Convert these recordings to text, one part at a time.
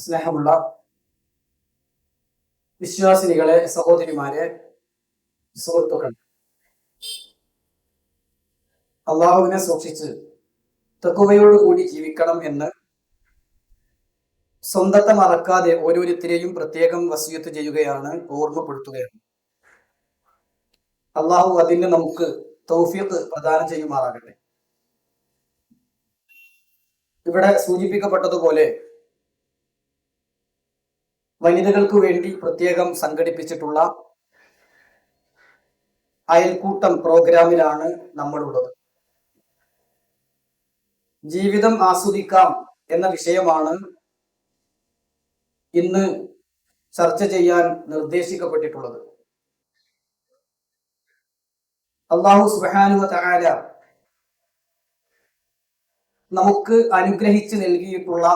സ്നേഹമുള്ള വിശ്വാസിനികളെ, സഹോദരിമാരെ, സുഹൃത്തുക്കൾ, അള്ളാഹുവിനെ സൂക്ഷിച്ച് തഖ്വയോടുകൂടി ജീവിക്കണം എന്ന് സ്വന്തത്തെ മറക്കാതെ ഓരോരുത്തരെയും പ്രത്യേകം വസിയത്ത് ചെയ്യുകയാണ്, ഓർമ്മപ്പെടുത്തുകയാണ്. അള്ളാഹു അതിന് നമുക്ക് തൗഫീഖ് പ്രദാനം ചെയ്യുമാറാകട്ടെ. ഇവിടെ സൂചിപ്പിക്കപ്പെട്ടതുപോലെ വനിതകൾക്ക് വേണ്ടി പ്രത്യേകം സംഘടിപ്പിച്ചിട്ടുള്ള അയൽക്കൂട്ടം പ്രോഗ്രാമിലാണ് നമ്മളുള്ളത്. ജീവിതം ആസ്വദിക്കാം എന്ന വിഷയമാണ് ഇന്ന് ചർച്ച ചെയ്യാൻ നിർദ്ദേശിക്കപ്പെട്ടിട്ടുള്ളത്. അല്ലാഹു സുബ്ഹാനഹു വ തആല നമുക്ക് അനുഗ്രഹിച്ച് നൽകിയിട്ടുള്ള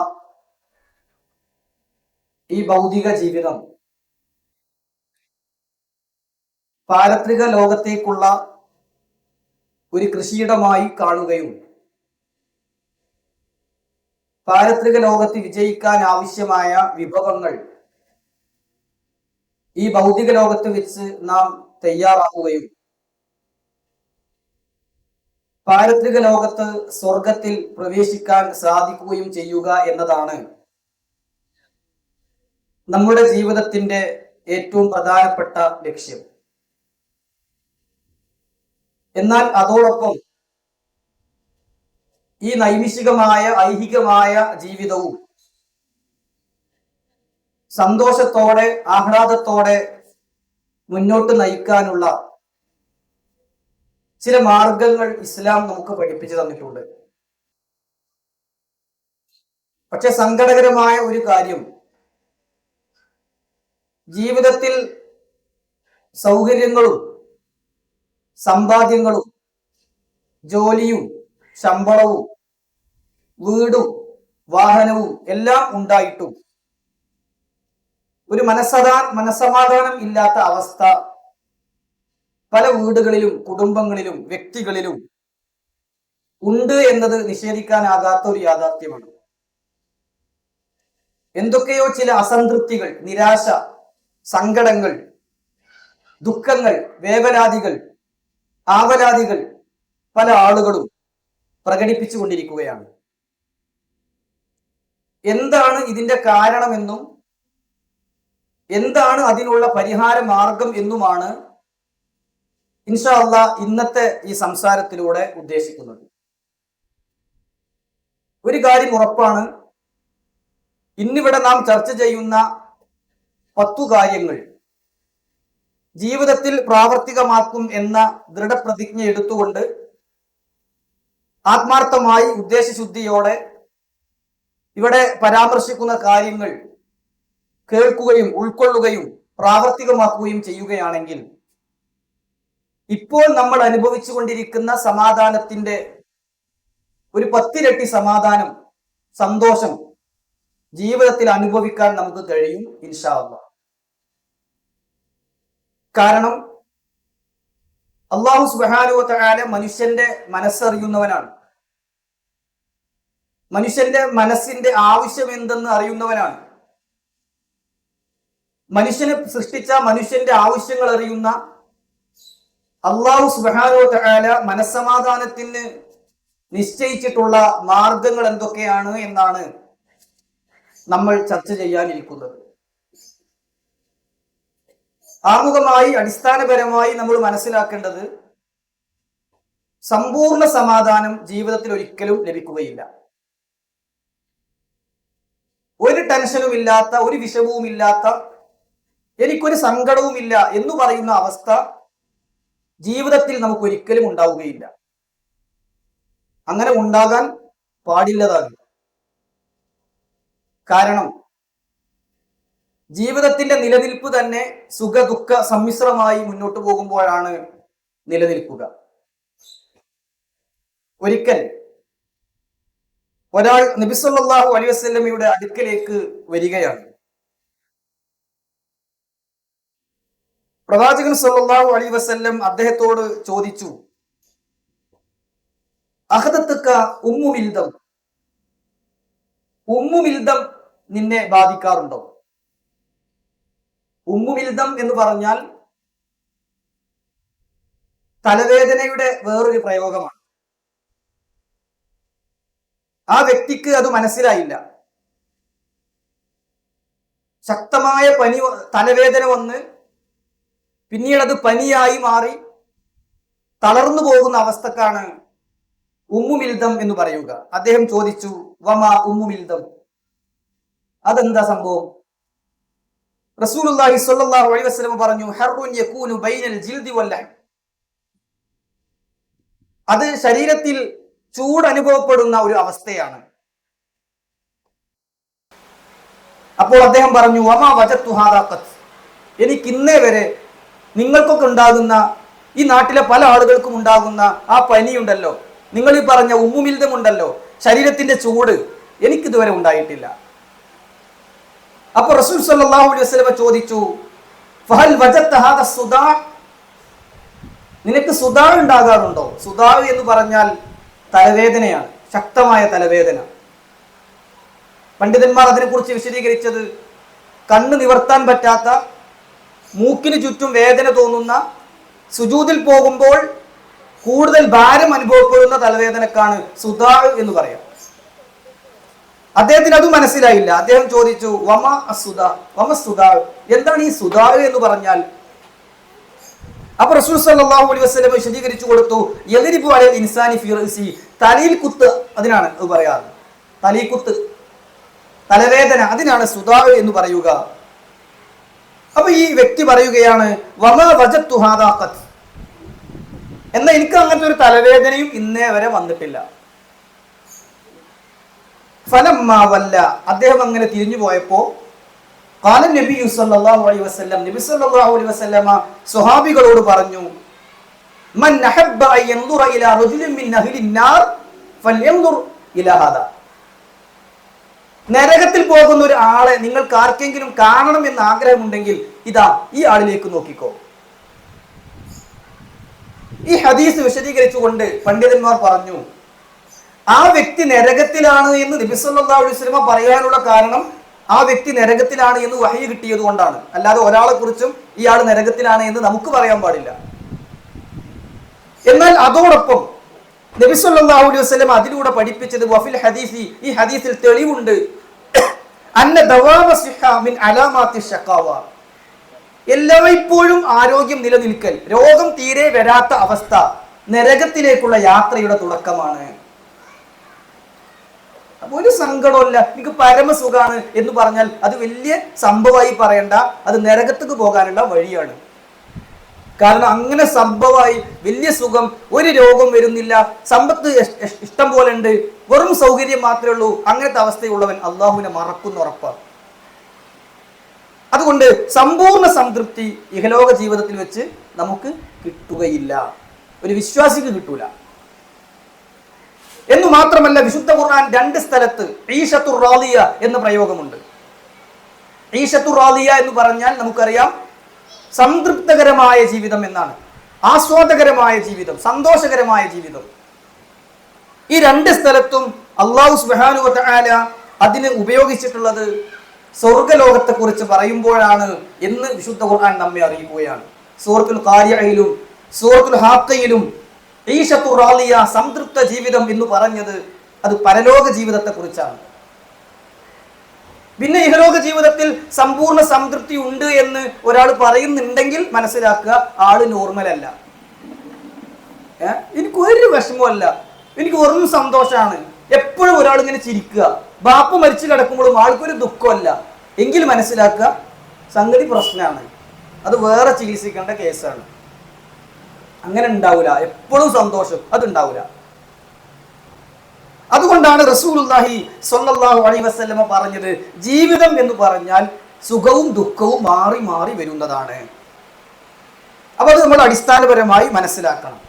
ഈ ഭൗതിക ജീവിതം പാരത്രിക ലോകത്തേക്കുള്ള ഒരു കൃഷിയിടമായി കാണുകയും പാരത്രിക ലോകത്ത് വിജയിക്കാൻ ആവശ്യമായ വിഭവങ്ങൾ ഈ ഭൗതിക ലോകത്ത് വെച്ച് നാം തയ്യാറാക്കുകയും പാരത്രിക ലോകത്ത് സ്വർഗത്തിൽ പ്രവേശിക്കാൻ സാധിക്കുകയും ചെയ്യുക എന്നതാണ് നമ്മുടെ ജീവിതത്തിന്റെ ഏറ്റവും പ്രധാനപ്പെട്ട ലക്ഷ്യം. എന്നാൽ അതോടൊപ്പം ഈ നൈമിഷികമായ ഐഹികമായ ജീവിതവും സന്തോഷത്തോടെ ആഹ്ലാദത്തോടെ മുന്നോട്ട് നയിക്കാനുള്ള ചില മാർഗങ്ങൾ ഇസ്ലാം നമുക്ക് പഠിപ്പിച്ചു തന്നിട്ടുണ്ട്. പക്ഷെ സങ്കടകരമായ ഒരു കാര്യം, ജീവിതത്തിൽ സൗകര്യങ്ങളും സമ്പാദ്യങ്ങളും ജോലിയും ശമ്പളവും വീടും വാഹനവും എല്ലാം ഉണ്ടായിട്ടും ഒരു മനസ്സമാധാനം ഇല്ലാത്ത അവസ്ഥ പല വീടുകളിലും കുടുംബങ്ങളിലും വ്യക്തികളിലും ഉണ്ട് എന്നത് നിഷേധിക്കാനാകാത്ത ഒരു യാഥാർത്ഥ്യമാണ്. എന്തൊക്കെയോ ചില അസംതൃപ്തികൾ, നിരാശ, സങ്കടങ്ങൾ, ദുഃഖങ്ങൾ, വേവലാതികൾ, ആവലാതികൾ പല ആളുകളും പ്രകടിപ്പിച്ചു കൊണ്ടിരിക്കുകയാണ്. എന്താണ് ഇതിന്റെ കാരണമെന്നും എന്താണ് അതിനുള്ള പരിഹാര മാർഗം എന്നുമാണ് ഇൻഷാ അല്ലാഹ് ഇന്നത്തെ ഈ സംസാരത്തിലൂടെ ഉദ്ദേശിക്കുന്നത്. ഒരു കാര്യം ഉറപ്പാണ്, ഇന്നിവിടെ നാം ചർച്ച ചെയ്യുന്ന 10 കാര്യങ്ങൾ ജീവിതത്തിൽ പ്രാവർത്തികമാക്കും എന്ന ദൃഢപ്രതിജ്ഞ എടുത്തുകൊണ്ട് ആത്മാർത്ഥമായി ഉദ്ദേശശുദ്ധിയോടെ ഇവിടെ പരാമർശിക്കുന്ന കാര്യങ്ങൾ കേൾക്കുകയും ഉൾക്കൊള്ളുകയും പ്രാവർത്തികമാക്കുകയും ചെയ്യുകയാണെങ്കിൽ ഇപ്പോൾ നമ്മൾ അനുഭവിച്ചു കൊണ്ടിരിക്കുന്ന സമാധാനത്തിന്റെ ഒരു 10 ഇരട്ടി സമാധാനം, സന്തോഷം ജീവിതത്തിൽ അനുഭവിക്കാൻ നമുക്ക് കഴിയും ഇൻഷാ അല്ലാഹ്. കാരണം അല്ലാഹു സുബ്ഹാനഹു വ തആല മനുഷ്യന്റെ മനസ്സറിയുന്നവനാണ്. മനുഷ്യന്റെ മനസ്സിന്റെ ആവശ്യം എന്തെന്ന് അറിയുന്നവനാണ്. മനുഷ്യനെ സൃഷ്ടിച്ച മനുഷ്യന്റെ ആവശ്യങ്ങൾ അറിയുന്ന അല്ലാഹു സുബ്ഹാനഹു വ തആല മനസ്സമാധാനത്തിന് നിശ്ചയിച്ചിട്ടുള്ള മാർഗങ്ങൾ എന്തൊക്കെയാണ് എന്നാണ് നമ്മൾ ചർച്ച ചെയ്യാനിരിക്കുന്നത്. ആമുഖമായി അടിസ്ഥാനപരമായി നമ്മൾ മനസ്സിലാക്കേണ്ടത്, സമ്പൂർണ്ണ സമാധാനം ജീവിതത്തിൽ ഒരിക്കലും ലഭിക്കുകയില്ല. ഒരു ടെൻഷനും ഇല്ലാത്ത, ഒരു വിഷമവും ഇല്ലാത്ത, എനിക്കൊരു സങ്കടവുമില്ല എന്ന് പറയുന്ന അവസ്ഥ ജീവിതത്തിൽ നമുക്ക് ഒരിക്കലും ഉണ്ടാവുകയില്ല. അങ്ങനെ ഉണ്ടാകാൻ പാടില്ലതാണ്. കാരണം ജീവിതത്തിന്റെ നിലനിൽപ്പ് തന്നെ സുഖ ദുഃഖ സമ്മിശ്രമായി മുന്നോട്ട് പോകുമ്പോഴാണ് നിലനിൽക്കുക. ഒരിക്കൽ ഒരാൾ നബി സല്ലല്ലാഹു അലൈഹി വസല്ലമയുടെ അടുക്കലേക്ക് വരികയാണ്. പ്രവാചകൻ സല്ലല്ലാഹു അലൈഹി വസല്ലം അദ്ദേഹത്തോട് ചോദിച്ചു, അഹദത്തുക ഉമ്മു മിൽദം നിന്നെ ബാധിക്കാറുണ്ടോ? ഉമ്മുമിൽദം എന്ന് പറഞ്ഞാൽ തലവേദനയുടെ വേറൊരു പ്രയോഗമാണ്. ആ വ്യക്തിക്ക് അത് മനസ്സിലായില്ല. ശക്തമായ തലവേദന വന്ന് പിന്നീട് അത് പനിയായി മാറി തളർന്നു പോകുന്ന അവസ്ഥക്കാണ് ഉമ്മുമിൽദം എന്ന് പറയുക. അദ്ദേഹം ചോദിച്ചു, വമാ ഉമ്മുമിൽദം, അതെന്താ സംഭവം? റസൂലുള്ളാഹി സ്വല്ലല്ലാഹു അലൈഹി വസല്ലം പറഞ്ഞു, ഹർറുൻ യകൂനു ബൈനൽ ജിൽദി വൽ ലഹം, അത് ശരീരത്തിൽ ചൂട് അനുഭവപ്പെടുന്ന ഒരു അവസ്ഥയാണ്. അപ്പോൾ അദ്ദേഹം പറഞ്ഞു, വമാ വജത്തു ഹാദാ ഖത്ത്, എനിക്ക് ഇന്നേ വരെ നിങ്ങൾക്കൊക്കെ ഉണ്ടാകുന്ന, ഈ നാട്ടിലെ പല ആളുകൾക്കും ഉണ്ടാകുന്ന ആ പനിയുണ്ടല്ലോ, നിങ്ങൾ ഈ പറഞ്ഞ ഉമ്മുമിൽദമുണ്ടല്ലോ, ശരീരത്തിന്റെ ചൂട്, എനിക്കിതുവരെ ഉണ്ടായിട്ടില്ല. അപ്പോൾ റസൂൽ സല്ലല്ലാഹു അലൈഹി വസല്ലം ചോദിച്ചു, ഫഹൽ വജത്ത ഹാദാ സുദാ, നിനക്ക് സുദാ ഉണ്ടാകാറുണ്ടോ? സുദാ എന്ന് പറഞ്ഞാൽ തലവേദനയാണ്, ശക്തമായ തലവേദന. പണ്ഡിതന്മാർ അതിനെക്കുറിച്ച് വിശദീകരിച്ചത്, കണ്ണ് നിവർത്താൻ പറ്റാത്ത, മൂക്കിന് ചുറ്റും വേദന തോന്നുന്ന, സുജൂദിൽ പോകുമ്പോൾ കൂടുതൽ ഭാരം അനുഭവപ്പെടുന്ന തലവേദനക്കാണ് സുദാ എന്ന് പറയാം. അദ്ദേഹത്തിന് അത് മനസ്സിലായില്ല. അദ്ദേഹം ചോദിച്ചു, വമ അസുദാ, വമ സുദാ, എന്താണ് ഈ സുദാ എന്ന് പറഞ്ഞാൽ? അപ്പൊ റസൂൽ സല്ലല്ലാഹു അലൈഹി വസല്ലം വിശദീകരിച്ചു കൊടുത്തു, യദ്രിബു അലൽ ഇൻസാനി ഫീ റഅസി, തലയിൽ കുത്ത്, അതിനാണ് അത് പറയാറ്. തലയിൽ കുത്ത്, തലവേദന, അതിനാണ് സുദാ എന്ന് പറയുക. അപ്പൊ ഈ വ്യക്തി പറയുകയാണ്, വമാ വജത്തു ഹാദാ ഖത്ത്, എന്നാൽ എനിക്ക് അങ്ങനത്തെ ഒരു തലവേദനയും ഇന്നേ വരെ വന്നിട്ടില്ല. ഫലമ്മാ വല്ല, അദ്ദേഹം അങ്ങനെ തിരിഞ്ഞു പോയപ്പോ, ഖാല നബി സല്ലല്ലാഹു അലൈഹി വസല്ലം, നബി സല്ലല്ലാഹു അലൈഹി വസല്ലമ സ്വഹാബികളോട് പറഞ്ഞു, മൻ അഹബ്ബ അൻ യൻദുറ ഇലാ റജുലിൻ മിൻ അഹ്ലിൻ നാർ ഫൽയൻദുർ ഇലാ ഹാദാ, നരകത്തിൽ പോകുന്ന ഒരു ആളെ നിങ്ങൾക്ക് ആർക്കെങ്കിലും കാണണം എന്ന് ആഗ്രഹമുണ്ടെങ്കിൽ ഇതാ ഈ ആളിലേക്ക് നോക്കിക്കോ. ഈ ഹദീസ് വിശദീകരിച്ചുകൊണ്ട് പണ്ഡിതന്മാർ പറഞ്ഞു, ആ വ്യക്തി നരകത്തിലാണ് എന്ന് നബി സല്ലല്ലാഹു അലൈഹി വസല്ലം പറയാനുള്ള കാരണം ആ വ്യക്തി നരകത്തിലാണ് എന്ന് വഹയി കിട്ടിയത് കൊണ്ടാണ്. അല്ലാതെ ഒരാളെ കുറിച്ചും ഇയാൾ നരകത്തിലാണ് എന്ന് നമുക്ക് പറയാൻ പാടില്ല. എന്നാൽ അതോടൊപ്പം നബി സല്ലല്ലാഹു അലൈഹി വസല്ലം അതിലൂടെ പഠിപ്പിച്ചത്, വഫിൽ ഹദീസി, ഈ ഹദീസിൽ തെളിവുണ്ട്, അന്ന ദവാമ സിഹ മിൻ അലാമാത്തി ശഖാവ, എല്ലായ്പ്പോഴും ആരോഗ്യം നിലനിൽക്കൽ, രോഗം തീരെ വരാത്ത അവസ്ഥ നരകത്തിലേക്കുള്ള യാത്രയുടെ തുടക്കമാണ്. അപ്പൊ ഒരു സങ്കടമല്ല, എനിക്ക് പരമസുഖാണ് എന്ന് പറഞ്ഞാൽ അത് വലിയ സംഭവമായി പറയണ്ട, അത് നരകത്തേക്ക് പോകാനുള്ള വഴിയാണ്. കാരണം അങ്ങനെ സംഭവമായി വലിയ സുഖം, ഒരു രോഗം വരുന്നില്ല, സമ്പത്ത് ഇഷ്ടം പോലെ ഉണ്ട്, വെറും സൗകര്യം മാത്രമേ ഉള്ളൂ, അങ്ങനത്തെ അവസ്ഥയുള്ളവൻ അള്ളാഹുവിനെ മറക്കുന്ന ഉറപ്പാണ്. അതുകൊണ്ട് സമ്പൂർണ്ണ സംതൃപ്തി ഇഹലോക ജീവിതത്തിൽ വെച്ച് നമുക്ക് കിട്ടുകയില്ല, ഒരു വിശ്വാസിക്ക് കിട്ടൂല. എന്ന് മാത്രമല്ല, വിശുദ്ധ ഖുർആൻ 2 സ്ഥലത്ത് ഈശത്തുർ റാദിയ എന്ന പ്രയോഗമുണ്ട്. ഈശത്തുർ റാദിയ എന്ന് പറഞ്ഞാൽ നമുക്കറിയാം സംതൃപ്തകരമായ ജീവിതം എന്നാണ്, ആസ്വാദകരമായ ജീവിതം, സന്തോഷകരമായ ജീവിതം. ഈ 2 സ്ഥലത്തും അല്ലാഹു സുബ്ഹാനഹു വ തആല അതിന് ഉപയോഗിച്ചിട്ടുള്ളത് സ്വർഗ്ഗലോകത്തെ കുറിച്ച് പറയുമ്പോഴാണ് എന്ന് വിശുദ്ധ ഖുർആൻ നമ്മെ അറിയിക്കുകയാണ്. സൂറത്തുൽ ഖാരിഅയിലും സൂറത്തുൽ ഹാഖയിലും ഈശത്തുർ റാദിയ, സംതൃപ്ത ജീവിതം എന്ന് പറഞ്ഞത് അത് പരലോക ജീവിതത്തെ കുറിച്ചാണ്. പിന്നെ ഇഹലോക ജീവിതത്തിൽ സമ്പൂർണ്ണ സംതൃപ്തി ഉണ്ട് എന്ന് ഒരാൾ പറയുന്നുണ്ടെങ്കിൽ മനസ്സിലാക്കുക, ആള് നോർമൽ അല്ല. എനിക്ക് ഒരു വിഷമമല്ല, എനിക്ക് വെറും സന്തോഷമാണ്, എപ്പോഴും ഒരാൾ ഇങ്ങനെ ചിരിക്കുക, ബാപ്പ മരിച്ചു കിടക്കുമ്പോഴും ആൾക്കൊരു ദുഃഖമല്ല, എങ്കിൽ മനസ്സിലാക്കുക സംഗതി പ്രശ്നമാണ്, അത് വേറെ ചികിത്സിക്കേണ്ട കേസാണ്. അങ്ങനെ ഉണ്ടാവില്ല, എപ്പോഴും സന്തോഷം അതുണ്ടാവില്ല. അതുകൊണ്ടാണ് റസൂലുള്ളാഹി സ്വല്ലല്ലാഹു അലൈഹി വസല്ലമ പറഞ്ഞത്, ജീവിതം എന്ന് പറഞ്ഞാൽ സുഖവും ദുഃഖവും മാറി മാറി വരുന്നതാണ്. അപ്പൊ അത് നമ്മൾ അടിസ്ഥാനപരമായി മനസ്സിലാക്കണം.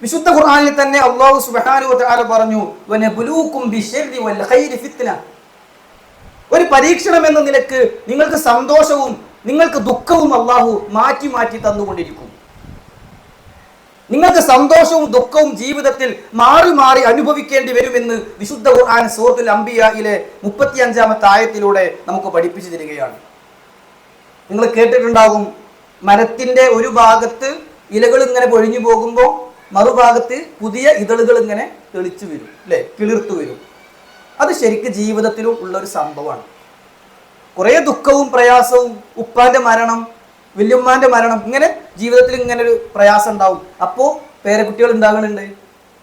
വിശുദ്ധ ഖുർആനിൽ തന്നെ അല്ലാഹു സുബ്ഹാനഹു വ തആല പറഞ്ഞു, വനബ്ലൂകും ബിശ്ശർരി വൽ ഖൈരി ഫിത്ന, ഒരു പരീക്ഷണം എന്ന നിലക്ക് നിങ്ങൾക്ക് സന്തോഷവും നിങ്ങൾക്ക് ദുഃഖവും അല്ലാഹു മാറ്റി മാറ്റി തന്നുകൊണ്ടിരിക്കും. നിങ്ങൾക്ക് സന്തോഷവും ദുഃഖവും ജീവിതത്തിൽ മാറി മാറി അനുഭവിക്കേണ്ടി വരുമെന്ന് വിശുദ്ധ ഖുർആൻ സൂറത്തുൽ അംബിയായിലെ 35-ാമത്തെ ആയത്തിലൂടെ നമുക്ക് പഠിപ്പിച്ചു തരികയാണ്. നിങ്ങൾ കേട്ടിട്ടുണ്ടാകും, മരത്തിന്റെ ഒരു ഭാഗത്ത് ഇലകൾ ഇങ്ങനെ പൊഴിഞ്ഞു പോകുമ്പോൾ മറുഭാഗത്ത് പുതിയ ഇതളുകൾ ഇങ്ങനെ തെളിച്ചു വരും, അല്ലെ, കിളിർത്തു വരും. അത് ശരിക്കും ജീവിതത്തിലും ഉള്ള ഒരു സംഭവമാണ്. കുറേ ദുഃഖവും പ്രയാസവും, ഉപ്പാന്റെ മരണം, വല്യമ്മാന്റെ മരണം, ഇങ്ങനെ ജീവിതത്തിൽ ഇങ്ങനെ ഒരു പ്രയാസം ഉണ്ടാവും. അപ്പോൾ പേരക്കുട്ടികൾ ഉണ്ടാകുന്നുണ്ട്,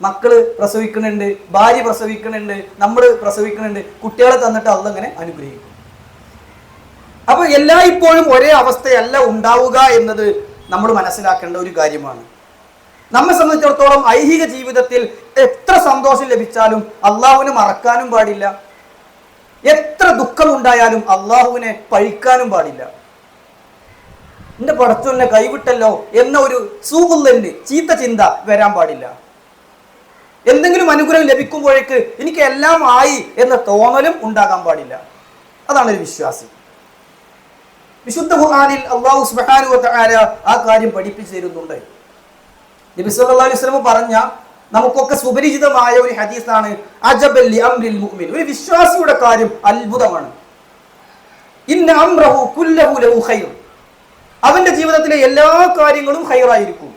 മക്കള് പ്രസവിക്കുന്നുണ്ട്, ഭാര്യ പ്രസവിക്കുന്നുണ്ട്, നമ്മൾ പ്രസവിക്കുന്നുണ്ട്, കുട്ടികളെ തന്നിട്ട് അള്ളാഹ് ഇങ്ങനെ അനുഗ്രഹിക്കും. അപ്പൊ എല്ലായ്പ്പോഴും ഒരേ അവസ്ഥയല്ല ഉണ്ടാവുക എന്നത് നമ്മൾ മനസ്സിലാക്കേണ്ട ഒരു കാര്യമാണ്. നമ്മെ സംബന്ധിച്ചിടത്തോളം ഐഹിക ജീവിതത്തിൽ എത്ര സന്തോഷം ലഭിച്ചാലും അള്ളാഹുവിനെ മറക്കാനും പാടില്ല, എത്ര ദുഃഖമുണ്ടായാലും അള്ളാഹുവിനെ പഴിക്കാനും പാടില്ല. എന്റെ പടച്ചോനെ കൈവിട്ടല്ലോ എന്ന ഒരു സൂകുല്ലന്, ചീത്ത ചിന്ത വരാൻ പാടില്ല. എന്തെങ്കിലും അനുഗ്രഹം ലഭിക്കുമ്പോഴേക്ക് എനിക്ക് എല്ലാം ആയി എന്ന തോന്നലും ഉണ്ടാകാൻ പാടില്ല. അതാണ് ഒരു വിശ്വാസി. വിശുദ്ധ ഖുർആനിൽ അല്ലാഹു സുബ്ഹാനഹു വ തആല ആ കാര്യം പഠിപ്പിച്ചു തരുന്നുണ്ട്. നബി സല്ലല്ലാഹു അലൈഹി വസല്ലം പറഞ്ഞ നമുക്കൊക്കെ സുപരിചിതമായ ഒരു ഹദീസാണ് അജബൽ ലി അംരിൽ മുഅ്മിൻ. ഒരു വിശ്വാസിയുടെ കാര്യം അത്ഭുതമാണ്. ഇന്ന അംറഹു കുല്ലഹു ലഹു ഖൈർ. അവന്റെ ജീവിതത്തിലെ എല്ലാ കാര്യങ്ങളും ഖൈറായിരിക്കും.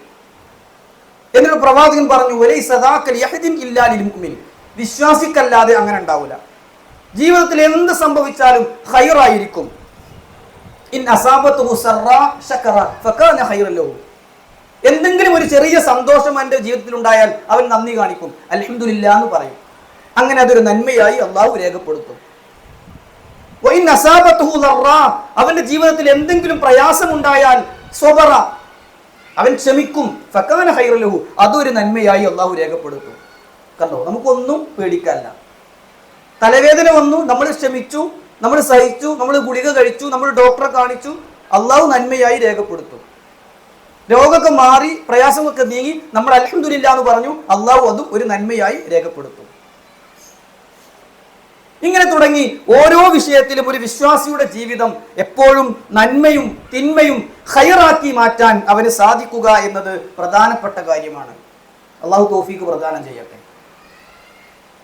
എന്നൊരു പ്രവാചകൻ പറഞ്ഞു, വലൈസ ദാക ലിയഹദിൻ ഇല്ലാ ലിൽ മുഅ്മിൻ. വിശ്വാസിക്കല്ലാതെ അങ്ങനെ ഉണ്ടാവില്ല. ജീവിതത്തിൽ എന്ത് സംഭവിച്ചാലും ഖൈറായിരിക്കും. ഇൻ അസാബത്തുഹു സറ ശകറ ഫകാന ഖൈറൻ ലഹു. എന്തെങ്കിലും ഒരു ചെറിയ സന്തോഷം അവന്റെ ജീവിതത്തിൽ ഉണ്ടായാൽ അവൻ നന്ദി കാണിക്കും, അൽഹംദുലില്ലാ എന്ന് പറയും. അങ്ങനെ അതൊരു നന്മയായി അള്ളാഹു രേഖപ്പെടുത്തും. വഇൻ അസാബത്തുഹു ദറ, അവന്റെ ജീവിതത്തിൽ എന്തെങ്കിലും പ്രയാസം ഉണ്ടായാൽ സ്വബറ, അവൻ ക്ഷമിക്കും, ഫകാന ഖൈറൻ ലഹു, അതൊരു നന്മയായി അള്ളാഹു രേഖപ്പെടുത്തും. കണ്ടോ, നമുക്കൊന്നും പേടിക്കാനില്ല. തലവേദന വന്നു, നമ്മൾ ക്ഷമിച്ചു, നമ്മൾ സഹിച്ചു, നമ്മൾ ഗുളിക കഴിച്ചു, നമ്മൾ ഡോക്ടറെ കാണിച്ചു, അള്ളാഹു നന്മയായി രേഖപ്പെടുത്തും. രോഗമൊക്കെ മാറി, പ്രയാസമൊക്കെ നീങ്ങി, നമ്മൾ അൽഹംദുലില്ലാ എന്ന് പറഞ്ഞു, അള്ളാഹു അതും ഒരു നന്മയായി രേഖപ്പെടുത്തും. ഇങ്ങനെ തുടങ്ങി ഓരോ വിഷയത്തിലും ഒരു വിശ്വാസിയുടെ ജീവിതം എപ്പോഴും നന്മയും തിന്മയും ഖൈറാക്കി മാറ്റാൻ അവന് സാധിക്കുക എന്നത് പ്രധാനപ്പെട്ട കാര്യമാണ്. അള്ളാഹു തൗഫീഖ് പ്രദാനം ചെയ്യട്ടെ.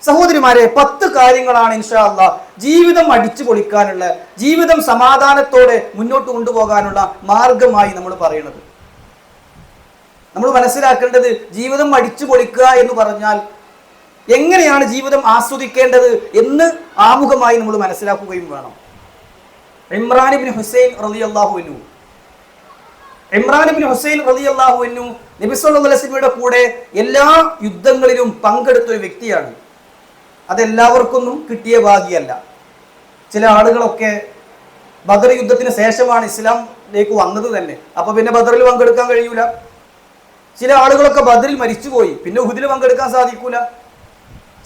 സഹോദരിമാരെ, 10 കാര്യങ്ങളാണ് ഇൻഷാ അല്ലാഹ് ജീവിതം അടിച്ചു പൊളിക്കാനുള്ള, ജീവിതം സമാധാനത്തോടെ മുന്നോട്ട് കൊണ്ടുപോകാനുള്ള മാർഗമായി നമ്മൾ പറയുന്നത്. നമ്മൾ മനസ്സിലാക്കേണ്ടത്, ജീവിതം അടിച്ചു പൊളിക്കുക എന്ന് പറഞ്ഞാൽ എങ്ങനെയാണ് ജീവിതം ആസ്വദിക്കേണ്ടത് എന്ന് ആമുഖമായി നമ്മൾ മനസ്സിലാക്കുകയും വേണം. ഇമ്രാൻ ഇബ്നു ഹുസൈൻ റളിയല്ലാഹു അൻഹു നബി സല്ലല്ലാഹു അലൈഹി വസല്ലമയുടെ കൂടെ എല്ലാ യുദ്ധങ്ങളിലും പങ്കെടുത്ത ഒരു വ്യക്തിയാണ്. അതെല്ലാവർക്കും കിട്ടിയ ഭാഗ്യമല്ല. ചില ആളുകളൊക്കെ ബദർ യുദ്ധത്തിന് ശേഷമാണ് ഇസ്ലാമിലേക്ക് വന്നത് തന്നെ, അപ്പൊ പിന്നെ ബദറിൽ പങ്കെടുക്കാൻ കഴിയൂല. ചില ആളുകളൊക്കെ ബദറിൽ മരിച്ചുപോയി, പിന്നെ ഉഹുദിൽ പങ്കെടുക്കാൻ സാധിക്കൂല.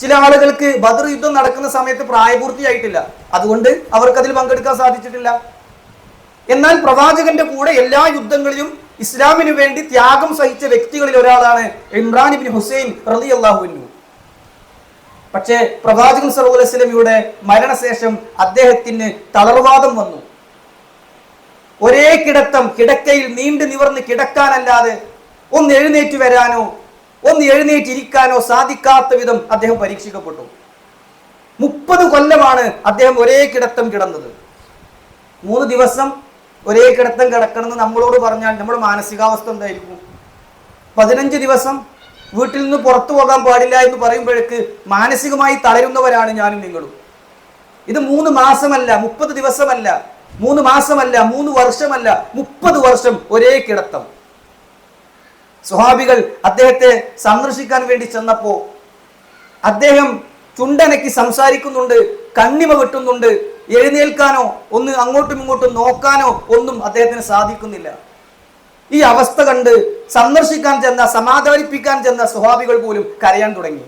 ചില ആളുകൾക്ക് ബദർ യുദ്ധം നടക്കുന്ന സമയത്ത് പ്രായപൂർത്തിയായിട്ടില്ല, അതുകൊണ്ട് അവർക്ക് അതിൽ പങ്കെടുക്കാൻ സാധിച്ചിട്ടില്ല. എന്നാൽ പ്രവാചകന്റെ കൂടെ എല്ലാ യുദ്ധങ്ങളിലും ഇസ്ലാമിന് വേണ്ടി ത്യാഗം സഹിച്ച വ്യക്തികളിൽ ഒരാളാണ് ഇമ്രാൻ ഇബ്നു ഹുസൈൻ റളിയല്ലാഹു അൻഹു. പക്ഷേ പ്രവാചകൻ സല്ലല്ലാഹു അലൈഹി വസല്ലമയുടെ മരണശേഷം അദ്ദേഹത്തിന് തളർവാദം വന്നു. ഒരേ കിടത്തം, കിടക്കയിൽ നീണ്ടു നിവർന്ന് കിടക്കാനല്ലാതെ ഒന്ന് എഴുന്നേറ്റ് വരാനോ ഒന്ന് എഴുന്നേറ്റിരിക്കാനോ സാധിക്കാത്ത വിധം അദ്ദേഹം പരീക്ഷിക്കപ്പെട്ടു. 30 കൊല്ലമാണ് അദ്ദേഹം ഒരേ കിടത്തം കിടന്നത്. 3 ദിവസം ഒരേ കിടത്തം കിടക്കണമെന്ന് നമ്മളോട് പറഞ്ഞാൽ നമ്മുടെ മാനസികാവസ്ഥ എന്തായിരിക്കും? 15 ദിവസം വീട്ടിൽ നിന്ന് പുറത്തു പോകാൻ പാടില്ല എന്ന് പറയുമ്പോഴേക്ക് മാനസികമായി തളരുന്നവരാണ് ഞാനും നിങ്ങളും. ഇത് 3 മാസമല്ല, 30 ദിവസമല്ല, 3 മാസമല്ല, 3 വർഷമല്ല, 30 വർഷം ഒരേ കിടത്തം. സ്വഹാബികൾ അദ്ദേഹത്തെ സന്ദർശിക്കാൻ വേണ്ടി ചെന്നപ്പോ അദ്ദേഹം ചുണ്ടനക്കി സംസാരിക്കുന്നുണ്ട്, കണ്ണിമ വെട്ടുന്നുണ്ട്, എഴുന്നേൽക്കാനോ ഒന്ന് അങ്ങോട്ടും ഇങ്ങോട്ടും നോക്കാനോ ഒന്നും അദ്ദേഹത്തിന് സാധിക്കുന്നില്ല. ഈ അവസ്ഥ കണ്ട് സന്ദർശിക്കാൻ ചെന്ന, സമാധാനിപ്പിക്കാൻ ചെന്ന സ്വഹാബികൾ പോലും കരയാൻ തുടങ്ങി.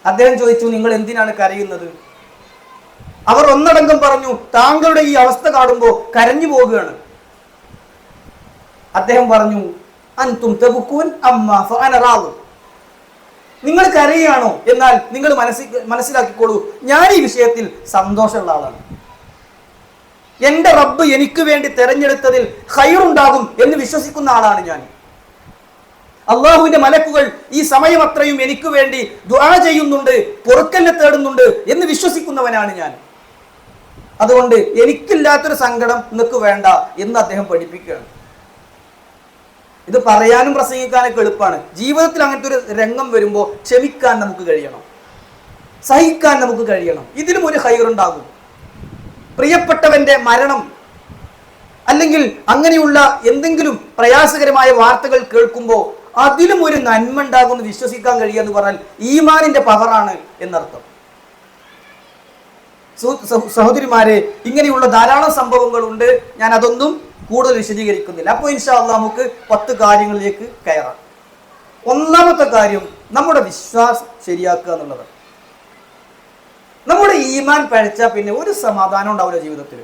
അദ്ദേഹം ചോദിച്ചു, നിങ്ങൾ എന്തിനാണ് കരയുന്നത്? അവർ ഒന്നടങ്കം പറഞ്ഞു, താങ്കളുടെ ഈ അവസ്ഥ കാണുമ്പോൾ കരഞ്ഞു പോകുകയാണ്. അദ്ദേഹം പറഞ്ഞു, അൻതും തബുക്കൂൻ അമ്മാ ഫഅന റാദി. നിങ്ങൾ കരയാണോ? എന്നാൽ നിങ്ങൾ മനസ്സിലാക്കിക്കോളൂ, ഞാൻ ഈ വിഷയത്തിൽ സന്തോഷമുള്ള ആളാണ്. എന്റെ റബ്ബ് എനിക്ക് വേണ്ടി തെരഞ്ഞെടുത്തതിൽ ഖൈറുണ്ടാകും എന്ന് വിശ്വസിക്കുന്ന ആളാണ് ഞാൻ. അള്ളാഹുവിന്റെ മലക്കുകൾ ഈ സമയം അത്രയും എനിക്ക് വേണ്ടി ദുആ ചെയ്യുന്നുണ്ട്, പൊറുക്കലിനെ തേടുന്നുണ്ട് എന്ന് വിശ്വസിക്കുന്നവനാണ് ഞാൻ. അതുകൊണ്ട് എനിക്കില്ലാത്തൊരു സങ്കടം നിങ്ങൾക്ക് വേണ്ട എന്ന് അദ്ദേഹം പഠിപ്പിക്കുകയാണ്. ഇത് പറയാനും പ്രസംഗിക്കാനൊക്കെ എളുപ്പമാണ്. ജീവിതത്തിൽ അങ്ങനത്തെ ഒരു രംഗം വരുമ്പോൾ ക്ഷമിക്കാൻ നമുക്ക് കഴിയണം, സഹിക്കാൻ നമുക്ക് കഴിയണം. ഇതിലും ഒരു ഹൈറുണ്ടാകും. പ്രിയപ്പെട്ടവന്റെ മരണം അല്ലെങ്കിൽ അങ്ങനെയുള്ള എന്തെങ്കിലും പ്രയാസകരമായ വാർത്തകൾ കേൾക്കുമ്പോൾ അതിലും ഒരു നന്മ ഉണ്ടാകുമെന്ന് വിശ്വസിക്കാൻ കഴിയുക എന്ന് പറഞ്ഞാൽ ഈമാനിന്റെ പവറാണ് എന്നർത്ഥം. സഹോദരിമാരെ, ഇങ്ങനെയുള്ള ധാരാളം സംഭവങ്ങളുണ്ട്. ഞാൻ അതൊന്നും കൂടുതൽ വിശദീകരിക്കുന്നില്ല. അപ്പോൾ ഇൻഷാ അല്ലാഹ് നമുക്ക് 10 കാര്യങ്ങളിലേക്ക് കയറാം. ഒന്നാമത്തെ കാര്യം നമ്മുടെ വിശ്വാസം ശരിയാക്കുക എന്നുള്ളത്. നമ്മുടെ ഈമാൻ പഴച്ചാൽ പിന്നെ ഒരു സമാധാനം ഉണ്ടാവില്ല ജീവിതത്തിൽ.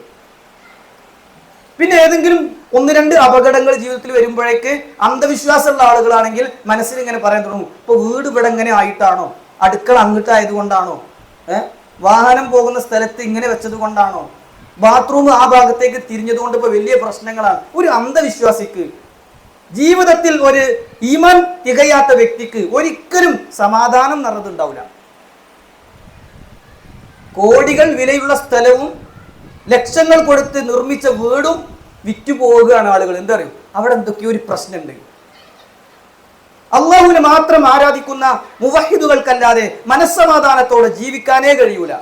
പിന്നെ ഏതെങ്കിലും 1-2 അപകടങ്ങൾ ജീവിതത്തിൽ വരുമ്പോഴേക്ക് അന്ധവിശ്വാസമുള്ള ആളുകളാണെങ്കിൽ മനസ്സിൽ ഇങ്ങനെ പറയാൻ തുടങ്ങും, ഇപ്പൊ വീട് ഇവിടെ ഇങ്ങനെ ആയിട്ടാണോ, അടുക്കള അങ്ങോട്ടായത് കൊണ്ടാണോ, വാഹനം പോകുന്ന സ്ഥലത്ത് ഇങ്ങനെ വെച്ചത് കൊണ്ടാണോ, ബാത്റൂം ആ ഭാഗത്തേക്ക് തിരിഞ്ഞത് കൊണ്ട് ഇപ്പൊ വലിയ പ്രശ്നങ്ങളാണ്. ഒരു അന്ധവിശ്വാസിക്ക്, ജീവിതത്തിൽ ഒരു ഈമാൻ തികയാത്ത വ്യക്തിക്ക് ഒരിക്കലും സമാധാനം നിറഞ്ഞുണ്ടാവില്ല. കോടികൾ വിലയുള്ള സ്ഥലവും ലക്ഷങ്ങൾ കൊടുത്ത് നിർമ്മിച്ച വീടും വിറ്റു പോവുകയാണ് ആളുകൾ. എന്താ അറിയും, അവിടെ എന്തൊക്കെയോ ഒരു പ്രശ്നമുണ്ട്. അള്ളാഹുവിനെ മാത്രം ആരാധിക്കുന്ന മുവഹിദുകൾക്കല്ലാതെ മനസ്സമാധാനത്തോടെ ജീവിക്കാനേ കഴിയൂല.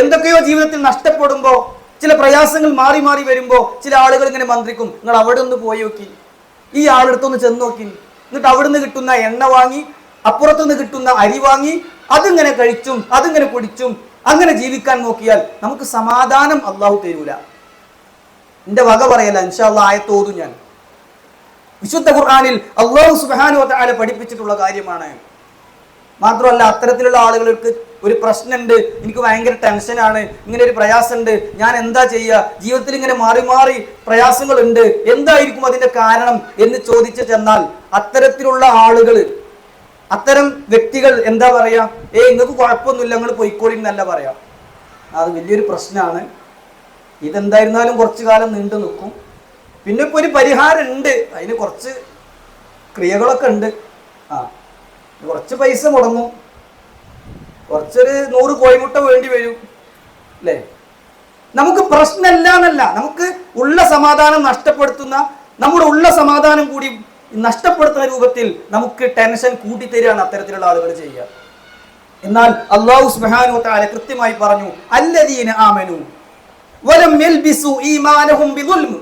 എന്തൊക്കെയോ ജീവിതത്തിൽ നഷ്ടപ്പെടുമ്പോ, ചില പ്രയാസങ്ങൾ മാറി മാറി വരുമ്പോ ചില ആളുകൾ ഇങ്ങനെ മന്ത്രിക്കും, നിങ്ങൾ അവിടെ ഒന്ന് പോയി നോക്കി, ഈ ആളെടുത്തൊന്ന് ചെന്ന് നോക്കി, എന്നിട്ട് അവിടെ നിന്ന് കിട്ടുന്ന എണ്ണ വാങ്ങി, അപ്പുറത്തുനിന്ന് കിട്ടുന്ന അരി വാങ്ങി, അതിങ്ങനെ കഴിച്ചും അതിങ്ങനെ കുടിച്ചും അങ്ങനെ ജീവിക്കാൻ നോക്കിയാൽ നമുക്ക് സമാധാനം അള്ളാഹു തരൂല. എന്റെ വക പറയല്ല, ഇൻഷാ അല്ലാഹ് ആയത്ത് ഓതും ഞാൻ. വിശുദ്ധ ഖുർആനിൽ അല്ലാഹു സുബ്ഹാനഹു വ തആല പഠിപ്പിച്ചിട്ടുള്ള കാര്യമാണ്. മാത്രമല്ല, അത്തരത്തിലുള്ള ആളുകൾക്ക് ഒരു പ്രശ്നമുണ്ട്, എനിക്ക് ഭയങ്കര ടെൻഷനാണ്, ഇങ്ങനെ ഒരു പ്രയാസമുണ്ട്, ഞാൻ എന്താ ചെയ്യുക, ജീവിതത്തിൽ ഇങ്ങനെ മാറി മാറി പ്രയാസങ്ങളുണ്ട്, എന്തായിരിക്കും അതിന്റെ കാരണം എന്ന് ചോദിച്ചു ചെന്നാൽ അത്തരത്തിലുള്ള ആളുകൾ, അത്തരം വ്യക്തികൾ എന്താ പറയാ, നിങ്ങൾക്ക് കുഴപ്പമൊന്നുമില്ല, നിങ്ങൾ പൊയ്ക്കോളി എന്നല്ല പറയാ. അത് വലിയൊരു പ്രശ്നമാണ്, ഇതെന്തായിരുന്നാലും കുറച്ചു കാലം നീണ്ടു നിൽക്കും, പിന്നെ ഇപ്പൊ ഒരു പരിഹാരം ഉണ്ട്, അതിന് കുറച്ച് ക്രിയകളൊക്കെ ഉണ്ട്, കുറച്ച് പൈസ മുടങ്ങും, കുറച്ചൊരു 100 കോഴിമുട്ട വേണ്ടി വരും അല്ലേ. നമുക്ക് പ്രശ്നമല്ല എന്നല്ല, നമുക്ക് ഉള്ള സമാധാനം നഷ്ടപ്പെടുത്തുന്ന, നമ്മുടെ ഉള്ള സമാധാനം കൂടി നഷ്ടപ്പെടുത്തുന്ന രൂപത്തിൽ നമുക്ക് ടെൻഷൻ കൂട്ടിത്തരികയാണ് അത്തരത്തിലുള്ള ആളുകൾ ചെയ്യുക. എന്നാൽ അല്ലാഹു സുബ്ഹാനഹു വ തആല കൃത്യമായി പറഞ്ഞു, അല്ലദീന ആമനു വലം യൽബിസു ഈമാനഹും ബിദുൽം.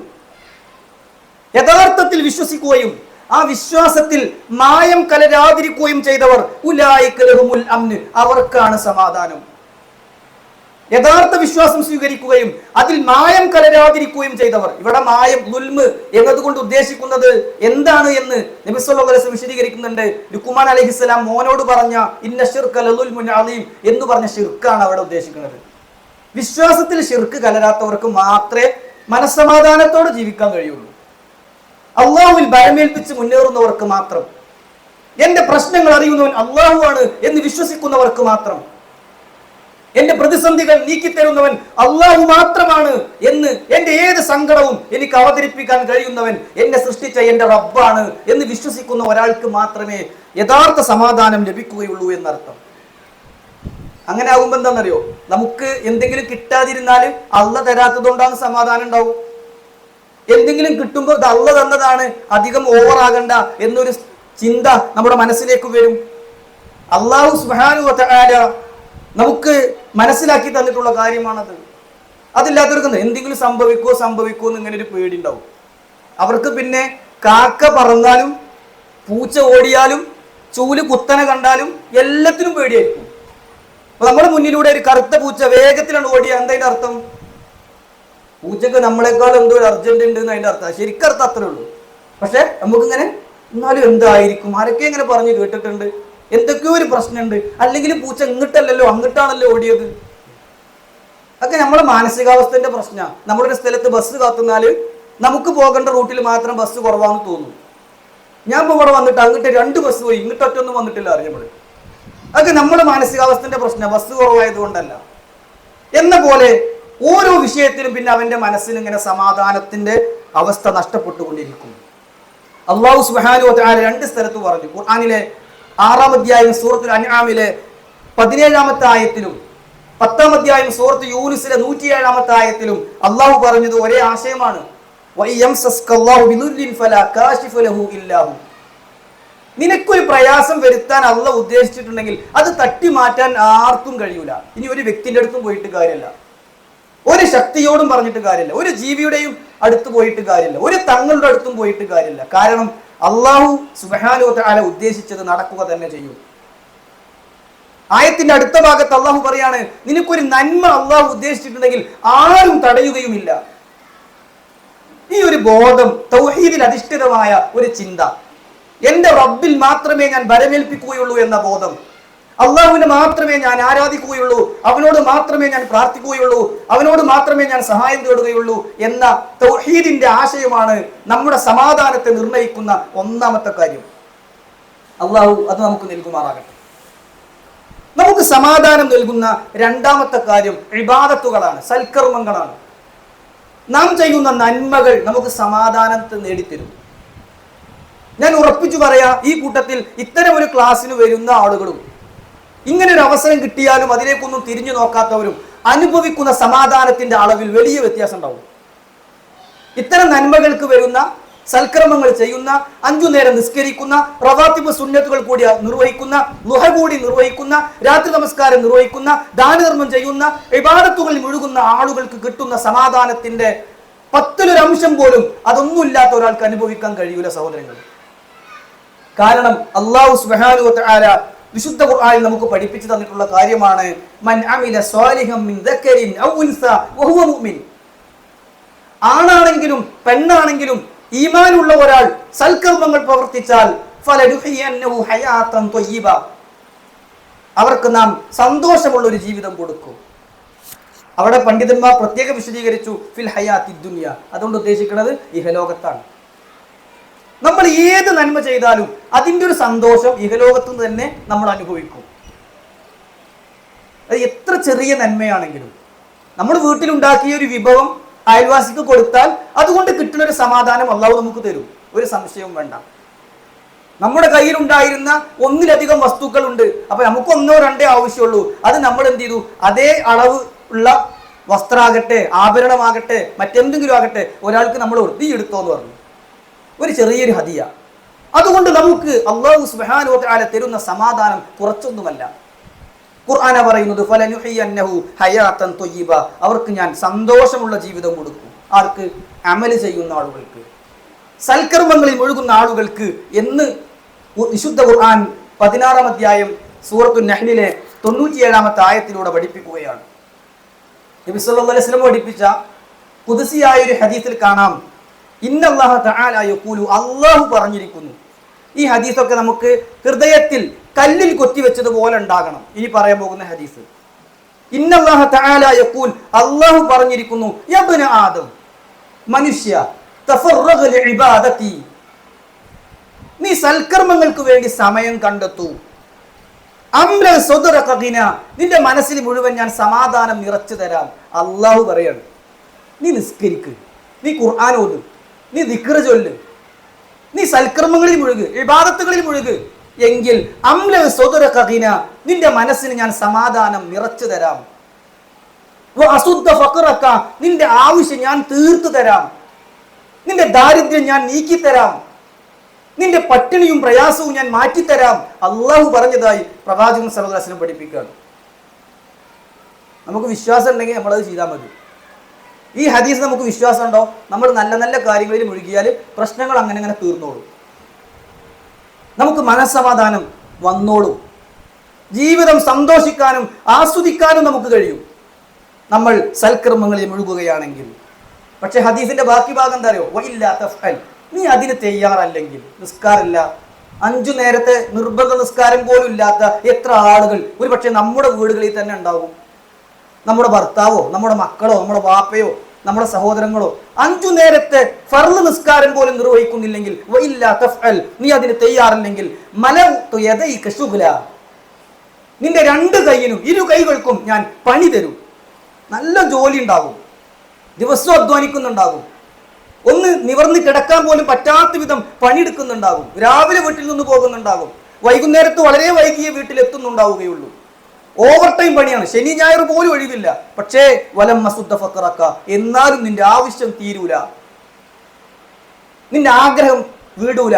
യഥാർത്ഥത്തിൽ വിശ്വസിക്കുകയും ആ വിശ്വാസത്തിൽ മായം കലരാതിരിക്കുകയും ചെയ്തവർ ഉലൈക ലഹുമുൽ അംൻ, അവർക്കാണ് സമാധാനം. യഥാർത്ഥ വിശ്വാസം സ്വീകരിക്കുകയും അതിൽ മായം കലരാതിരിക്കുകയും ചെയ്തവർ, ഇവിടെ മായം ദുൽമ് എന്നതുകൊണ്ട് ഉദ്ദേശിക്കുന്നത് എന്താണ് എന്ന് നബി സല്ലല്ലാഹു അലൈഹി വസല്ലം വിശദീകരിക്കുന്നുണ്ട്. ലുഖ്മാൻ അലൈഹിസ്സലാം മോനോട് പറഞ്ഞ ഇന്ന ശിർക ലദുൽമുൻ അലീം എന്ന് പറഞ്ഞ ശിർക്കാണ് അവിടെ ഉദ്ദേശിക്കുന്നത്. വിശ്വാസത്തിൽ ശിർക്ക് കലരാത്തവർക്ക് മാത്രമേ മനസ്സമാധാനത്തോടെ ജീവിക്കാൻ കഴിയുള്ളൂ. അള്ളാഹുവിൽ ഭയമേൽപ്പിച്ച് മുന്നേറുന്നവർക്ക് മാത്രം, എന്റെ പ്രശ്നങ്ങൾ അറിയുന്നവൻ അള്ളാഹു ആണ് എന്ന് വിശ്വസിക്കുന്നവർക്ക് മാത്രം, എന്റെ പ്രതിസന്ധികൾ നീക്കിത്തരുന്നവൻ അള്ളാഹു മാത്രമാണ് എന്ന്, എന്റെ ഏത് സങ്കടവും എനിക്ക് അവതരിപ്പിക്കാൻ കഴിയുന്നവൻ എന്നെ സൃഷ്ടിച്ച എന്റെ റബ്ബാണ് എന്ന് വിശ്വസിക്കുന്ന ഒരാൾക്ക് മാത്രമേ യഥാർത്ഥ സമാധാനം ലഭിക്കുകയുള്ളൂ എന്നർത്ഥം. അങ്ങനെ ആകുമ്പോ എന്താണെന്നറിയോ, നമുക്ക് എന്തെങ്കിലും കിട്ടാതിരുന്നാൽ അള്ള തരാത്തതുകൊണ്ടാണ് സമാധാനം ഉണ്ടാവും. എന്തെങ്കിലും കിട്ടുമ്പോൾ ഇത് അള്ള തന്നതാണ്, അധികം ഓവറാകണ്ട എന്നൊരു ചിന്ത നമ്മുടെ മനസ്സിലേക്ക് വരും. അല്ലാഹു സുബ്ഹാനഹു വ തആല നമുക്ക് മനസ്സിലാക്കി തന്നിട്ടുള്ള കാര്യമാണത്. അതില്ലാത്തവർക്ക് എന്തെങ്കിലും സംഭവിക്കുമോ എന്ന് ഇങ്ങനെ ഒരു പേടി ഉണ്ടാവും. അവർക്ക് പിന്നെ കാക്ക പറന്നാലും പൂച്ച ഓടിയാലും ചൂല് കുത്തന കണ്ടാലും എല്ലാത്തിനും പേടിയായിരിക്കും. അപ്പൊ നമ്മുടെ മുന്നിലൂടെ ഒരു കറുത്ത പൂച്ച വേഗത്തിലാണ് ഓടിയ, എന്താ അർത്ഥം? പൂച്ചക്ക് നമ്മളെക്കാൾ എന്തോ ഒരു അർജന്റ് ഉണ്ട് എന്ന് അതിന്റെ അർത്ഥം. ശരിക്കർത്ഥം അത്രേ ഉള്ളൂ. പക്ഷെ നമുക്കിങ്ങനെ എന്നാലും എന്തായിരിക്കും, ആരൊക്കെ ഇങ്ങനെ പറഞ്ഞു കേട്ടിട്ടുണ്ട്, എന്തൊക്കെയോ ഒരു പ്രശ്നമുണ്ട്, അല്ലെങ്കിൽ പൂച്ച ഇങ്ങോട്ടല്ലല്ലോ അങ്ങോട്ടാണല്ലോ ഓടിയത്. അതൊക്കെ നമ്മളെ മാനസികാവസ്ഥന്റെ പ്രശ്നമാണ്. നമ്മളൊരു സ്ഥലത്ത് ബസ് കാത്തുന്നാല് നമുക്ക് പോകേണ്ട റൂട്ടിൽ മാത്രം ബസ് കുറവാണെന്ന് തോന്നും. ഞാൻ ഇപ്പോൾ ഇവിടെ വന്നിട്ട് അങ്ങോട്ട് 2 ബസ് പോയി, ഇങ്ങോട്ട് ഒറ്റൊന്നും വന്നിട്ടില്ല അറിയുമ്പോൾ. അതൊക്കെ നമ്മുടെ മാനസികാവസ്ഥന്റെ പ്രശ്നം, ബസ് കുറവായത് കൊണ്ടല്ല. എന്ന പോലെ ഓരോ വിഷയത്തിലും പിന്നെ അവന്റെ മനസ്സിന് ഇങ്ങനെ സമാധാനത്തിന്റെ അവസ്ഥ നഷ്ടപ്പെട്ടുകൊണ്ടിരിക്കും. അല്ലാഹു സുബ്ഹാനഹു വ തആല രണ്ട് സ്ഥലത്ത് പറഞ്ഞു. ഖുർആനിലെ 6-ാം അധ്യായം സൂറത്തുൽ അൻആമിലെ 17-ാമത്തെ ആയത്തിലും 10-ാം അധ്യായം സൂറത്ത് യൂനുസിലെ 107-ാമത്തെ ആയത്തിലും അല്ലാഹു പറഞ്ഞത് ഒരേ ആശയമാണ്. വയംസസ്കല്ലാഹു ബിദുല്ലിൻ ഫലാ കാശിഫ ലഹു ഇല്ലാഹു. നിനക്കൊരു പ്രയാസം വരുത്താൻ അല്ലാഹു ഉദ്ദേശിച്ചിട്ടുണ്ടെങ്കിൽ അത് തട്ടി മാറ്റാൻ ആർക്കും കഴിയൂല. ഇനി ഒരു വ്യക്തിന്റെ അടുത്തും പോയിട്ട് കാര്യമില്ല, ഒരു ശക്തിയോടും പറഞ്ഞിട്ട് കാര്യമില്ല, ഒരു ജീവിയുടെയും അടുത്ത് പോയിട്ട് കാര്യമില്ല, ഒരു തങ്ങളുടെ അടുത്തും പോയിട്ട് കാര്യമില്ല. കാരണം അല്ലാഹു സുബ്ഹാനഹു വ തആല ഉദ്ദേശിച്ചത് നടക്കുക തന്നെ ചെയ്യും. ആയത്തിന്റെ അടുത്ത ഭാഗത്ത് അല്ലാഹു പറയാണ്, നിനക്കൊരു നന്മ അല്ലാഹു ഉദ്ദേശിച്ചിട്ടുണ്ടെങ്കിൽ ആരും തടയുകയുമില്ല. ഈ ഒരു ബോധം, തൗഹീദിൽ അധിഷ്ഠിതമായ ഒരു ചിന്ത, എന്റെ റബ്ബിൽ മാത്രമേ ഞാൻ ബലമേൽപ്പിക്കുകയുള്ളൂ എന്ന ബോധം, അള്ളാഹുവിനെ മാത്രമേ ഞാൻ ആരാധിക്കുകയുള്ളൂ, അവനോട് മാത്രമേ ഞാൻ പ്രാർത്ഥിക്കുകയുള്ളൂ, അവനോട് മാത്രമേ ഞാൻ സഹായം തേടുകയുള്ളൂ എന്ന തൗഹീദിന്റെ ആശയമാണ് നമ്മുടെ സമാധാനത്തെ നിർണ്ണയിക്കുന്ന ഒന്നാമത്തെ കാര്യം. അള്ളാഹു അത് നമുക്ക് നൽകുമാറാകട്ടെ. നമുക്ക് സമാധാനം നൽകുന്ന രണ്ടാമത്തെ കാര്യം ഇബാദത്തുകളാണ്, സൽക്കർമ്മങ്ങളാണ്. നാം ചെയ്യുന്ന നന്മകൾ നമുക്ക് സമാധാനത്തെ നേടിത്തരും. ഞാൻ ഉറപ്പിച്ചു പറയാ, ഈ കൂട്ടത്തിൽ ഇത്തരം ഒരു ക്ലാസ്സിന് വരുന്ന ആളുകളും ഇങ്ങനെ ഒരു അവസരം കിട്ടിയാലും അതിലേക്കൊന്നും തിരിഞ്ഞു നോക്കാത്തവരും അനുഭവിക്കുന്ന സമാധാനത്തിന്റെ അളവിൽ വലിയ വ്യത്യാസം ഉണ്ടാവും. ഇത്തരം നന്മകൾക്ക് വരുന്ന, സൽക്രമങ്ങൾ ചെയ്യുന്ന, 5 നേരം നിസ്കരിക്കുന്ന, റവാത്തിബ് സുന്നത്തുകൾ കൂടി നിർവഹിക്കുന്ന, ളുഹ കൂടി നിർവഹിക്കുന്ന, രാത്രി നമസ്കാരം നിർവഹിക്കുന്ന, ദാനധർമ്മം ചെയ്യുന്ന, ഇബാദത്തുകളിൽ മുഴുകുന്ന ആളുകൾക്ക് കിട്ടുന്ന സമാധാനത്തിന്റെ 10-1 പോലും അതൊന്നുമില്ലാത്ത ഒരാൾക്ക് അനുഭവിക്കാൻ കഴിയൂല സഹോദരങ്ങൾ. കാരണം അല്ലാഹു സുബ്ഹാനഹു വ തആല വിശുദ്ധ ഖുർആനിൽ നമുക്ക് പഠിപ്പിച്ചു തന്നിട്ടുള്ള കാര്യമാണ്, മൻ അമില സ്വാലിഹൻ മിൻ ദക്കരിൻ ഔ ഉൻസ വഹുവ മുഅ്മിൻ. ആണാണെങ്കിലും പെണ്ണാണെങ്കിലും ഈമാനുള്ള ഒരാൾ സൽക്കർമ്മങ്ങൾ പ്രവർത്തിച്ചാൽ ഫലനുഹിയന്നഹു ഹയാതൻ ത്വയ്യിബ, അവർക്ക് നാം സന്തോഷമുള്ള ഒരു ജീവിതം കൊടുക്കും. അവിടെ പണ്ഡിതന്മാർ പ്രത്യേകം വിശദീകരിച്ചു ഫിൽ ഹയാത്തി ദുനിയ, അതുകൊണ്ട് ഉദ്ദേശിക്കുന്നത് ഇഹലോകത്താണ്. നമ്മൾ ഏത് നന്മ ചെയ്താലും അതിൻ്റെ ഒരു സന്തോഷം ഇഹലോകത്ത് തന്നെ നമ്മൾ അനുഭവിക്കും. അത് എത്ര ചെറിയ നന്മയാണെങ്കിലും നമ്മൾ വീട്ടിലുണ്ടാക്കിയ ഒരു വിഭവം അയൽവാസിക്ക് കൊടുത്താൽ അതുകൊണ്ട് കിട്ടുന്ന ഒരു സമാധാനം അല്ലാഹു നമുക്ക് തരും, ഒരു സംശയവും വേണ്ട. നമ്മുടെ കയ്യിലുണ്ടായിരുന്ന 1-ലധികം വസ്തുക്കളുണ്ട്, അപ്പൊ നമുക്ക് 1-2 ആവശ്യമുള്ളൂ. അത് നമ്മൾ എന്ത് ചെയ്തു, അതേ അളവ് ഉള്ള വസ്ത്രമാകട്ടെ, ആഭരണമാകട്ടെ, മറ്റെന്തെങ്കിലും ആകട്ടെ, ഒരാൾക്ക് നമ്മൾ നീ എടുത്തോ എന്ന് പറഞ്ഞു, ഒരു ചെറിയൊരു ഹദിയ. അതുകൊണ്ട് നമുക്ക് അല്ലാഹു സുബ്ഹാനഹു വ തആല തരുന്ന സമാധാനം കുറച്ചൊന്നുമല്ല. ഖുർആന പറയുന്നത് ഫലനുഹിയന്നഹു ഹയാതൻ ത്വയ്യിബ, അവർക്ക് ഞാൻ സന്തോഷമുള്ള ജീവിതം കൊടുക്കും. ആർക്ക്? അമല് ചെയ്യുന്ന ആളുകൾക്ക്, സൽക്കർമ്മങ്ങളിൽ മുഴുകുന്ന ആളുകൾക്ക് എന്ന് വിശുദ്ധ ഖുർആൻ 16-ാം അധ്യായം സൂറത്തുൻ നഹ്ലിലെ 97-ാമത്തെ ആയത്തിലൂടെ പഠിപ്പിക്കുകയാണ്. നബി സല്ലല്ലാഹു അലൈഹി വസല്ലം പഠിപ്പിച്ച ഖുദ്സിയായ ഒരു ഹദീസിൽ കാണാം, ഇന്നല്ലാഹ തആല യഖൂലു, അല്ലാഹു പറഞ്ഞിരിക്കുന്നു. ഈ ഹദീസൊക്കെ നമുക്ക് ഹൃദയത്തിൽ കല്ലിൽ കൊത്തിവെച്ചതുപോലെ ഉണ്ടാകണം. ഇനി പറയാൻ പോകുന്ന ഹദീസ്, ഇന്നല്ലാഹ തആല യഖൂൽ, അല്ലാഹു പറഞ്ഞിരിക്കുന്നു, യബ്ന ആദം, മനുഷ്യ, തഫറഗ ലിഇബാദതി, നീ സൽക്കർമ്മങ്ങൾക്ക് വേണ്ടി സമയം കണ്ടെത്തൂ. അംര സദറക ഗിന, നിന്റെ മനസ്സിൽ മുഴുവൻ ഞാൻ സമാധാനം നിറച്ചു തരാം. അല്ലാഹു പറയാണ്, നീ നിസ്കരിക്ക്, നീ ഖുർആൻ ഓത്, നീ ദിക്ർ ചൊല്ല്, നീ സൽക്കർമ്മങ്ങളിൽ മുഴുക്, ഇബാദത്തുകളിൽ മുഴുക്, എങ്കിൽ അംല സദറക ഗിന, നിന്റെ മനസ്സിന് ഞാൻ സമാധാനം നിറച്ചു തരാം. വഅസുദ്ദ ഫഖറക, നിന്റെ ആവശ്യം ഞാൻ തീർത്തു തരാം, നിന്റെ ദാരിദ്ര്യം ഞാൻ നീക്കിത്തരാം, നിന്റെ പട്ടിണിയും പ്രയാസവും ഞാൻ മാറ്റിത്തരാം. അള്ളാഹു പറഞ്ഞതായി പ്രവാചകൻ സല്ലല്ലാഹു അലൈഹി വസല്ലം പഠിപ്പിക്കുകയാണ്. നമുക്ക് വിശ്വാസം ഉണ്ടെങ്കിൽ നമ്മളത് ചെയ്താൽ മതി. ഈ ഹദീസ് നമുക്ക് വിശ്വാസം ഉണ്ടോ, നമ്മൾ നല്ല നല്ല കാര്യങ്ങളിൽ മുഴുകിയാൽ പ്രശ്നങ്ങൾ അങ്ങനെ അങ്ങനെ തീർന്നോളും, നമുക്ക് മനസ്സമാധാനം വന്നോളും, ജീവിതം സന്തോഷിക്കാനും ആസ്വദിക്കാനും നമുക്ക് കഴിയും നമ്മൾ സൽക്കർമ്മങ്ങളിൽ മുഴുകുകയാണെങ്കിൽ. പക്ഷെ ഹദീസിന്റെ ബാക്കി ഭാഗം എന്താ അറിയോ, വഇല്ലാ തഫ്അൽ, നീ അതിന് തയ്യാറല്ലെങ്കിൽ, നിസ്കാരമില്ല, 5 നേരത്തെ നിർബന്ധ നിസ്കാരം പോലും ഇല്ലാത്ത എത്ര ആളുകൾ ഒരു പക്ഷെ നമ്മുടെ വീടുകളിൽ തന്നെ ഉണ്ടാവും. നമ്മുടെ ഭർത്താവോ, നമ്മുടെ മക്കളോ, നമ്മുടെ വാപ്പയോ, നമ്മുടെ സഹോദരങ്ങളോ 5 നേരത്തെ ഫർള് നിസ്കാരം പോലും നിർവഹിക്കുന്നില്ലെങ്കിൽ, വഇല്ലാ തഫ്അൽ, നീ അതിന് തയ്യാറല്ലെങ്കിൽ, മലഉതു യദൈക ശുഗ്ല, നിന്റെ 2 കൈയിനും 2 കൈകൾക്കും ഞാൻ പണി തരും. നല്ല ജോലി ഉണ്ടാകും, ദിവസവും അധ്വാനിക്കുന്നുണ്ടാകും, ഒന്ന് നിവർന്ന് കിടക്കാൻ പോലും പറ്റാത്ത വിധം പണിയെടുക്കുന്നുണ്ടാകും. രാവിലെ വീട്ടിൽ നിന്ന് പോകുന്നുണ്ടാകും, വൈകുന്നേരത്ത് വളരെ വൈകിയ വീട്ടിലെത്തുന്നുണ്ടാവുകയുള്ളൂ. ഓവർ ടൈം പണിയാണ്, ശനി ഞായർ പോലും ഒഴിവില്ല. പക്ഷേ വലം മസുദ്ദ ഫഖറക, എന്നാലും നിന്റെ ആവശ്യം തീരൂല, നിന്റെ ആഗ്രഹം വീടൂല,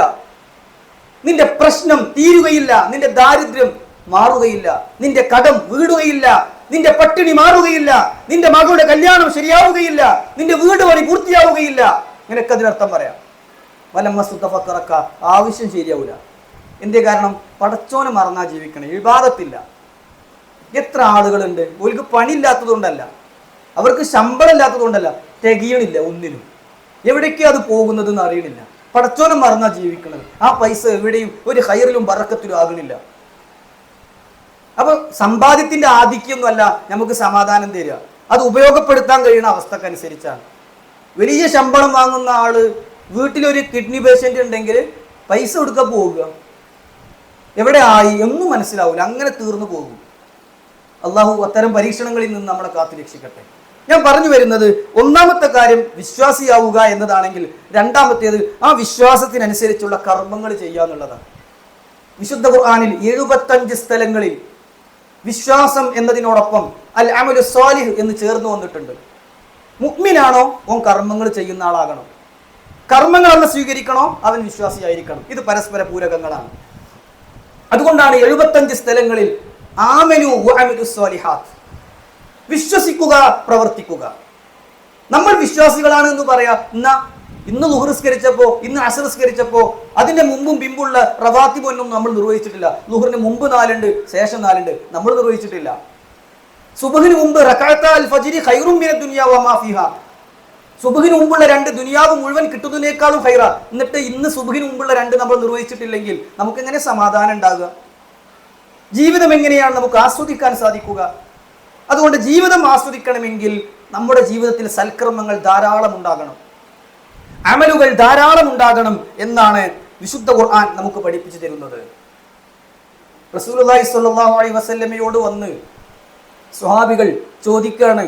നിന്റെ പ്രശ്നം തീരുകയില്ല, നിന്റെ ദാരിദ്ര്യം മാറുകയില്ല, നിന്റെ കടം വീടുകയില്ല, നിന്റെ പട്ടിണി മാറുകയില്ല, നിന്റെ മകളുടെ കല്യാണം ശരിയാവുകയില്ല, നിന്റെ വീട് പണി പൂർത്തിയാവുകയില്ല. നിനക്ക് അതിനർത്ഥം പറയാം. വലം മസുദ്ദ ഫഖറക, ആവശ്യം ശരിയാവൂല. എന്തേ കാരണം? പടച്ചോനെ മറന്നാ ജീവിക്കണം, ഇബാദത്തില്ല. എത്ര ആളുകളുണ്ട്, അവർക്ക് പണിയില്ലാത്തത് കൊണ്ടല്ല, അവർക്ക് ശമ്പളം ഇല്ലാത്തത് കൊണ്ടല്ല, തികയണില്ല ഒന്നിനും. എവിടേക്കാ അത് പോകുന്നത് എന്ന് അറിയണില്ല. പടച്ചോനെ മറന്നാ ജീവിക്കണത്. ആ പൈസ എവിടെയും ഒരു ഹൈറിലും ബറക്കത്തിലും ആകണില്ല. അപ്പൊ സമ്പാദ്യത്തിന്റെ ആധിക്യമൊന്നുമല്ല നമുക്ക് സമാധാനം തരിക, അത് ഉപയോഗപ്പെടുത്താൻ കഴിയുന്ന അവസ്ഥക്കനുസരിച്ചാണ്. വലിയ ശമ്പളം വാങ്ങുന്ന ആള് വീട്ടിലൊരു കിഡ്നി പേഷ്യന്റ് ഉണ്ടെങ്കിൽ പൈസ കൊടുക്കാൻ പോവുക, എവിടെ ആയി ഒന്നും മനസ്സിലാവില്ല, അങ്ങനെ തീർന്നു പോകും. അള്ളാഹു അത്തരം പരീക്ഷണങ്ങളിൽ നിന്ന് നമ്മളെ കാത്തു രക്ഷിക്കട്ടെ. ഞാൻ പറഞ്ഞു വരുന്നത്, ഒന്നാമത്തെ കാര്യം വിശ്വാസിയാവുക എന്നതാണെങ്കിൽ, രണ്ടാമത്തേത് ആ വിശ്വാസത്തിനനുസരിച്ചുള്ള കർമ്മങ്ങൾ ചെയ്യുക എന്നുള്ളതാണ്. വിശുദ്ധ ഖുർആനിൽ 75 സ്ഥലങ്ങളിൽ വിശ്വാസം എന്നതിനോടൊപ്പം അൽ അമലു സ്വാലിഹ് എന്ന് ചേർന്ന് വന്നിട്ടുണ്ട്. മുഅ്മിനാണോ ഓൻ കർമ്മങ്ങൾ ചെയ്യുന്ന ആളാകണം, കർമ്മങ്ങൾ അല്ല സ്വീകരിക്കണോ അവൻ വിശ്വാസിയായിരിക്കണം. ഇത് പരസ്പര പൂരകങ്ങളാണ്. അതുകൊണ്ടാണ് 75 സ്ഥലങ്ങളിൽ ആമനു വഅമിലു സ്വാലിഹാത്ത്, വിശ്വസിക്കുക പ്രവർത്തിക്കുക. നമ്മൾ വിശ്വാസികളാണ് എന്ന് പറയാ. ഇന്ന് ളുഹർ നിസ്കരിച്ചപ്പോ, ഇന്ന് അസ്ർ നിസ്കരിച്ചപ്പോ അതിന്റെ മുമ്പും പിമ്പുള്ള റവാത്തിബൊന്നും നമ്മൾ നിർവഹിച്ചിട്ടില്ല. ളുഹറിന് മുമ്പ് 4 ഉണ്ട്, ശേഷം 4 ഉണ്ട്, നമ്മൾ നിർവഹിച്ചിട്ടില്ല. സുബ്ഹിന് മുമ്പ് റകഅത്ത അൽ ഫജ്രി ഖൈറും മിനദ് ദുനിയ വമാ ഫീഹാ, സുബ്ഹിന് മുമ്പുള്ള 2 ദുനിയാവ് മുഴുവൻ കിട്ടുന്നതിനേക്കാളും ഖൈറ. എന്നിട്ട് ഇന്ന് സുബ്ഹിന് മുമ്പുള്ള 2 നമ്മൾ നിർവഹിച്ചിട്ടില്ലെങ്കിൽ നമുക്ക് എങ്ങനെ സമാധാനം ഉണ്ടാകുക? ജീവിതം എങ്ങനെയാണ് നമുക്ക് ആസ്വദിക്കാൻ സാധിക്കുക? അതുകൊണ്ട് ജീവിതം ആസ്വദിക്കണമെങ്കിൽ നമ്മുടെ ജീവിതത്തിൽ സൽക്കർമ്മങ്ങൾ ധാരാളം ഉണ്ടാകണം, അമലുകൾ ധാരാളം ഉണ്ടാകണം എന്നാണ് വിശുദ്ധ ഖുർആൻ നമുക്ക് പഠിപ്പിച്ചു തരുന്നത്. റസൂലുള്ളാഹി സ്വല്ലല്ലാഹു അലൈഹി വസല്ലമയോട് വന്ന് സ്വഹാബികൾ ചോദിക്കുകയാണ്,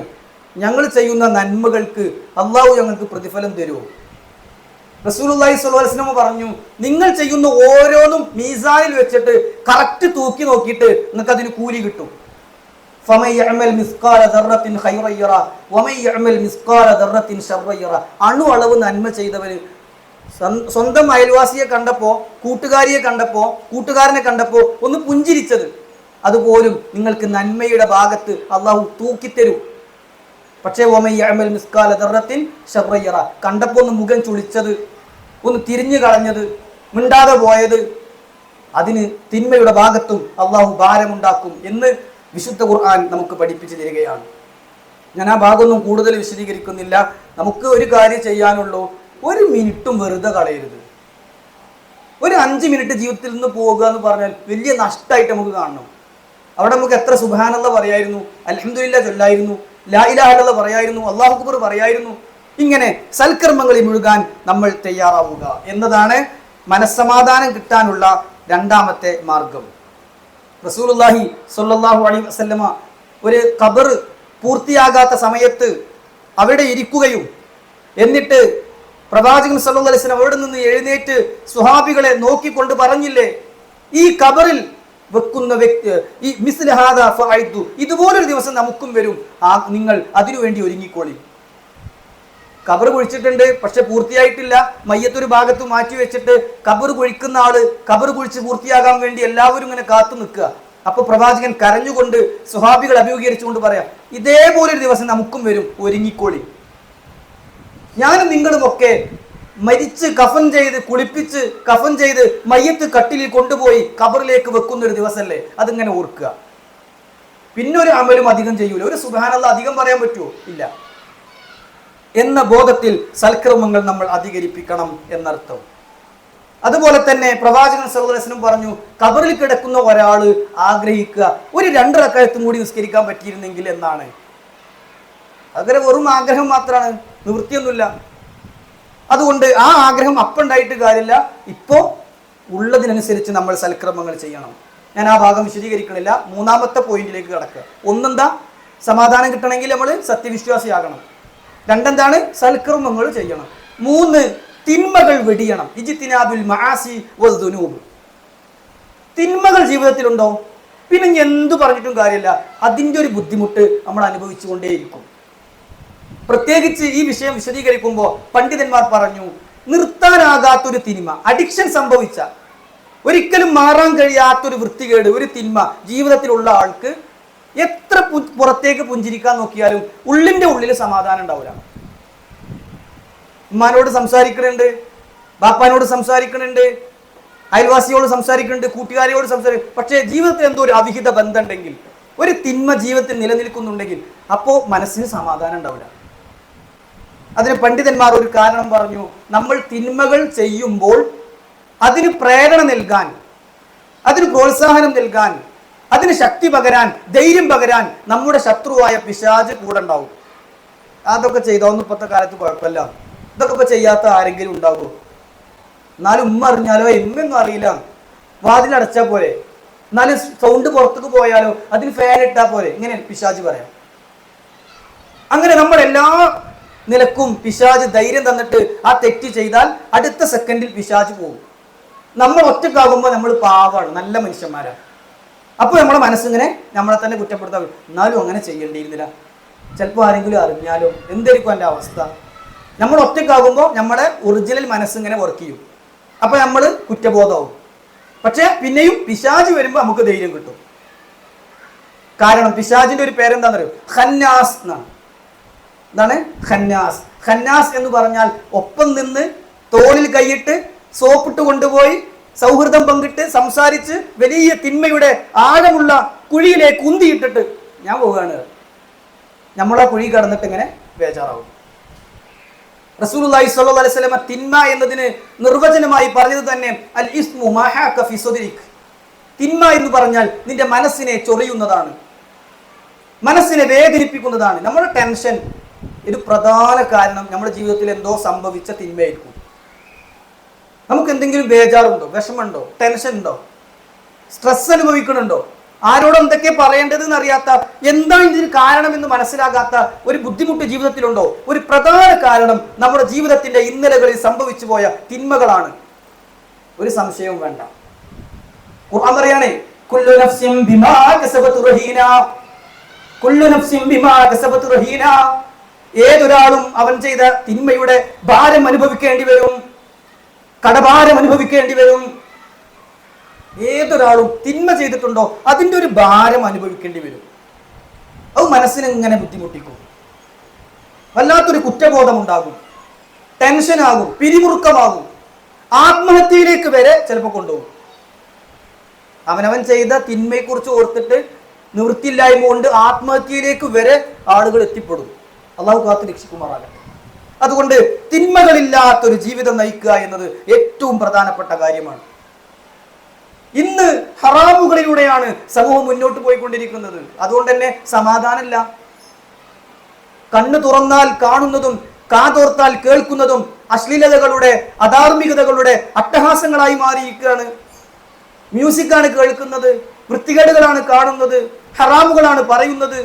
ഞങ്ങൾ ചെയ്യുന്ന നന്മകൾക്ക് അള്ളാഹു ഞങ്ങൾക്ക് പ്രതിഫലം തരുമോ? റസൂലുള്ളാഹി സ്വല്ലല്ലാഹു അലൈഹി വസല്ലം പറഞ്ഞു, നിങ്ങൾ ചെയ്യുന്ന ഓരോന്നും മീസാനിൽ വെച്ചിട്ട് കറക്റ്റ് തൂക്കി നോക്കിയിട്ട് നിങ്ങൾക്ക് അതിന് കൂലി കിട്ടും. ഫമൻ യഅമൽ മിസ്കാല ദർറത്തിൻ ഖൈറൻ യറ വമൻ യഅമൽ മിസ്കാല ദർറത്തിൻ ശർറൻ യറ. അണു അളവ് നന്മ ചെയ്തവന് സ്വന്തം അയൽവാസിയെ കണ്ടപ്പോ, കൂട്ടുകാരിയെ കണ്ടപ്പോ, കൂട്ടുകാരനെ കണ്ടപ്പോ ഒന്ന് പുഞ്ചിരിച്ചത്, അതുപോലും നിങ്ങൾക്ക് നന്മയുടെ ഭാഗത്ത് അള്ളാഹു തൂക്കിത്തരും. പക്ഷേ വമൻ യഅമൽ മിസ്കാല ദർറത്തിൻ ശർറൻ യറ, കണ്ടപ്പോ ഒന്ന് മുഖം ചുളിച്ചത്, ഒന്ന് തിരിഞ്ഞു കളഞ്ഞത്, മിണ്ടാതെ പോയത്, അതിന് തിന്മയുടെ ഭാഗത്തും അള്ളാഹു ഭാരമുണ്ടാക്കും എന്ന് വിശുദ്ധ ഖുർആൻ നമുക്ക് പഠിപ്പിച്ചു തരികയാണ്. ഞാൻ ആ ഭാഗമൊന്നും കൂടുതൽ വിശദീകരിക്കുന്നില്ല. നമുക്ക് ഒരു കാര്യം ചെയ്യാനുള്ളൂ, 1 മിനിറ്റും വെറുതെ കളയരുത്. ഒരു 5 മിനിറ്റ് ജീവിതത്തിൽ നിന്ന് പോകുക എന്ന് പറഞ്ഞാൽ വലിയ നഷ്ടമായിട്ട് നമുക്ക് കാണണം. അവിടെ നമുക്ക് എത്ര സുബ്ഹാനല്ലാഹ് പറയായിരുന്നു, അൽഹംദുലില്ലാഹ് ചൊല്ലായിരുന്നു, ലാ ഇലാഹ ഇല്ലല്ലാഹ് പറയായിരുന്നു, അല്ലാഹു അക്ബർ പറയായിരുന്നു. ഇങ്ങനെ സൽക്കർമ്മങ്ങളിൽ മുഴുകാൻ നമ്മൾ തയ്യാറാവുക എന്നതാണ് മനസ്സമാധാനം കിട്ടാനുള്ള രണ്ടാമത്തെ മാർഗം. റസൂലുള്ളാഹി സ്വല്ലല്ലാഹു അലൈഹി വസല്ലമ ഒരു ഖബർ പൂർത്തിയാകാത്ത സമയത്ത് അവിടെ ഇരിക്കുകയും എന്നിട്ട് പ്രവാചകൻ സല്ലല്ലാഹു അലൈഹി വസല്ലം അവിടെ നിന്ന് എഴുന്നേറ്റ് സ്വഹാബികളെ നോക്കിക്കൊണ്ട് പറഞ്ഞില്ലേ, ഈ ഖബറിൽ വെക്കുന്ന വ്യക്തി ഈ മിസ്ല ഹാദാ ഫഅയ്തു, ഇതുപോലൊരു ദിവസം നമുക്കും വരും, നിങ്ങൾ അതിനുവേണ്ടി ഒരുങ്ങിക്കോളി. ഖബർ കുഴിച്ചിട്ടുണ്ട്, പക്ഷെ പൂർത്തിയായിട്ടില്ല. മയ്യത്തൊരു ഭാഗത്ത് മാറ്റി വെച്ചിട്ട് ഖബർ കുഴിക്കുന്ന ആള് ഖബർ കുഴിച്ച് പൂർത്തിയാകാൻ വേണ്ടി എല്ലാവരും ഇങ്ങനെ കാത്തു നിൽക്കുക. അപ്പൊ പ്രവാചകൻ കരഞ്ഞുകൊണ്ട് സ്വഹാബികൾ അഭിമുഖീകരിച്ചുകൊണ്ട് പറയാം, ഇതേപോലൊരു ദിവസം നമുക്കും വരും, ഒരുങ്ങിക്കോളി. ഞാനും നിങ്ങളുമൊക്കെ മരിച്ച് കഫൻ ചെയ്ത് കുളിപ്പിച്ച് കഫൻ ചെയ്ത് മയ്യത്ത് കട്ടിലിൽ കൊണ്ടുപോയി ഖബറിലേക്ക് വെക്കുന്ന ഒരു ദിവസമല്ലേ, അതിങ്ങനെ ഓർക്കുക. പിന്നെ ഒരു അമലും അധികം ചെയ്യൂല, ഒരു സുബ്ഹാനല്ലാഹ് അധികം പറയാൻ പറ്റുമോ? ഇല്ല. എന്ന ബോധത്തിൽ സൽക്കർമ്മങ്ങൾ നമ്മൾ അധികരിപ്പിക്കണം എന്നർത്ഥം. അതുപോലെ തന്നെ പ്രവാചകൻ സല്ലല്ലാഹു അലൈഹി വസല്ലം പറഞ്ഞു, ഖബറിൽ കിടക്കുന്ന ഒരാള് ആഗ്രഹിക്കുക, ഒരു 2 റക്അത്തും കൂടി നിസ്കരിക്കാൻ പറ്റിയിരുന്നെങ്കിൽ എന്നാണ്. അങ്ങനെ വെറും ആഗ്രഹം മാത്രമാണ്, നിവൃത്തിയൊന്നുമില്ല. അതുകൊണ്ട് ആ ആഗ്രഹം അപ്പുണ്ടായിട്ട് കാര്യമില്ല, ഇപ്പോൾ ഉള്ളതിനനുസരിച്ച് നമ്മൾ സൽക്കർമ്മങ്ങൾ ചെയ്യണം. ഞാൻ ആ ഭാഗം വിശദീകരിക്കണില്ല. 3ാമത്തെ പോയിന്റിലേക്ക് കടക്കുക. ഒന്നെന്താ, സമാധാനം കിട്ടണമെങ്കിൽ നമ്മൾ സത്യവിശ്വാസിയാകണം. 2 എന്താണ്, സൽക്കർമ്മങ്ങൾ ചെയ്യണം. 3 തിന്മകൾ വെടിയണം. ഇജ്തിനാബുൽ മആസി വദ്ദുനൂബ്. തിന്മകൾ ജീവിതത്തിലുണ്ടോ? പിന്നെ എന്തു പറഞ്ഞിട്ടും കാര്യമില്ല, അതിൻ്റെ ഒരു ബുദ്ധിമുട്ട് നമ്മൾ അനുഭവിച്ചുകൊണ്ടേയിരിക്കും. പ്രത്യേകിച്ച് ഈ വിഷയം വിശദീകരിക്കുമ്പോൾ പണ്ഡിതന്മാർ പറഞ്ഞു, നിർത്താനാകാത്തൊരു തിന്മ, അഡിക്ഷൻ സംഭവിച്ച, ഒരിക്കലും മാറാൻ കഴിയാത്തൊരു വൃത്തികേട്, ഒരു തിന്മ ജീവിതത്തിലുള്ള ആൾക്ക് എത്ര പുറത്തേക്ക് പുഞ്ചിരിക്കാൻ നോക്കിയാലും ഉള്ളിൻ്റെ ഉള്ളിൽ സമാധാനം ഉണ്ടാവില്ല. ഉമ്മാനോട് സംസാരിക്കുന്നുണ്ട്, ബാപ്പാനോട് സംസാരിക്കുന്നുണ്ട്, അയൽവാസിയോട് സംസാരിക്കുന്നുണ്ട്, കൂട്ടുകാരിയോട് സംസാരിക്കും, പക്ഷേ ജീവിതത്തിൽ എന്തോ ഒരു അവിഹിത ബന്ധം ഉണ്ടെങ്കിൽ, ഒരു തിന്മ ജീവിതത്തിൽ നിലനിൽക്കുന്നുണ്ടെങ്കിൽ അപ്പോൾ മനസ്സിന് സമാധാനം ഉണ്ടാവില്ല. അതിന് പണ്ഡിതന്മാർ ഒരു കാരണം പറഞ്ഞു, നമ്മൾ തിന്മകൾ ചെയ്യുമ്പോൾ അതിന് പ്രേരണ നൽകാൻ, അതിന് പ്രോത്സാഹനം നൽകാൻ, അതിന് ശക്തി പകരാൻ, ധൈര്യം പകരാൻ നമ്മുടെ ശത്രുവായ പിശാച് കൂടെ ഉണ്ടാവും. അതൊക്കെ ചെയ്തോന്ന് ഇപ്പോഴത്തെ കാലത്ത് കുഴപ്പമില്ല, ഇതൊക്കെ ഇപ്പൊ ചെയ്യാത്ത ആരെങ്കിലും ഉണ്ടാകുമോ? എന്നാലും ഉമ്മ അറിഞ്ഞാലോ എമ്മൊന്നും അറിയില്ല, വാതിലടച്ചാൽ പോലെ, എന്നാലും സൗണ്ട് പുറത്തേക്ക് പോയാലോ അതിന് ഫാൻ ഇട്ടാൽ പോലെ, ഇങ്ങനെ പിശാച് പറയാം. അങ്ങനെ നമ്മൾ എല്ലാ നിലക്കും പിശാച് ധൈര്യം തന്നിട്ട് ആ തെറ്റ് ചെയ്താൽ അടുത്ത സെക്കൻഡിൽ പിശാച് പോകും. നമ്മൾ ഒറ്റക്കാകുമ്പോൾ നമ്മൾ പാവാണ്, നല്ല മനുഷ്യന്മാരാണ്. അപ്പോൾ നമ്മുടെ മനസ്സിങ്ങനെ നമ്മളെ തന്നെ കുറ്റപ്പെടുത്താൻ, എന്നാലും അങ്ങനെ ചെയ്യേണ്ടിയിരുന്നില്ല, ചിലപ്പോൾ ആരെങ്കിലും അറിഞ്ഞാലോ, എന്തായിരിക്കും എൻ്റെ അവസ്ഥ. നമ്മൾ ഒറ്റക്കാകുമ്പോൾ നമ്മുടെ ഒറിജിനൽ മനസ്സിങ്ങനെ വർക്ക് ചെയ്യും, അപ്പോൾ നമ്മൾ കുറ്റബോധമാവും. പക്ഷേ പിന്നെയും പിശാച് വരുമ്പോൾ നമുക്ക് ധൈര്യം കിട്ടും. കാരണം പിശാചിന്റെ ഒരു പേരെന്താണെന്ന് അറിയോ? ഖന്നാസ് എന്നാണ്. എന്താണ് ഖന്നാസ്? ഖന്നാസ് എന്ന് പറഞ്ഞാൽ ഒപ്പം നിന്ന് തോളിൽ കൈയിട്ട് സോപ്പിട്ട് കൊണ്ടുപോയി സൗഹൃദം പങ്കിട്ട് സംസാരിച്ച് വലിയ തിന്മയുടെ ആഴമുള്ള കുഴിയിലേക്ക് ഉന്തിയിട്ടിട്ട് ഞാൻ പോവുകയാണ്, നമ്മളാ കുഴി കടന്നിട്ട് ഇങ്ങനെ ബേജാറാവും. റസൂലുള്ളാഹി സ്വല്ലല്ലാഹു അലൈഹി വസല്ലം തിന്മ എന്നതിന് നിർവചനമായി പറഞ്ഞത് തന്നെ അൽ ഇസ്മു മാ ഹക ഫി സദ്രിക്. തിന്മ എന്ന് പറഞ്ഞാൽ നിന്റെ മനസ്സിനെ ചൊറിയുന്നതാണ്, മനസ്സിനെ വേദനിപ്പിക്കുന്നതാണ്. നമ്മുടെ ടെൻഷൻ ഒരു പ്രധാന കാരണം നമ്മുടെ ജീവിതത്തിൽ എന്തോ സംഭവിച്ച തിന്മയായിരിക്കും. നമുക്ക് എന്തെങ്കിലും ബേജാറുണ്ടോ, വിഷമമുണ്ടോ, ടെൻഷൻ ഉണ്ടോ, സ്ട്രെസ് അനുഭവിക്കുന്നുണ്ടോ, ആരോട് എന്തൊക്കെ പറയേണ്ടതെന്ന് അറിയാത്ത, എന്താണ് ഇതിന് കാരണമെന്ന് മനസ്സിലാകാത്ത ഒരു ബുദ്ധിമുട്ട് ജീവിതത്തിലുണ്ടോ? ഒരു പ്രധാന കാരണം നമ്മുടെ ജീവിതത്തിന്റെ ഇന്നലകളിൽ സംഭവിച്ചു പോയ തിന്മകളാണ്, ഒരു സംശയവും വേണ്ട. ഖുർആൻ പറയാണ്, കുല്ലു നഫ്സിൻ ബിമാ കസബത് റഹീന, കുല്ലു നഫ്സിൻ ബിമാ കസബത് റഹീന. ഏതൊരാളും അവൻ ചെയ്ത തിന്മയുടെ ഭാരം അനുഭവിക്കേണ്ടി വരും, കടഭാരം അനുഭവിക്കേണ്ടി വരും. ഏതൊരാളും തിന്മ ചെയ്തിട്ടുണ്ടോ അതിൻ്റെ ഒരു ഭാരം അനുഭവിക്കേണ്ടി വരും. അത് മനസ്സിനെ ഇങ്ങനെ ബുദ്ധിമുട്ടിക്കും, വല്ലാത്തൊരു കുറ്റബോധം ഉണ്ടാകും, ടെൻഷനാകും, പിരിമുറുക്കമാകും, ആത്മഹത്യയിലേക്ക് വരെ ചിലപ്പോൾ കൊണ്ടുപോകും. അവനവൻ ചെയ്ത തിന്മയെക്കുറിച്ച് ഓർത്തിട്ട് നിവൃത്തിയില്ലായ്മ കൊണ്ട് ആത്മഹത്യയിലേക്ക് വരെ ആളുകൾ എത്തിപ്പെടും. അള്ളാഹു കാത്ത് രക്ഷിക്കുമാറാകട്ടെ. അതുകൊണ്ട് തിന്മകളില്ലാത്തൊരു ജീവിതം നയിക്കുക എന്നത് ഏറ്റവും പ്രധാനപ്പെട്ട കാര്യമാണ്. ഇന്ന് ഹറാമുകളിലൂടെയാണ് സമൂഹം മുന്നോട്ട് പോയിക്കൊണ്ടിരിക്കുന്നത്. അതുകൊണ്ട് തന്നെ സമാധാനമില്ല. കണ്ണു തുറന്നാൽ കാണുന്നതും കാതോർത്താൽ കേൾക്കുന്നതും അശ്ലീലതകളുടെ, അധാർമികതകളുടെ അട്ടഹാസങ്ങളായി മാറിയിരിക്കുകയാണ്. മ്യൂസിക്കാണ് കേൾക്കുന്നത്, വൃത്തികേടുകളാണ് കാണുന്നത്, ഹറാമുകളാണ് പറയുന്നത്,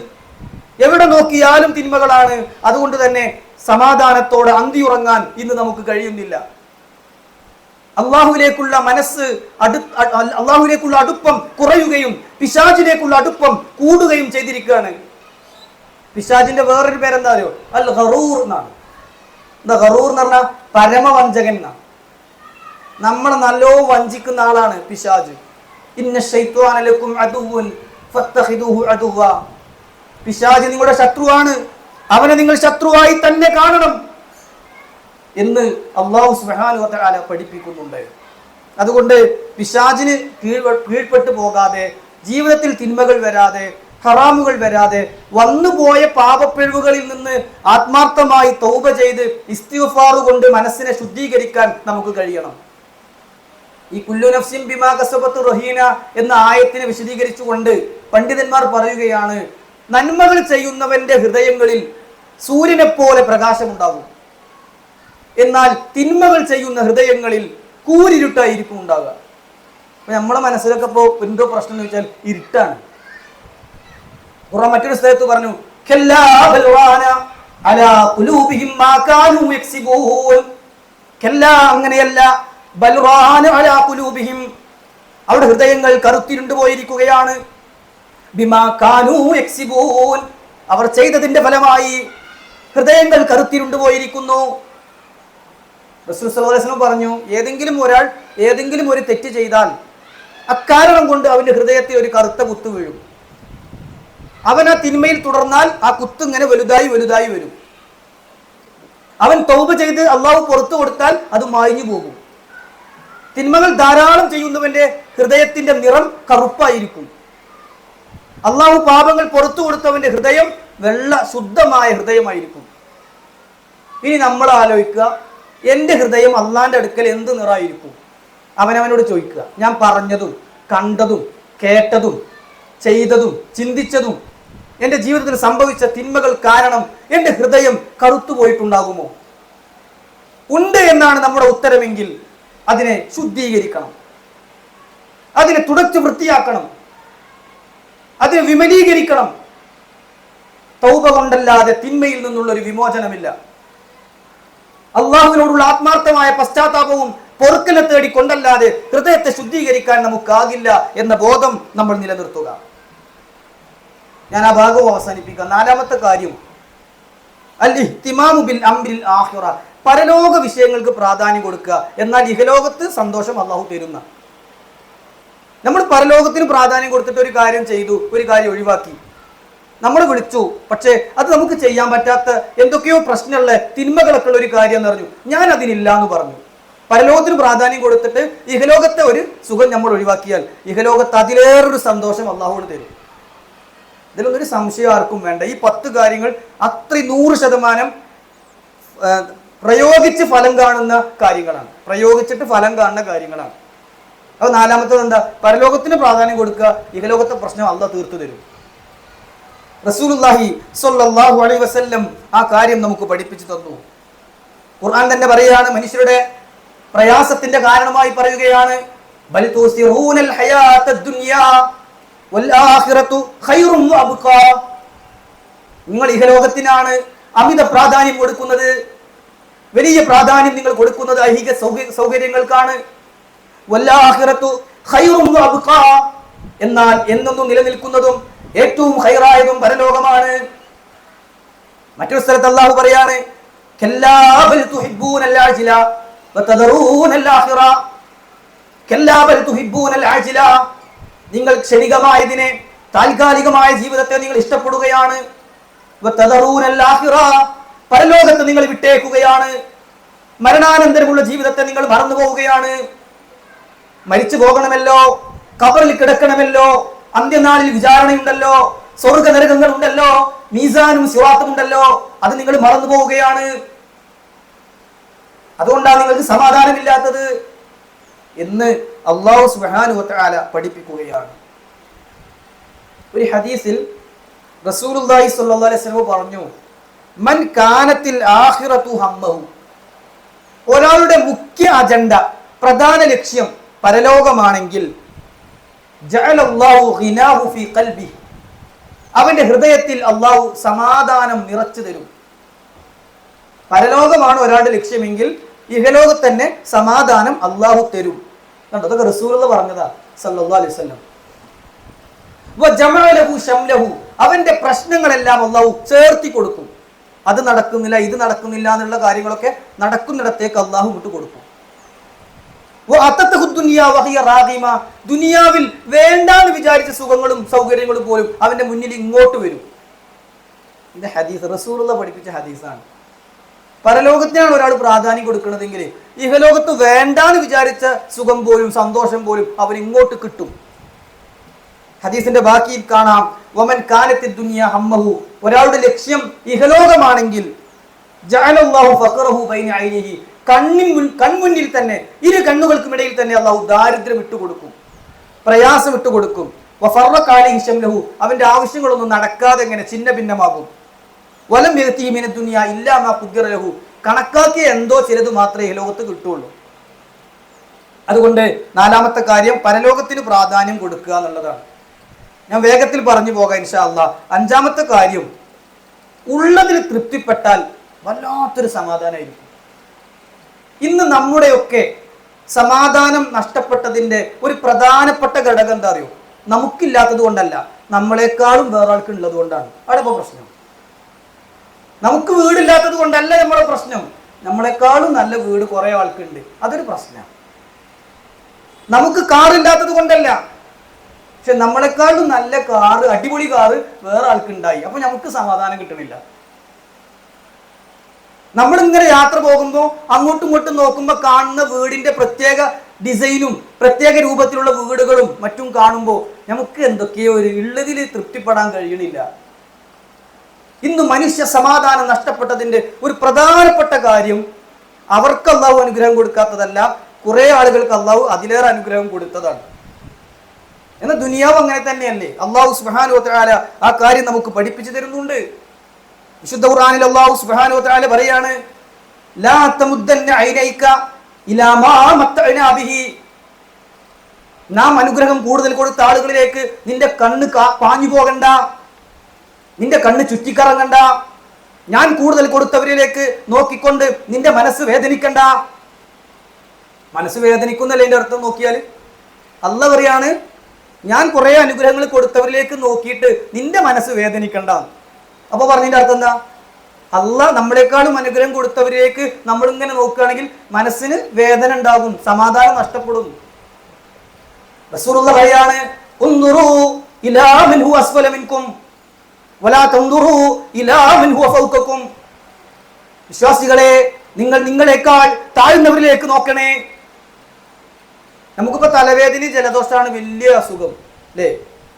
എവിടെ നോക്കിയാലും തിന്മകളാണ്. അതുകൊണ്ട് തന്നെ സമാധാനത്തോടെ അന്തിയുറങ്ങാൻ ഇന്ന് നമുക്ക് കഴിയുന്നില്ല. അള്ളാഹുവിലേക്കുള്ള മനസ്സ് അള്ളാഹുവിലേക്കുള്ള അടുപ്പം കുറയുകയും പിശാചിലേക്കുള്ള അടുപ്പം കൂടുകയും ചെയ്തിരിക്കുകയാണ്. പിശാചിന്റെ വേറൊരു പേരെന്താ അറിയോ? അൽ ഖറൂർ എന്നാണ്. എന്താ ഖറൂർ എന്ന് പറഞ്ഞാൽ? പരമവഞ്ചകൻ എന്നാണ്. നമ്മളെ നല്ലോ വഞ്ചിക്കുന്ന ആളാണ് പിശാച്. ഇന്ന ശൈത്വാന ലക്കും അദുവ്വുൻ ഫത്തഖിദൂഹു അദുവ്വ. പിശാച് നിങ്ങളുടെ ശത്രുവാണ്, അവനെ നിങ്ങൾ ശത്രുവായി തന്നെ കാണണം എന്ന് അല്ലാഹു സുബ്ഹാനഹു വ തആല പഠിപ്പിക്കുന്നുണ്ട്. അതുകൊണ്ട് പിശാചിന് കീഴ്പ്പെട്ടു പോകാതെ, ജീവിതത്തിൽ തിന്മകൾ വരാതെ, ഹറാമുകൾ വരാതെ, വന്നുപോയ പാപപ്പിഴവുകളിൽ നിന്ന് ആത്മാർത്ഥമായി തൗബ ചെയ്ത് ഇസ്തിഗ്ഫാർ കൊണ്ട് മനസ്സിനെ ശുദ്ധീകരിക്കാൻ നമുക്ക് കഴിയണം. ഈ കുല്ലു നഫ്സിൻ ബിമാ കസബത്ത് റഹീന എന്ന ആയത്തിനെ വിശദീകരിച്ചുകൊണ്ട് പണ്ഡിതന്മാർ പറയുകയാണ്, നന്മകൾ ചെയ്യുന്നവന്റെ ഹൃദയങ്ങളിൽ സൂര്യനെ പോലെ പ്രകാശമുണ്ടാകും, എന്നാൽ തിന്മകൾ ചെയ്യുന്ന ഹൃദയങ്ങളിൽ കൂരിരുട്ടായിരിക്കും ഉണ്ടാകുക. അപ്പൊ നമ്മളെ മനസ്സിലൊക്കെ ഇപ്പോൾ എന്തോ പ്രശ്നം എന്ന് വെച്ചാൽ ഇരുട്ടാണ്. ഖുർആൻ മറ്റൊരു സ്ഥലത്ത് പറഞ്ഞു, കല്ലാ, അങ്ങനെയല്ല, ബൽ റാന അലാ ഖുലൂബിഹിം, അവരുടെ ഹൃദയങ്ങൾ കറുത്തിരുണ്ടു പോയിരിക്കുകയാണ്. ബിമാ കാനൂ യക്സിബൂൻ, അവർ ചെയ്തതിന്റെ ഫലമായി ഹൃദയങ്ങൾ കറുത്തിരുണ്ടു പോയിരിക്കുന്നു. റസൂൽ സല്ലല്ലാഹു അലൈഹി വസല്ലം പറഞ്ഞു, ഏതെങ്കിലും ഒരാൾ ഏതെങ്കിലും ഒരു തെറ്റ് ചെയ്താൽ അക്കാരണം കൊണ്ട് അവന്റെ ഹൃദയത്തിൽ ഒരു കറുത്ത കുത്ത് വീഴും. അവൻ ആ തിന്മയിൽ തുടർന്നാൽ ആ കുത്ത് ഇങ്ങനെ വലുതായി വലുതായി വരും. അവൻ തൗബ ചെയ്ത് അള്ളാഹു പുറത്തു കൊടുത്താൽ അത് മായ്ഞ്ഞു പോകും. തിന്മകൾ ധാരാളം ചെയ്യുന്നവന്റെ ഹൃദയത്തിന്റെ നിറം കറുപ്പായിരിക്കും. അള്ളാഹു പാപങ്ങൾ പുറത്തു കൊടുത്തവന്റെ ഹൃദയം വെള്ള ശുദ്ധമായ ഹൃദയമായിരിക്കും. ഇനി നമ്മൾ ആലോചിക്കുക, എൻ്റെ ഹൃദയം അള്ളാന്റെ അടുക്കൽ എന്ത് നിറായിരിക്കും? അവനവനോട് ചോദിക്കുക. ഞാൻ പറഞ്ഞതും കണ്ടതും കേട്ടതും ചെയ്തതും ചിന്തിച്ചതും എൻ്റെ ജീവിതത്തിൽ സംഭവിച്ച തിന്മകൾ കാരണം എൻ്റെ ഹൃദയം കറുത്തു പോയിട്ടുണ്ടാകുമോ? ഉണ്ട് എന്നാണ് നമ്മുടെ ഉത്തരമെങ്കിൽ അതിനെ ശുദ്ധീകരിക്കണം, അതിനെ തുടച്ചു വൃത്തിയാക്കണം, അതിനെ വിമലീകരിക്കണം. തൗബ കൊണ്ടല്ലാതെ തിന്മയിൽ നിന്നുള്ള ഒരു വിമോചനമില്ല. അള്ളാഹുവിനോടുള്ള ആത്മാർത്ഥമായ പശ്ചാത്താപവും പൊറുക്കലെ തേടിക്കൊണ്ടല്ലാതെ ഹൃദയത്തെ ശുദ്ധീകരിക്കാൻ നമുക്കാകില്ല എന്ന ബോധം നമ്മൾ നിലനിർത്തുക. ഞാൻ ആ ഭാഗവും അവസാനിപ്പിക്കാം. നാലാമത്തെ കാര്യം, അൽ ഇഹ്തിമാമു ബിൽ അംരിൽ ആഖിറ, പരലോക വിഷയങ്ങൾക്ക് പ്രാധാന്യം കൊടുക്കുക. എന്നാൽ ഇഹലോകത്ത് സന്തോഷം അള്ളാഹു തരുന്ന. നമ്മൾ പരലോകത്തിന് പ്രാധാന്യം കൊടുത്തിട്ട് ഒരു കാര്യം ചെയ്തു, ഒരു കാര്യം ഒഴിവാക്കി, നമ്മൾ വിളിച്ചു, പക്ഷേ അത് നമുക്ക് ചെയ്യാൻ പറ്റാത്ത എന്തൊക്കെയോ പ്രശ്നമുള്ള തിന്മകളൊക്കെ ഉള്ള ഒരു കാര്യം എന്ന് പറഞ്ഞു, ഞാൻ അതിനില്ല എന്ന് പറഞ്ഞു. പരലോകത്തിന് പ്രാധാന്യം കൊടുത്തിട്ട് ഇഹലോകത്തെ ഒരു സുഖം നമ്മൾ ഒഴിവാക്കിയാൽ ഇഹലോകത്ത് അതിലേറൊരു സന്തോഷം അള്ളാഹുവിന് തരും. ഇതിലൊന്നും ഒരു സംശയം ആർക്കും വേണ്ട. ഈ 10 കാര്യങ്ങൾ അത്ര 100% പ്രയോഗിച്ച് ഫലം കാണുന്ന കാര്യങ്ങളാണ്, പ്രയോഗിച്ചിട്ട് ഫലം കാണുന്ന കാര്യങ്ങളാണ്. അപ്പോൾ നാലാമത്തത് എന്താ? പരലോകത്തിന് പ്രാധാന്യം കൊടുക്കുക, ഇഹലോകത്തെ പ്രശ്നം അള്ളാഹ് തീർത്തു തരും. റസൂലുള്ളാഹി സ്വല്ലല്ലാഹു അലൈഹി വസല്ലം ആ കാര്യം നമുക്ക് പഠിപ്പിച്ചു തന്നു. ഖുർആൻ തന്നെ പറയുകയാണ്, മനുഷ്യരുടെ പ്രയാസത്തിന്റെ കാരണമായി പറയുകയാണ്, ബൽ തുസിറൂനൽ ഹയാത്തദ് ദുനിയാ വൽ ആഖിറതു ഖൈറും വഅബ്ഖാ, നിങ്ങൾ ഇഹലോകത്തിനാണ് അമിത പ്രാധാന്യം കൊടുക്കുന്നത്, വലിയ പ്രാധാന്യം നിങ്ങൾ കൊടുക്കുന്നത് ഐഹിക സൗകര്യങ്ങൾക്കാണ്. വൽ ആഖിറതു ഖൈറും വഅബ്ഖാ, എന്നാൽ എന്നെന്നും നിലനിൽക്കുന്നതും ഏറ്റവും ഖൈറായതും പരലോകമാണ്. മറ്റൊരു സ്ഥലത്ത് അല്ലാഹു പറയാണ്, കല്ലാ ബൽ തുഹിബ്ബൂനൽ ആജില വതദറൂനൽ ആഖിറ, കല്ലാ ബൽ തുഹിബ്ബൂനൽ ആജില, നിങ്ങൾ ക്ഷണികമായതിനെ, താൽക്കാലികമായ ജീവിതത്തെ നിങ്ങൾ ഇഷ്ടപ്പെടുകയാണ്. വതദറൂനൽ ആഖിറ, പരലോകത്തെ നിങ്ങൾ വിട്ടേക്കുകയാണ്. മരണാനന്തരമുള്ള ജീവിതത്തെ നിങ്ങൾ മറന്നു പോവുകയാണ്. മരിച്ചു പോകണമല്ലോ, ഖബറിൽ കിടക്കണമല്ലോ, അന്ത്യനാളിൽ വിചാരണയുണ്ടല്ലോ, സ്വർഗ നരകങ്ങൾ ഉണ്ടല്ലോ, മീസാനും സിറാത്തും ഉണ്ടല്ലോ, അത് നിങ്ങൾ മറന്നു പോവുകയാണ്. അതുകൊണ്ടാണ് നിങ്ങൾക്ക് സമാധാനമില്ലാത്തത് എന്ന് അല്ലാഹു സുബ്ഹാനഹു വ തആല പഠിപ്പിക്കുകയാണ്. ഒരു ഹദീസിൽ റസൂലുള്ളാഹി സ്വല്ലല്ലാഹു അലൈഹി വസല്ലം പറഞ്ഞു, മൻ കാനത്തിൽ ആഖിറതു ഹമ്മഹു, ഒരാളുടെ മുഖ്യ അജണ്ട, പ്രധാന ലക്ഷ്യം പരലോകമാണെങ്കിൽ, ജഅലല്ലാഹു ഗിനാഹു ഫീ ഖൽബിഹി, അവന്റെ ഹൃദയത്തിൽ അള്ളാഹു സമാധാനം നിറച്ചു തരും. പരലോകമാണ് ഒരാളുടെ ലക്ഷ്യമെങ്കിൽ ഇഹലോകത്ത് തന്നെ സമാധാനം അള്ളാഹു തരും. കണ്ടോ, അതൊക്കെ റസൂലുള്ളാഹി പറഞ്ഞതാ സല്ലല്ലാഹു അലൈഹി വസല്ലം. വജമഅ ലഹു ശംലഹു, അവന്റെ പ്രശ്നങ്ങളെല്ലാം അള്ളാഹു ചേർത്തി കൊടുക്കും. അത് നടക്കുന്നില്ല, ഇത് നടക്കുന്നില്ല എന്നുള്ള കാര്യങ്ങളൊക്കെ നടക്കുന്നിടത്തേക്ക് അള്ളാഹു വിട്ടു കൊടുക്കും. ദുനിയാവിൽ വേണ്ടാന്ന് വിചാരിച്ച സുഖങ്ങളും സൗകര്യങ്ങളും പോലും അവന്റെ മുന്നിൽ ഇങ്ങോട്ട് വരും. ഇത് ഹദീസ്, റസൂലുള്ളാഹി പഠിപ്പിച്ച ഹദീസാണ്. പരലോകത്തിനാണ് ഒരാൾ പ്രാധാന്യം കൊടുക്കുന്നതെങ്കിൽ ഇഹലോകത്ത് വേണ്ടാന്ന് വിചാരിച്ച സുഖം പോലും സന്തോഷം പോലും അവൻ ഇങ്ങോട്ട് കിട്ടും. ഹദീസിന്റെ ബാക്കിയിൽ കാണാം, വമൻ കാനത്തി ദുനിയ ഹമ്മഹു, ഒരാളുടെ ലക്ഷ്യം ഇഹലോകമാണെങ്കിൽ, ജഅലല്ലാഹു ഫഖറഹു ബൈന ഐനിഹി, കൺമുന്നിൽ തന്നെ, ഇരു കണ്ണുകൾക്കുമിടയിൽ തന്നെ അള്ളാഹു ദാരിദ്ര്യം ഇട്ടുകൊടുക്കും, പ്രയാസം ഇട്ടുകൊടുക്കും. വഫറഖ അലൈഹി ശംലഹു, അവന്റെ ആവശ്യങ്ങളൊന്നും നടക്കാതെ എങ്ങനെ ഛിന്ന ഭിന്നമാകും. വലം യഅതി മിന ദുനിയ ഇല്ലാ മാ ഖുദ്ദിറ ലഹു, കണക്കാക്കിയ എന്തോ ചിലത് മാത്രമേ ഈ ലോകത്ത് കിട്ടുള്ളൂ. അതുകൊണ്ട് നാലാമത്തെ കാര്യം പരലോകത്തിന് പ്രാധാന്യം കൊടുക്കുക എന്നുള്ളതാണ്. ഞാൻ വേഗത്തിൽ പറഞ്ഞു പോകാം ഇൻഷാ അല്ലാഹ്. അഞ്ചാമത്തെ കാര്യം, ഉള്ളതിൽ തൃപ്തിപ്പെട്ടാൽ വല്ലാത്തൊരു സമാധാനമായിരിക്കും. ഇന്ന് നമ്മുടെയൊക്കെ സമാധാനം നഷ്ടപ്പെട്ടതിൻ്റെ ഒരു പ്രധാനപ്പെട്ട ഘടകം എന്താ അറിയോ? നമുക്കില്ലാത്തത് കൊണ്ടല്ല, നമ്മളെക്കാളും വേറെ ആൾക്ക് ഉള്ളത് കൊണ്ടാണ്. അവിടെ ഇപ്പോൾ പ്രശ്നം നമുക്ക് വീടില്ലാത്തത് കൊണ്ടല്ല നമ്മുടെ പ്രശ്നം, നമ്മളെക്കാളും നല്ല വീട് കുറെ ആൾക്കുണ്ട്, അതൊരു പ്രശ്നമാണ്. നമുക്ക് കാറില്ലാത്തത് കൊണ്ടല്ല, പക്ഷെ നമ്മളെക്കാളും നല്ല കാറ്, അടിപൊളി കാറ് വേറെ ആൾക്കുണ്ടായി, അപ്പൊ നമുക്ക് സമാധാനം കിട്ടണില്ല. നമ്മളിങ്ങനെ യാത്ര പോകുമ്പോൾ അങ്ങോട്ടും ഇങ്ങോട്ടും നോക്കുമ്പോൾ കാണുന്ന വീടിന്റെ പ്രത്യേക ഡിസൈനും പ്രത്യേക രൂപത്തിലുള്ള വീടുകളും മറ്റും കാണുമ്പോൾ നമുക്ക് എന്തൊക്കെയോ ഒരു ഉള്ളതിൽ തൃപ്തിപ്പെടാൻ കഴിയണില്ല. ഇന്ന് മനുഷ്യ സമാധാനം നഷ്ടപ്പെട്ടതിന്റെ ഒരു പ്രധാനപ്പെട്ട കാര്യം അവർക്ക് അള്ളാഹു അനുഗ്രഹം കൊടുക്കാത്തതല്ല, കുറെ ആളുകൾക്ക് അള്ളാഹു അതിലേറെ അനുഗ്രഹം കൊടുത്തതാണ്. എന്നാൽ ദുനിയാവ് അങ്ങനെ തന്നെയല്ലേ? അള്ളാഹു സുബ്ഹാനഹു വ തആല ആ കാര്യം നമുക്ക് പഠിപ്പിച്ചു തരുന്നുണ്ട്. വിശുദ്ധ ഖുർആനിൽ അല്ലാഹു സുബ്ഹാനഹു വ തആല പറയാണ്, ലാ തമുദ്ദന്ന ഐനൈക ഇലാ മാ മത്തഅനാ ബിഹി. നാം അനുഗ്രഹം കൂടുതൽ കൊടുത്ത ആളുകളിലേക്ക് നിന്റെ കണ്ണ് പാഞ്ഞു പോകണ്ട, നിന്റെ കണ്ണ് ചുറ്റിക്കറങ്ങണ്ട. ഞാൻ കൂടുതൽ കൊടുത്തവരിലേക്ക് നോക്കിക്കൊണ്ട് നിന്റെ മനസ്സ് വേദനിക്കണ്ട. മനസ്സ് വേദനിക്കുന്നല്ലേ എൻ്റെ അർത്ഥം? നോക്കിയാൽ അല്ലാഹു പറയാണ്, ഞാൻ കുറെ അനുഗ്രഹങ്ങൾ കൊടുത്തവരിലേക്ക് നോക്കിയിട്ട് നിന്റെ മനസ്സ് വേദനിക്കണ്ട. അപ്പൊ പറഞ്ഞതിന്റെ അർത്ഥം എന്താ? അള്ളാഹ് നമ്മളെക്കാളും അനുഗ്രഹം കൊടുത്തവരിലേക്ക് നമ്മളിങ്ങനെ നോക്കുകയാണെങ്കിൽ മനസ്സിന് വേദന ഉണ്ടാകും, സമാധാനം നഷ്ടപ്പെടും. റസൂലുള്ളാഹി പറയാണ്, ഉൻദുറു ഇലാ മൻ ഹുവ അസ്ഫല മിൻകും വലാ തൻദുറു ഇലാ മൻ ഹുവ ഫൗകകും. വിശ്വാസികളെ, നിങ്ങൾ നിങ്ങളെക്കാൾ താഴ്ന്നവരിലേക്ക് നോക്കണേ. നമുക്കിപ്പോ തലവേദന ജലദോഷമാണ് വലിയ അസുഖം അല്ലേ?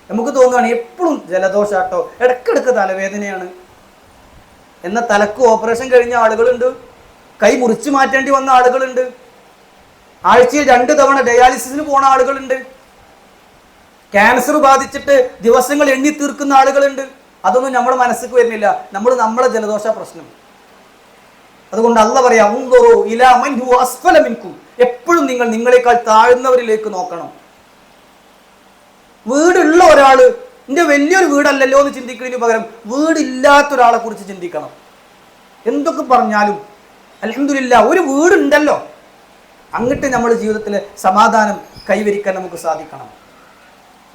നമുക്ക് തോന്നുകയാണ് എപ്പോഴും ജലദോഷാട്ടോ, ഇടക്കിടക്ക് തലവേദനയാണ്. എന്ന തലക്ക് ഓപ്പറേഷൻ കഴിഞ്ഞ ആളുകളുണ്ട്, കൈ മുറിച്ചു മാറ്റേണ്ടി വന്ന ആളുകളുണ്ട്, ആഴ്ചയിൽ 2 തവണ ഡയാലിസിസിന് പോണ ആളുകളുണ്ട്, ക്യാൻസർ ബാധിച്ചിട്ട് ദിവസങ്ങൾ എണ്ണി തീർക്കുന്ന ആളുകളുണ്ട്. അതൊന്നും നമ്മുടെ മനസ്സിലേക്ക് വരുന്നില്ല, നമ്മളെ ജലദോഷ പ്രശ്നം. അതുകൊണ്ട് അല്ലാഹു പറയാ, ഉൻദുറു ഇലാ മൻ ഹുവ അസ്ഫല മിൻകും. എപ്പോഴും നിങ്ങൾ നിങ്ങളെക്കാൾ താഴ്ന്നവരിലേക്ക് നോക്കണം. വീടുള്ള ഒരാള് എൻ്റെ വലിയൊരു വീടല്ലല്ലോ എന്ന് ചിന്തിക്കുന്നതിന് പകരം വീടില്ലാത്ത ഒരാളെ കുറിച്ച് ചിന്തിക്കണം. എന്തൊക്കെ പറഞ്ഞാലും അൽഹംദുലില്ലാഹ് ഒരു വീടുണ്ടല്ലോ, അങ്ങോട്ട് നമ്മുടെ ജീവിതത്തിലെ സമാധാനം കൈവരിക്കാൻ നമുക്ക് സാധിക്കണം.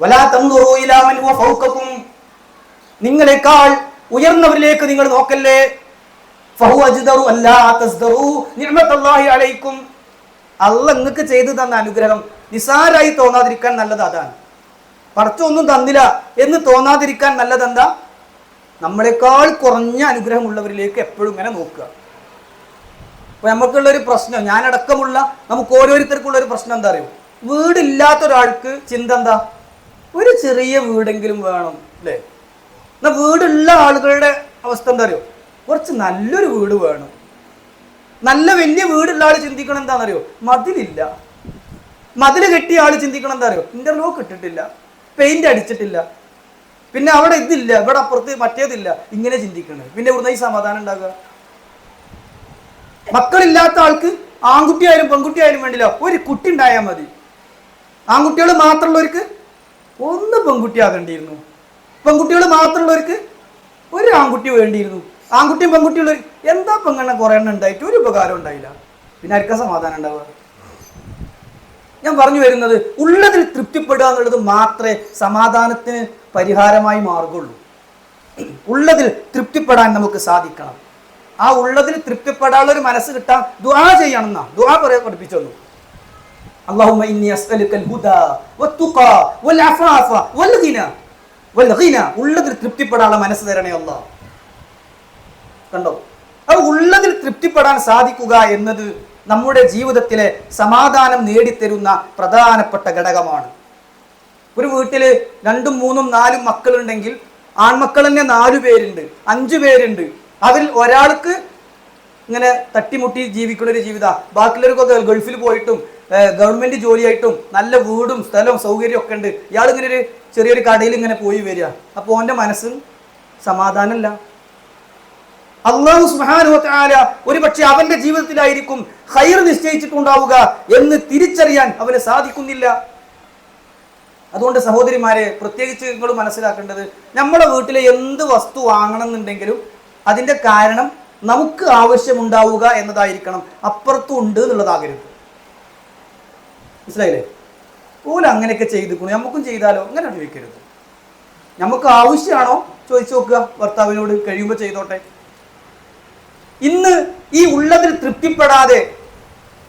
വലാ തൻദുറു ഇലാ മൻ ഹുവ ഫൗകകും. നിങ്ങളെക്കാൾ ഉയർന്നവരിലേക്ക് നിങ്ങൾ നോക്കല്ലേ. ഫഹുവ അജ്ദറു അല്ലാ തസ്ദറു നിഅമത്തല്ലാഹി അലൈക്കും. അല്ലാഹ് നിങ്ങൾക്ക് ചെയ്തു തന്ന അനുഗ്രഹം നിസാരായി തോന്നാതിരിക്കാൻ നല്ലത് അതാണ്. പടച്ചൊന്നും തന്നില്ല എന്ന് തോന്നാതിരിക്കാൻ നല്ലതെന്താ? നമ്മളെക്കാൾ കുറഞ്ഞ അനുഗ്രഹമുള്ളവരിലേക്ക് എപ്പോഴും ഇങ്ങനെ നോക്കുക. അപ്പൊ നമുക്കുള്ളൊരു പ്രശ്നം, ഞാനടക്കമുള്ള നമുക്ക് ഓരോരുത്തർക്കുള്ള ഒരു പ്രശ്നം എന്താ അറിയോ? വീടില്ലാത്ത ഒരാൾക്ക് ചിന്ത എന്താ? ഒരു ചെറിയ വീടെങ്കിലും വേണം അല്ലേ? എന്നാൽ വീടുള്ള ആളുകളുടെ അവസ്ഥ എന്താ അറിയോ? കുറച്ച് നല്ലൊരു വീട് വേണം. നല്ല വലിയ വീടുള്ള ആൾ ചിന്തിക്കണം എന്താണെന്നറിയോ? മതിലില്ല. മതിൽ കെട്ടിയ ആൾ ചിന്തിക്കണം എന്താ അറിയോ? ഇന്റർലോക്ക് ഇട്ടിട്ടില്ല, പെയിന്റ് അടിച്ചിട്ടില്ല, പിന്നെ അവിടെ ഇതില്ല, ഇവിടെ അപ്പുറത്ത് മറ്റേതില്ല. ഇങ്ങനെ ചിന്തിക്കണത് പിന്നെ ഇവിടുന്ന് ഈ സമാധാനം ഉണ്ടാകുക? മക്കളില്ലാത്ത ആൾക്ക് ആൺകുട്ടിയായാലും പെൺകുട്ടിയായാലും വേണ്ടില്ല, ഒരു കുട്ടി ഉണ്ടായാൽ മതി. ആൺകുട്ടികൾ മാത്രമുള്ളവർക്ക് ഒന്ന് പെൺകുട്ടിയാകേണ്ടിയിരുന്നു, പെൺകുട്ടികൾ മാത്രമുള്ളവർക്ക് ഒരു ആൺകുട്ടി വേണ്ടിയിരുന്നു. ആൺകുട്ടിയും പെൺകുട്ടിയുള്ള എന്താ പെങ്ങനെ കുറെ എണ്ണം ഉണ്ടായിട്ട് ഒരു ഉപകാരം ഉണ്ടായില്ല, പിന്നെ ആർക്കാ സമാധാനം ഉണ്ടാവുക? ഞാൻ പറഞ്ഞു വരുന്നത്, ഉള്ളതിൽ തൃപ്തിപ്പെടുക എന്നുള്ളത് മാത്രമേ സമാധാനത്തിന് പരിഹാരമായി മാർഗുള്ളൂ. ഉള്ളതിൽ തൃപ്തിപ്പെടാൻ നമുക്ക് സാധിക്കണം. ആ ഉള്ളതിൽ തൃപ്തിപ്പെടാനുള്ള ഒരു മനസ്സ് കിട്ടാൻ ദുആ ചെയ്യണം എന്നാ ദുആ പറയാൻ പഠിപ്പിച്ചു തന്നു. അല്ലാഹുമ്മ ഇന്നി അസ്അലുക്കൽ ഹുദാ വത്തുഖാ വൽ അഫാഫ വൽ ഗിന. ഉള്ളതിൽ തൃപ്തിപ്പെടാനുള്ള മനസ്സ് തരണേ അല്ലാഹ്. കണ്ടോ? അത് ഉള്ളതിൽ തൃപ്തിപ്പെടാൻ സാധിക്കുക എന്നത് നമ്മുടെ ജീവിതത്തിലെ സമാധാനം നേടിത്തരുന്ന പ്രധാനപ്പെട്ട ഘടകമാണ്. ഒരു വീട്ടിൽ 2, 3, 4 മക്കളുണ്ടെങ്കിൽ ആൺമക്കൾ തന്നെ 4 പേരുണ്ട്, 5 പേരുണ്ട്. അതിൽ ഒരാൾക്ക് ഇങ്ങനെ തട്ടിമുട്ടി ജീവിക്കുന്ന ഒരു ജീവിതം, ബാക്കിയുള്ളവർക്കൊക്കെ ഗൾഫിൽ പോയിട്ടും ഗവൺമെന്റ് ജോലിയായിട്ടും നല്ല വീടും സ്ഥലവും സൗകര്യം ഒക്കെ ഉണ്ട്. ഇയാൾ ഇങ്ങനെ ഒരു ചെറിയൊരു കടയിൽ ഇങ്ങനെ പോയി വരിക. അപ്പോൾ അവൻ്റെ മനസ്സിന് സമാധാനമല്ല. അല്ലാഹു സുബ്ഹാനഹു വ തആല ഒരുപക്ഷെ അവന്റെ ജീവിതത്തിലായിരിക്കും ഖൈർ നിശ്ചയിച്ചിട്ടുണ്ടാവുക എന്ന് തിരിച്ചറിയാൻ അവന് സാധിക്കുന്നില്ല. അതുകൊണ്ട് സഹോദരിമാരെ, പ്രത്യേകിച്ച് നിങ്ങൾ മനസ്സിലാക്കേണ്ടത്, നമ്മുടെ വീട്ടിലെ എന്ത് വസ്തു വാങ്ങണം എന്നുണ്ടെങ്കിലും അതിന്റെ കാരണം നമുക്ക് ആവശ്യമുണ്ടാവുക എന്നതായിരിക്കണം, അപ്പുറത്തും ഉണ്ട് എന്നുള്ളതാകരുത്. മനസ്സിലായില്ലേ? ഓല അങ്ങനെയൊക്കെ ചെയ്തിരിക്കണു, നമുക്കും ചെയ്താലോ, അങ്ങനെ ചോദിക്കരുത്. നമുക്ക് ആവശ്യമാണോ ചോദിച്ചു നോക്കുക ഭർത്താവിനോട്, കഴിയുമ്പോൾ ചെയ്തോട്ടെ. ഇന്ന് ഈ ഉള്ളതിൽ തൃപ്തിപ്പെടാതെ,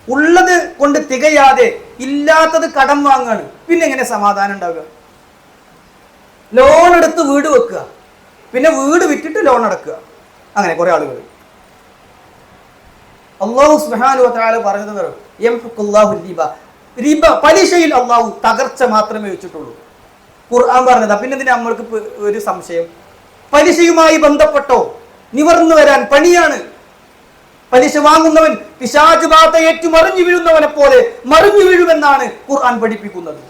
ഉള്ളത് കൊണ്ട് തികയാതെ ഇല്ലാത്തത് കടം വാങ്ങാണ്. പിന്നെ എങ്ങനെ സമാധാനം ഉണ്ടാവുക? ലോൺ എടുത്ത് വീട് വെക്കുക, പിന്നെ വീട് വിറ്റിട്ട് ലോൺ അടക്കുക. അങ്ങനെ കുറെ ആളുകൾ. അല്ലാഹു സുബ്ഹാനഹു വ തആല പറഞ്ഞത് യംഹുഖുല്ലാഹു റിബ, റിബ പലിശയിൽ അല്ലാഹു തകർച്ച മാത്രമേ വെച്ചിട്ടുള്ളൂ. ഖുർആൻ പറഞ്ഞതാ. പിന്നെ ഇതിന് നമ്മൾക്ക് ഒരു സംശയം, പലിശയുമായി ബന്ധപ്പെട്ടോ നിവർന്നു വരാൻ പണിയാണ്. പലിശ വാങ്ങുന്നവൻ പിശാച് ബാധ ഏറ്റു മറിഞ്ഞു വീഴുന്നവനെ പോലെ മറിഞ്ഞു വീഴുമെന്നാണ് ഖുർആൻ പഠിപ്പിക്കുന്നത്.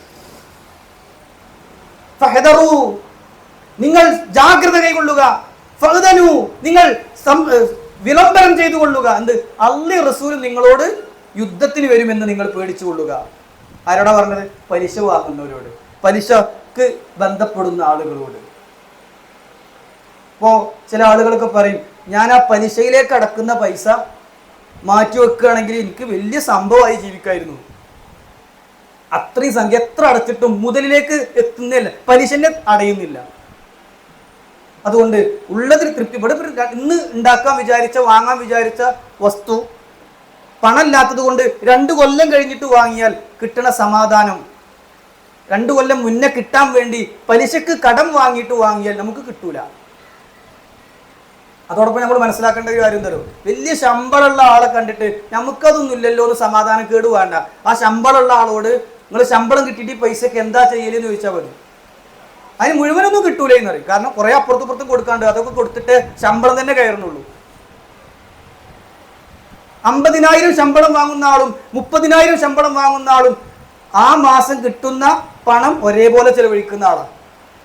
ഫഹദറു, നിങ്ങൾ ജാഗ്രത കൈകൊള്ളുക. ഫഹദനു, നിങ്ങൾ വിളംബരം ചെയ്തു കൊള്ളുക. എന്ത്? അല്ലാഹു റസൂൽ നിങ്ങളോട് യുദ്ധത്തിന് വരുമെന്ന് നിങ്ങൾ പേടിച്ചു കൊള്ളുക. ആരോടാ പറഞ്ഞത്? പലിശ വാങ്ങുന്നവരോട്, പലിശക്ക് ബന്ധപ്പെടുന്ന ആളുകളോട്. ഇപ്പോ ചില ആളുകളൊക്കെ പറയും, ഞാൻ ആ പലിശയിലേക്ക് അടക്കുന്ന പൈസ മാറ്റി വെക്കുകയാണെങ്കിൽ എനിക്ക് വലിയ സംഭവമായി ജീവിക്കായിരുന്നു. അത്രയും സംഖ്യ എത്ര അടച്ചിട്ടും മുതലിലേക്ക് എത്തുന്നില്ല, പലിശനെ അടയുന്നില്ല. അതുകൊണ്ട് ഉള്ളതിൽ തൃപ്തിപ്പെടും. ഇന്ന് ഉണ്ടാക്കാൻ വിചാരിച്ച, വാങ്ങാൻ വിചാരിച്ച വസ്തു പണമില്ലാത്തത് കൊണ്ട് 2 കൊല്ലം കഴിഞ്ഞിട്ട് വാങ്ങിയാൽ കിട്ടണ സമാധാനം 2 കൊല്ലം മുന്നേ കിട്ടാൻ വേണ്ടി പലിശക്ക് കടം വാങ്ങിയിട്ട് വാങ്ങിയാൽ നമുക്ക് കിട്ടൂല. അതോടൊപ്പം നമ്മൾ മനസ്സിലാക്കേണ്ട ഒരു കാര്യം തരും, വലിയ ശമ്പളമുള്ള ആളെ കണ്ടിട്ട് നമുക്കതൊന്നും ഇല്ലല്ലോ എന്ന് സമാധാനം കേട് വേണ്ട. ആ ശമ്പളമുള്ള ആളോട് നിങ്ങൾ ശമ്പളം കിട്ടിയിട്ട് ഈ പൈസക്ക് എന്താ ചെയ്യലെന്ന് ചോദിച്ചാൽ മതി. അതിന് മുഴുവനൊന്നും കിട്ടൂല എന്നറിയും. കാരണം കുറെ അപ്പുറത്തും കൊടുക്കാണ്ട്, അതൊക്കെ കൊടുത്തിട്ട് ശമ്പളം തന്നെ കയറുന്നുള്ളൂ. 50,000 ശമ്പളം വാങ്ങുന്ന ആളും 30,000 ശമ്പളം വാങ്ങുന്ന ആളും ആ മാസം കിട്ടുന്ന പണം ഒരേപോലെ ചെലവഴിക്കുന്ന ആളാണ്.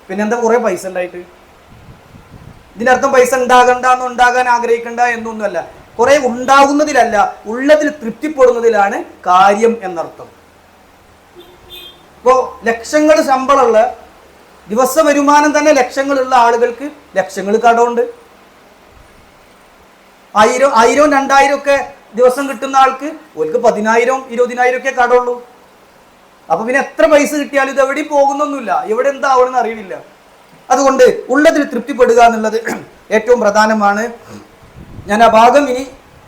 പിന്നെന്താ കുറെ പൈസ ഉണ്ടായിട്ട്? ഇതിനർത്ഥം പൈസ ഉണ്ടാകണ്ടെന്നോ ഉണ്ടാകാൻ ആഗ്രഹിക്കണ്ട എന്നൊന്നുമല്ല. കുറെ ഉണ്ടാകുന്നതിലല്ല, ഉള്ളതിൽ തൃപ്തിപ്പെടുന്നതിലാണ് കാര്യം എന്നർത്ഥം. ഇപ്പോ ലക്ഷങ്ങൾ ശമ്പളമുള്ള, ദിവസ വരുമാനം തന്നെ ലക്ഷങ്ങളുള്ള ആളുകൾക്ക് ലക്ഷങ്ങൾ കടമുണ്ട്. 1000, 2000 ഒക്കെ ദിവസം കിട്ടുന്ന ആൾക്ക് ഓർക്ക് 10,000, 20,000 ഒക്കെ കടമുള്ളൂ. അപ്പൊ പിന്നെ എത്ര പൈസ കിട്ടിയാലും ഇത് എവിടെയും പോകുന്നൊന്നുമില്ല, എവിടെ എന്താ ആവണമെന്ന് അറിയില്ല. അതുകൊണ്ട് ഉള്ളതിൽ തൃപ്തിപ്പെടുക എന്നുള്ളത് ഏറ്റവും പ്രധാനമാണ്. ഞാൻ ആ ഭാഗം ഇനി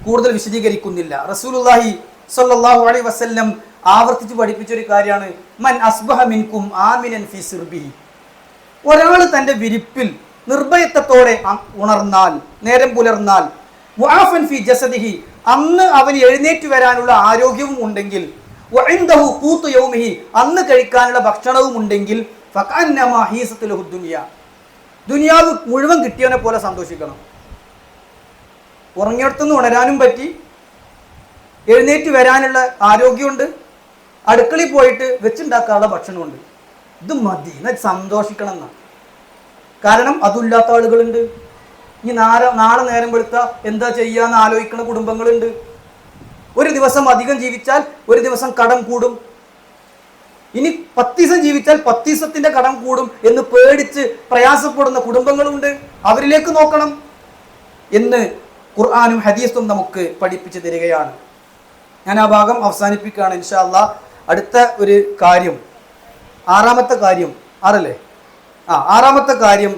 കൂടുതൽ വിശദീകരിക്കുന്നില്ല. റസൂലുള്ളാഹി സ്വല്ലല്ലാഹു അലൈഹി വസല്ലം ആവർത്തിച്ച് പഠിപ്പിച്ചൊരു കാര്യമാണ്, മൻ അസ്ബഹ മിൻകും ആമിനൻ ഫീ സിർബിഹി. ഒരാൾ തൻ്റെ വിരിപ്പിൽ നിർഭയത്വത്തോടെ ഉണർന്നാൽ, നേരം പുലർന്നാൽ, മുആഫൻ ഫീ ജസദിഹി, അന്ന് അവന് എഴുന്നേറ്റ് വരാനുള്ള ആരോഗ്യവും ഉണ്ടെങ്കിൽ, വഇൻദഹു ഖൂതു യൗമിഹി, അന്ന് കഴിക്കാനുള്ള ഭക്ഷണവും ഉണ്ടെങ്കിൽ, ഫകഅന്നമാ ഹീസത്തു ലഹു ദുനിയ, ദുനിയാവ് മുഴുവൻ കിട്ടിയവനെ പോലെ സന്തോഷിക്കണം. ഉറങ്ങിയിടത്തുനിന്ന് ഉണരാനും പറ്റി, എഴുന്നേറ്റ് വരാനുള്ള ആരോഗ്യമുണ്ട്, അടുക്കളയിൽ പോയിട്ട് വെച്ചുണ്ടാക്കാനുള്ള ഭക്ഷണമുണ്ട്. ഇത് മതി, എന്നാൽ സന്തോഷിക്കണം എന്നാണ്. കാരണം അതില്ലാത്ത ആളുകളുണ്ട്. ഈ നാളെ നേരം വെളുത്ത എന്താ ചെയ്യാന്ന് ആലോചിക്കുന്ന കുടുംബങ്ങളുണ്ട്. ഒരു ദിവസം അധികം ജീവിച്ചാൽ ഒരു ദിവസം കടം കൂടും. ഇനി 10 ദിവസം ജീവിച്ചാൽ 10 ദിവസത്തിന്റെ കടം കൂടും എന്ന് പേടിച്ച് പ്രയാസപ്പെടുന്ന കുടുംബങ്ങളുണ്ട്. അവരിലേക്ക് നോക്കണം എന്ന് ഖുർആനും ഹദീസും നമുക്ക് പഠിപ്പിച്ചു തരികയാണ്. ഞാൻ ആ ഭാഗം അവസാനിപ്പിക്കുകയാണ് ഇൻഷാ അല്ലാഹ്. അടുത്ത ഒരു കാര്യം, 6ാമത്തെ കാര്യം, 6 ആറാമത്തെ കാര്യം,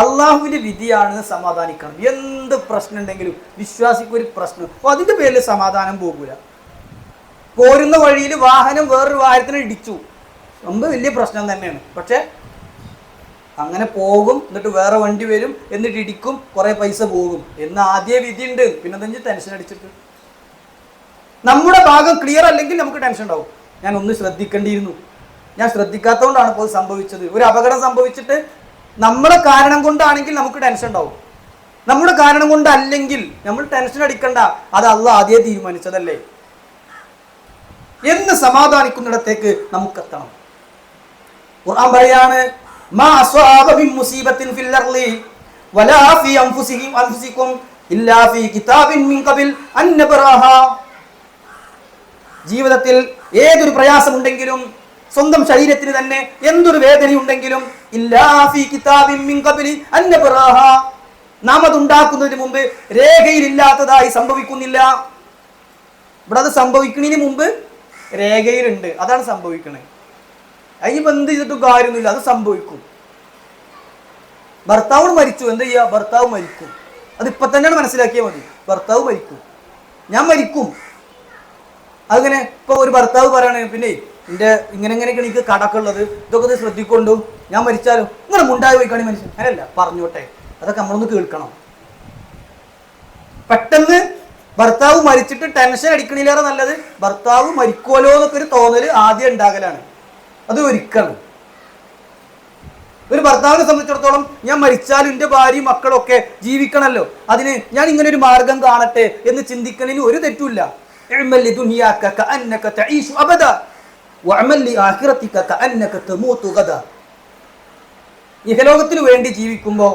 അള്ളാഹുവിന്റെ വിധിയാണ് സമാധാനിക്കണം. എന്ത് പ്രശ്നം ഉണ്ടെങ്കിലും വിശ്വാസിക്ക് ഒരു പ്രശ്നം, അപ്പോൾ അതിന്റെ പേരിൽ സമാധാനം പോകൂല. പോരുന്ന വഴിയിൽ വാഹനം വേറൊരു വാഹനത്തിന് ഇടിച്ചു, ரொம்ப വലിയ പ്രശ്നം തന്നെയാണ്. പക്ഷെ അങ്ങനെ പോകും, എന്നിട്ട് വേറെ വണ്ടി വരും, എന്നിട്ട് ഇടിക്കും, കുറെ പൈസ പോകും എന്ന് ആദ്യ വിധി ഉണ്ട്. പിന്നെ തന്നെ ടെൻഷൻ അടിച്ചിട്ട് നമ്മുടെ ഭാഗം ക്ലിയർ അല്ലെങ്കിൽ നമുക്ക് ടെൻഷൻ ഉണ്ടാവും. ഞാൻ ഒന്ന് ശ്രദ്ധിക്കേണ്ടിയിരുന്നു, ഞാൻ ശ്രദ്ധിക്കാത്തതുകൊണ്ടാണ് ഇപ്പോൾ സംഭവിച്ചത്. ഒരു അപകടം സംഭവിച്ചിട്ട് നമ്മളെ കാരണം കൊണ്ടാണെങ്കിൽ നമുക്ക് ടെൻഷൻ ഉണ്ടാവും. നമ്മുടെ കാരണം കൊണ്ടല്ലെങ്കിൽ നമ്മൾ ടെൻഷൻ അടിക്കണ്ട, അത് അള്ളാഹ് ആദ്യം തീരുമാനിച്ചതല്ലേ എന്ന് സമാധാനിക്കുന്നിടത്തേക്ക് നമുക്കെത്തണം. ഖുർആൻ പറയാണ്, മാ അസ്വാബ മിൻ മുസീബത്തിൻ ഫിൽ അർളി വലാ ഫീ അൻഫുസികും ഇല്ലാ ഫീ കിതാബിൻ മിൻ ഖബൽ അൻ നബ്റാഹാ. ജീവിതത്തിൽ ഏതൊരു പ്രയാസമുണ്ടെങ്കിലും, സ്വന്തം ശരീരത്തിന് തന്നെ എന്തൊരു വേദനയുണ്ടെങ്കിലും, ഇല്ലാ ഫീ കിതാബിൻ മിൻ ഖബലി അൻ നബ്റാഹാ, നാം അത് ഉണ്ടാക്കുന്നതിന് മുമ്പ് രേഖയിലില്ലാത്തതായി സംഭവിക്കുന്നില്ല. ഇവിടെ അത് സംഭവിക്കുന്നതിന് മുമ്പ് രേഖയിലുണ്ട്, അതാണ് സംഭവിക്കുന്നത്. അതിനിപ്പോ എന്ത് ചെയ്തിട്ടും കാര്യമൊന്നുമില്ല, അത് സംഭവിക്കും. ഭർത്താവ് മരിച്ചു, എന്ത് ചെയ്യുക? ഭർത്താവ് മരിക്കും. അതിപ്പോ തന്നെയാണ് മനസ്സിലാക്കിയാൽ മതി. ഭർത്താവ് മരിക്കും, ഞാൻ മരിക്കും. അങ്ങനെ ഇപ്പൊ ഒരു ഭർത്താവ് പറയാണ്, പിന്നെ എന്റെ ഇങ്ങനെയൊക്കെ എനിക്ക് കടക്കുള്ളത്, ഇതൊക്കെ ശ്രദ്ധിക്കൊണ്ടു, ഞാൻ മരിച്ചാലോ? ഇങ്ങനെ മുണ്ടായി പോയിക്കാണി മനുഷ്യൻ. അങ്ങനെയല്ല, പറഞ്ഞോട്ടെ, അതൊക്കെ നമ്മളൊന്ന് കേൾക്കണം. പെട്ടെന്ന് ഭർത്താവ് മരിച്ചിട്ട് ടെൻഷൻ അടിക്കണില്ലേറെ നല്ലത് ഭർത്താവ് മരിക്കുമല്ലോ എന്നൊക്കെ ഒരു തോന്നല് ആദ്യം ഉണ്ടാകലാണ്. അത് ഒരിക്കലും ഒരു ഭർത്താവിനെ സംബന്ധിച്ചിടത്തോളം ഞാൻ മരിച്ചാലും എൻ്റെ ഭാര്യയും മക്കളൊക്കെ ജീവിക്കണമല്ലോ, അതിന് ഞാൻ ഇങ്ങനെ ഒരു മാർഗം കാണട്ടെ എന്ന് ചിന്തിക്കുന്നതിന് ഒരു തെറ്റുമില്ല. ഇഹലോകത്തിന് വേണ്ടി ജീവിക്കുമ്പോൾ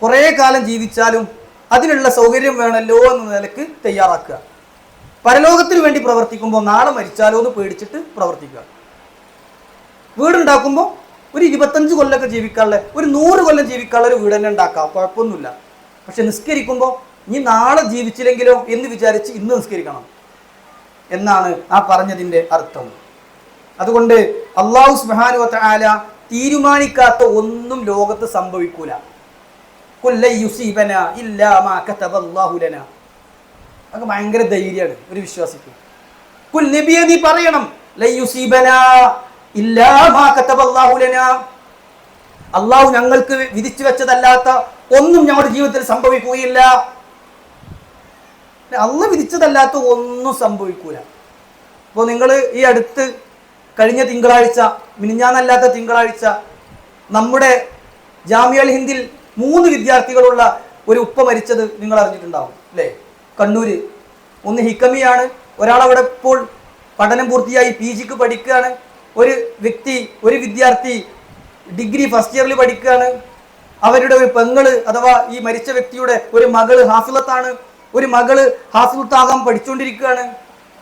കുറേ കാലം ജീവിച്ചാലും അതിനുള്ള സൗകര്യം വേണമല്ലോ എന്ന നിലക്ക് തയ്യാറാക്കുക. പരലോകത്തിന് വേണ്ടി പ്രവർത്തിക്കുമ്പോൾ നാളെ മരിച്ചാലോ എന്ന് പേടിച്ചിട്ട് പ്രവർത്തിക്കുക. വീടുണ്ടാക്കുമ്പോൾ ഒരു 25 കൊല്ലമൊക്കെ ജീവിക്കാനുള്ള, ഒരു 100 കൊല്ലം ജീവിക്കാനുള്ള ഒരു വീട് തന്നെ ഉണ്ടാക്കാം, കുഴപ്പമൊന്നുമില്ല. പക്ഷെ നിസ്കരിക്കുമ്പോൾ ഇനി നാളെ ജീവിച്ചില്ലെങ്കിലോ എന്ന് വിചാരിച്ച് ഇന്ന് നിസ്കരിക്കണം എന്നാണ് ആ പറഞ്ഞതിൻ്റെ അർത്ഥം. അതുകൊണ്ട് അല്ലാഹു സുബ്ഹാനഹു വ തആല തീരുമാനിക്കാത്ത ഒന്നും ലോകത്ത് സംഭവിക്കൂല. അതൊക്കെ ഭയങ്കര ധൈര്യമാണ് ഒരു വിശ്വാസിക്ക്. നബിയെ നീ പറയണം, അള്ളാഹു ഞങ്ങൾക്ക് വിധിച്ചു വെച്ചതല്ലാത്ത ഒന്നും ഞങ്ങളുടെ ജീവിതത്തിൽ സംഭവിക്കുകയില്ല. അള്ളാഹു വിധിച്ചതല്ലാത്ത ഒന്നും സംഭവിക്കൂല. അപ്പോൾ നിങ്ങൾ ഈ അടുത്ത് കഴിഞ്ഞ തിങ്കളാഴ്ച, മിനിഞ്ഞാന്നല്ലാത്ത തിങ്കളാഴ്ച, നമ്മുടെ ജാമിഅൽ ഹിന്ദിൽ 3 വിദ്യാർത്ഥികളുള്ള ഒരു ഉപ്പ മരിച്ചത് നിങ്ങൾ അറിഞ്ഞിട്ടുണ്ടാവും അല്ലേ? കണ്ണൂര്. ഒന്ന് ഹിക്കമിയാണ്, ഒരാളവിടെ ഇപ്പോൾ പഠനം പൂർത്തിയായി PGക്ക് പഠിക്കുകയാണ്. ഒരു വിദ്യാർത്ഥി ഡിഗ്രി ഫസ്റ്റ് ഇയറിൽ പഠിക്കുകയാണ്. അവരുടെ ഒരു പെങ്ങള് അഥവാ ഈ മരിച്ച വ്യക്തിയുടെ ഒരു മകള് ഹാഫിളത്താണ്. ഒരു മകള് ഹാഫിളത്താകാൻ പഠിച്ചുകൊണ്ടിരിക്കുകയാണ്.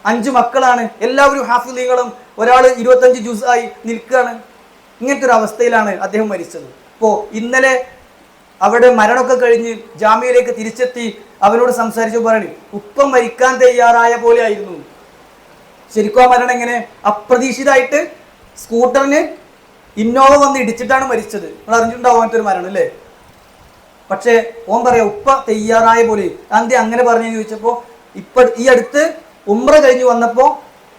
5 മക്കളാണ്, എല്ലാവരും ഹാഫിളീങ്ങളും. ഒരാൾ 25 ജുസായി നിൽക്കുകയാണ്. ഇങ്ങനത്തെ ഒരു അവസ്ഥയിലാണ് അദ്ദേഹം മരിച്ചത്. അപ്പോൾ ഇന്നലെ അവിടെ മരണമൊക്കെ കഴിഞ്ഞ് ജാമ്യയിലേക്ക് തിരിച്ചെത്തി അവനോട് സംസാരിച്ചു പറയണേ, ഉപ്പ മരിക്കാൻ തയ്യാറായ പോലെ ആയിരുന്നു. ശരിക്കും ആ മരണം എങ്ങനെ? അപ്രതീക്ഷിതമായിട്ട് സ്കൂട്ടറിന് ഇന്നോവ വന്ന് ഇടിച്ചിട്ടാണ് മരിച്ചത്. നിങ്ങൾ അറിഞ്ഞിട്ടുണ്ടാവും അങ്ങനത്തെ ഒരു മരണം അല്ലേ? പക്ഷേ ഓൻ പറയാം ഉപ്പ തയ്യാറായ പോലെ. അന്ത്യ അങ്ങനെ പറഞ്ഞു ചോദിച്ചപ്പോൾ ഈ അടുത്ത് ഉംറ കഴിഞ്ഞ് വന്നപ്പോൾ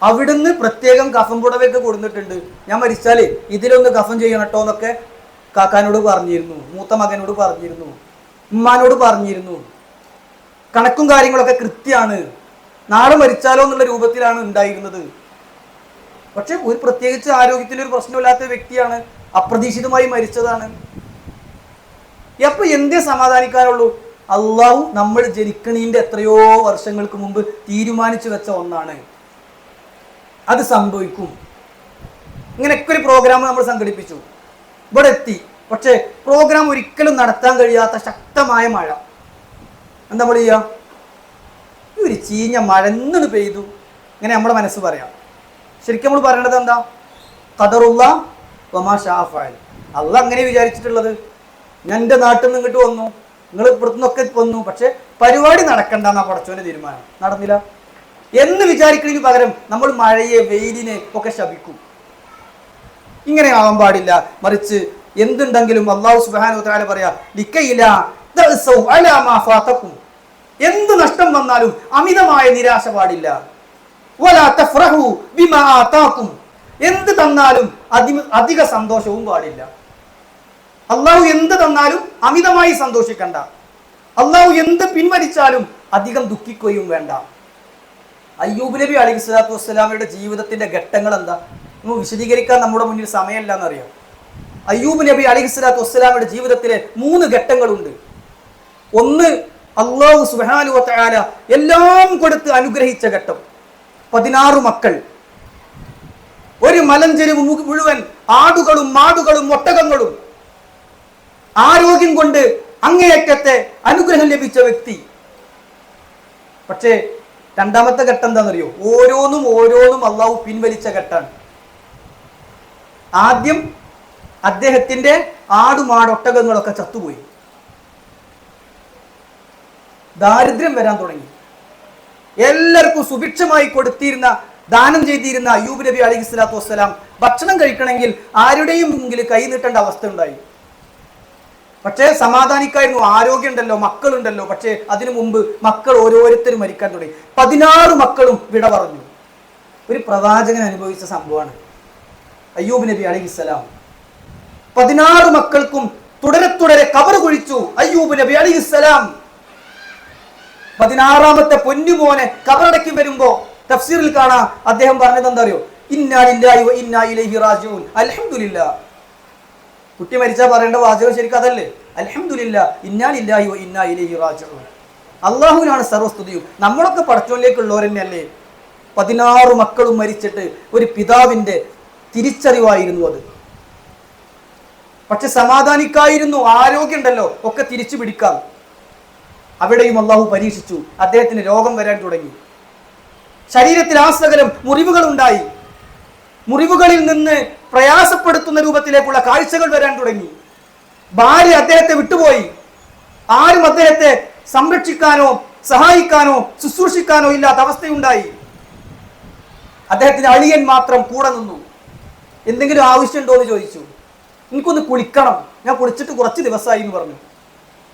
അവിടുന്ന് പ്രത്യേകം കഫൻ പുടവയൊക്കെ കൊടുത്തിട്ടുണ്ട്. ഞാൻ മരിച്ചാലേ ഇതിലൊന്ന് കഫൻ ചെയ്യണം കേട്ടോ എന്നൊക്കെ കാക്കാനോട് പറഞ്ഞിരുന്നു, മൂത്ത മകനോട് പറഞ്ഞിരുന്നു, ഉമ്മാനോട് പറഞ്ഞിരുന്നു. കണക്കും കാര്യങ്ങളൊക്കെ കൃത്യമാണ്. നാളെ മരിച്ചാലോ എന്നുള്ള രൂപത്തിലാണ് ഉണ്ടായിരുന്നത്. പക്ഷെ ഒരു പ്രത്യേകിച്ച് ആരോഗ്യത്തിൽ ഒരു പ്രശ്നമില്ലാത്ത വ്യക്തിയാണ്, അപ്രതീക്ഷിതമായി മരിച്ചതാണ്. അപ്പൊ എന്തേ സമാധാനിക്കാനുള്ളൂ? അള്ളാഹു നമ്മൾ ജനിക്കണീന്റെ എത്രയോ വർഷങ്ങൾക്ക് മുമ്പ് തീരുമാനിച്ചു വെച്ച ഒന്നാണ്, അത് സംഭവിക്കും. ഇങ്ങനെയൊക്കെ ഒരു പ്രോഗ്രാം നമ്മൾ സംഘടിപ്പിച്ചു, ഇവിടെ എത്തി. പക്ഷെ പ്രോഗ്രാം ഒരിക്കലും നടത്താൻ കഴിയാത്ത ശക്തമായ മഴ. എന്താ നമ്മൾ ചെയ്യുക? ഒരു ചീഞ്ഞ മഴ ഇന്ന് പെയ്തു, ഇങ്ങനെ നമ്മുടെ മനസ്സ് പറയാം. ശരിക്കും നമ്മൾ പറയേണ്ടത് എന്താ? ഖദറുല്ലാ വമാ ശാഅ ഫഅൽ. അള്ളാഹ് അങ്ങനെ വിചാരിച്ചിട്ടുള്ളത്. ഞാൻ എൻ്റെ നാട്ടിൽ നിന്ന് ഇങ്ങോട്ട് വന്നു, നിങ്ങൾ ഇവിടുത്തെ നിന്നൊക്കെ വന്നു, പക്ഷെ പരിപാടി നടക്കണ്ടെന്നാ പടച്ചോന്റെ തീരുമാനം. നടന്നില്ല എന്ന് വിചാരിക്കുന്നതിന് പകരം നമ്മൾ മഴയെ വെയിലിനെ ഒക്കെ ശപിക്കും. ഇങ്ങനെ ആവാൻ പാടില്ല. മറിച്ച് എന്തുണ്ടെങ്കിലും അല്ലാഹു സുബ്ഹാനഹു വ തആല പറയാ, എന്ത് നഷ്ടം വന്നാലും അമിതമായ നിരാശ പാടില്ല. എന്ത് തന്നാലും അധിക സന്തോഷവും പാടില്ല. അള്ളാഹു എന്ത് തന്നാലും അമിതമായി സന്തോഷിക്കണ്ട. അള്ളാഹു എന്ത് പിൻവലിച്ചാലും അധികം ദുഃഖിക്കുകയും വേണ്ട. അയ്യൂബ് നബി അലൈഹിസ്സലാത്തു വസ്സലാമയുടെ ജീവിതത്തിന്റെ ഘട്ടങ്ങൾ എന്താ? നമ്മൾ വിശദീകരിക്കാൻ നമ്മുടെ മുന്നിൽ സമയമല്ല എന്നറിയാം. അയ്യൂബ് നബി അലൈഹിസ്സലാത്തു വസ്സലാമയുടെ ജീവിതത്തിലെ 3 ഘട്ടങ്ങളുണ്ട്. ഒന്ന്, അല്ലാഹു സുബ്ഹാനഹു വ തആല എല്ലാം കൊടുത്ത് അനുഗ്രഹിച്ച ഘട്ടം. 16 മക്കൾ, ഒരു മലഞ്ചെരിവ് മുഴുവൻ ആടുകളും മാടുകളും ഒട്ടകങ്ങളും, ആരോഗ്യം കൊണ്ട് അങ്ങേയറ്റത്തെ അനുഗ്രഹം ലഭിച്ച വ്യക്തി. പക്ഷേ രണ്ടാമത്തെ ഘട്ടം എന്താണെന്നറിയോ? ഓരോന്നും അള്ളാഹു പിൻവലിച്ച ഘട്ടമാണ്. ആദ്യം അദ്ദേഹത്തിന്റെ ആടുമാടൊട്ടകങ്ങളൊക്കെ ചത്തുപോയി. ദാരിദ്ര്യം വരാൻ തുടങ്ങി. എല്ലാവർക്കും സുഭിക്ഷമായി കൊടുത്തിരുന്ന, ദാനം ചെയ്തിരുന്ന അയ്യൂബ് നബി അലൈഹി സ്വലാത്തു വസ്സലാം ഭക്ഷണം കഴിക്കണമെങ്കിൽ ആരുടെയും മുമ്പിൽ കൈ നീട്ടേണ്ട അവസ്ഥ ഉണ്ടായി. പക്ഷേ സമാധാനിക്കായിരുന്നു. ആരോഗ്യം ഉണ്ടല്ലോ, മക്കളുണ്ടല്ലോ. പക്ഷേ അതിനു മുമ്പ് മക്കൾ ഓരോരുത്തരും മരിക്കാൻ തുടങ്ങി. 16 മക്കളും വിട പറഞ്ഞു. ഒരു പ്രവാചകൻ അനുഭവിച്ച സംഭവമാണ്. അയ്യൂബ് നബി അലൈഹിസ്സലാം 16 മക്കൾക്കും തുടരെ കബർ കുഴിച്ചു. അയ്യൂബ് നബി അലൈഹിസ്സലാം 16ാമത്തെ പൊന്നുമോനെ കബറടക്കി വരുമ്പോ തഫ്സീറിൽ കാണാം അദ്ദേഹം പറഞ്ഞത് എന്താ അറിയോ? ഇന്നാ ലില്ലാഹി വ ഇന്നാ ഇലൈഹി റാജിഊൻ. അൽഹംദുലില്ലാഹ്. കുട്ടി മരിച്ചാൽ പറയേണ്ട വാചകം ശരിക്കും അതല്ലേ? അൽഹംദുലില്ലാഹ് ഇന്നാ ലില്ലാഹി വ ഇന്നാ ഇലൈഹി റാജിഊൻ. അള്ളാഹുവിനാണ് സർവ്വസ്തുതിയും. നമ്മളൊക്കെ പടച്ചോനിലേക്കുള്ളവർ തന്നെയല്ലേ? 16 മക്കളും മരിച്ചിട്ട് ഒരു പിതാവിന്റെ തിരിച്ചറിവായിരുന്നു അത്. പക്ഷെ സമാധാനിക്കായിരുന്നു. ആരോഗ്യം ഉണ്ടല്ലോ, ഒക്കെ തിരിച്ചു പിടിക്കാം. അവിടെയും അള്ളാഹു പരീക്ഷിച്ചു. അദ്ദേഹത്തിന് രോഗം വരാൻ തുടങ്ങി. ശരീരത്തിൽ ആസകലം മുറിവുകൾ ഉണ്ടായി. മുറിവുകളിൽ നിന്ന് പ്രയാസപ്പെടുത്തുന്ന രൂപത്തിലേക്കുള്ള കാഴ്ചകൾ വരാൻ തുടങ്ങി. ഭാര്യ അദ്ദേഹത്തെ വിട്ടുപോയി. ആരും അദ്ദേഹത്തെ സംരക്ഷിക്കാനോ സഹായിക്കാനോ ശുശ്രൂഷിക്കാനോ ഇല്ലാത്ത അവസ്ഥയുണ്ടായി. അദ്ദേഹത്തിന് അളിയൻ മാത്രം കൂടെ നിന്നു. എന്തെങ്കിലും ആവശ്യമുണ്ടോ എന്ന് ചോദിച്ചു. എനിക്കൊന്ന് കുളിക്കണം, ഞാൻ കുളിച്ചിട്ട് കുറച്ച് ദിവസമായി എന്ന് പറഞ്ഞു.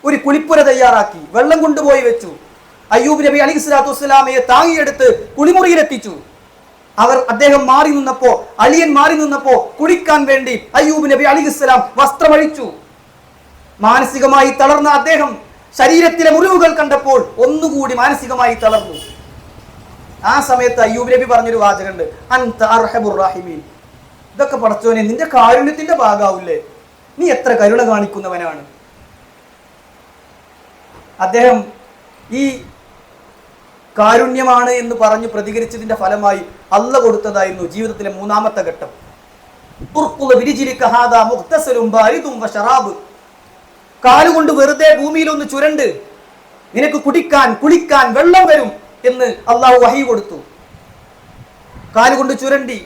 ഒരു കുളിപ്പുര തയ്യാറാക്കി വെള്ളം കൊണ്ടുപോയി വെച്ചു. അയ്യൂബ് നബി അലൈഹി സ്വലാത്തു വസ്സലാമയെ താങ്ങിയെടുത്ത് കുളിമുറിയിലെത്തിച്ചു. അദ്ദേഹം മാറി നിന്നപ്പോ, അളിയൻ മാറി നിന്നപ്പോ കുളിക്കാൻ വേണ്ടി അയ്യൂബ് നബി അലൈഹിസ്സലാം വസ്ത്രമഴിച്ചു. മാനസികമായി തളർന്ന അദ്ദേഹം ശരീരത്തിലെ മുറിവുകൾ കണ്ടപ്പോൾ ഒന്നുകൂടി മാനസികമായി തളർന്നു. ആ സമയത്ത് അയ്യൂബ് നബി പറഞ്ഞൊരു വാചകമുണ്ട്, അൻത അർഹമുർ റഹീമീൻ. ഇതൊക്കെ പടച്ചോനെ നിന്റെ കാരുണ്യത്തിന്റെ ഭാഗാവില്ലേ? നീ എത്ര കരുണ കാണിക്കുന്നവനാണ്. അദ്ദേഹം ഈ കാരുണ്യമാണ് എന്ന് പറഞ്ഞു പ്രതികരിച്ചതിന്റെ ഫലമായി അല്ല കൊടുത്തതായിരുന്നു ജീവിതത്തിലെ 3ാമത്തെ ഘട്ടം. കാലുകൊണ്ട് വെറുതെ ഭൂമിയിൽ ഒന്ന് ചുരണ്ട്, നിനക്ക് കുടിക്കാൻ കുളിക്കാൻ വെള്ളം വരും എന്ന് അള്ളാഹു വഹി കൊടുത്തു. കാലുകൊണ്ട് ചുരണ്ടി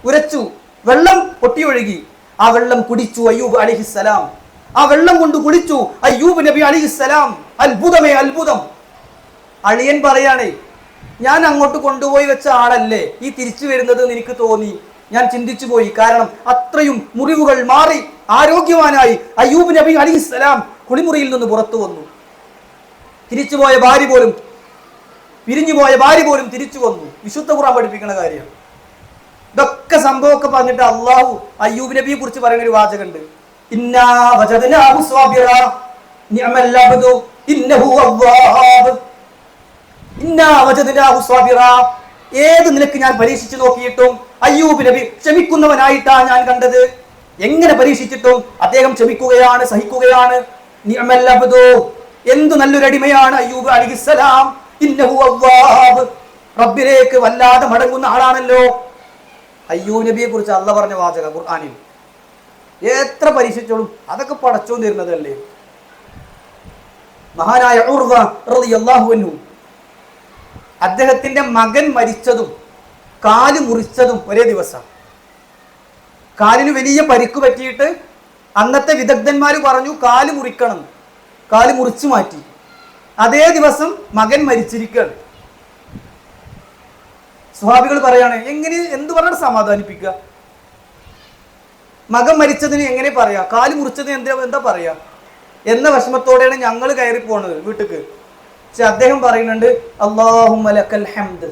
ഉരച്ചു, വെള്ളം പൊട്ടിയൊഴുകി. ആ വെള്ളം കുടിച്ചു അയ്യൂബ് അലൈഹിസ്സലാം. ആ വെള്ളം കൊണ്ട് കുടിച്ചു അയ്യൂബ് നബി അലൈഹിസ്സലാം. അത്ഭുതമേ അത്ഭുതം. അളിയൻ പറയാണേ, ഞാൻ അങ്ങോട്ട് കൊണ്ടുപോയി വെച്ച ആളല്ലേ ഈ തിരിച്ചു വരുന്നത് എന്ന് എനിക്ക് തോന്നി. ഞാൻ ചിന്തിച്ചു പോയി. കാരണം അത്രയും മുറിവുകൾ മാറി ആരോഗ്യവാനായി അയ്യൂബ് നബി അലൈഹിസ്സലാം കുളിമുറിയിൽ നിന്ന് പുറത്തു വന്നു. തിരിച്ചുപോയ ഭാര്യ പോലും, പിരിഞ്ഞുപോയ ഭാര്യ പോലും തിരിച്ചു വന്നു. വിശുദ്ധ ഖുർആൻ പഠിപ്പിക്കുന്ന കാര്യം. ഇതൊക്കെ സംഭവമൊക്കെ പറഞ്ഞിട്ട് അള്ളാഹു അയ്യൂബ് നബിയെ കുറിച്ച് പറയുന്ന ഒരു വാചകമുണ്ട്, ഇന്നാ വജദ്നാഹു സ്വാബിറാ നിഅമൽ അബ്ദു ഇന്നഹു അവ്വാബ്. ഇന്നാ വജദ്നാഹു സ്വാബിറാ. ഏത് നിലക്ക് ഞാൻ പരീക്ഷിച്ചു നോക്കിയിട്ടും അയ്യൂബ് നബി ക്ഷമിക്കുന്നവനായിട്ടാണ് ഞാൻ കണ്ടത്. എങ്ങനെ പരീക്ഷിച്ചിട്ടും അദ്ദേഹം ക്ഷമിക്കുകയാണ്, സഹിക്കുകയാണ്. നിഅമൽ അബ്ദു, എന്ത് നല്ലൊരു അടിമയാണ് അയ്യൂബ് അലൈഹിസ്സലാം. ഇന്നഹു അവ്വാബ്, റബ്ബിലേക്ക് വല്ലാതെ മടങ്ങുന്ന ആളാണല്ലോ. അയ്യൂബ് നബിയെ കുറിച്ച് അല്ല പറഞ്ഞ വാചക ഖുർആനിൽ. എത്ര പരീക്ഷിച്ചോളും അതൊക്കെ പടച്ചോൻ തരുന്നതല്ലേ. മഹാനായ ഉർവ റളിയല്ലാഹു അൻഹു, അദ്ദേഹത്തിന്റെ മകൻ മരിച്ചതും കാല് മുറിച്ചതും ഒരേ ദിവസം. കാലിന് വലിയ പരിക്ക് പറ്റിയിട്ട് അന്നത്തെ വിദഗ്ധന്മാർ പറഞ്ഞു കാല് മുറിക്കണം. കാല് മുറിച്ചു മാറ്റി. അതേ ദിവസം മകൻ മരിച്ചിരിക്കുകയാണ്. സ്വഹാബികൾ പറയാണ്, എങ്ങനെ എന്ത് പറഞ്ഞാൽ സമാധാനിപ്പിക്കുക? മകൻ മരിച്ചതിന് എങ്ങനെ പറയാ, കാല് മുറിച്ചതിന് എന്താ പറയാ എന്ന വിഷമത്തോടെയാണ് ഞങ്ങൾ കയറി പോണത് വീട്ടിക്ക്. പക്ഷെ അദ്ദേഹം പറയുന്നുണ്ട്, അല്ലാഹുമ്മ ലക്കൽ ഹംദ്,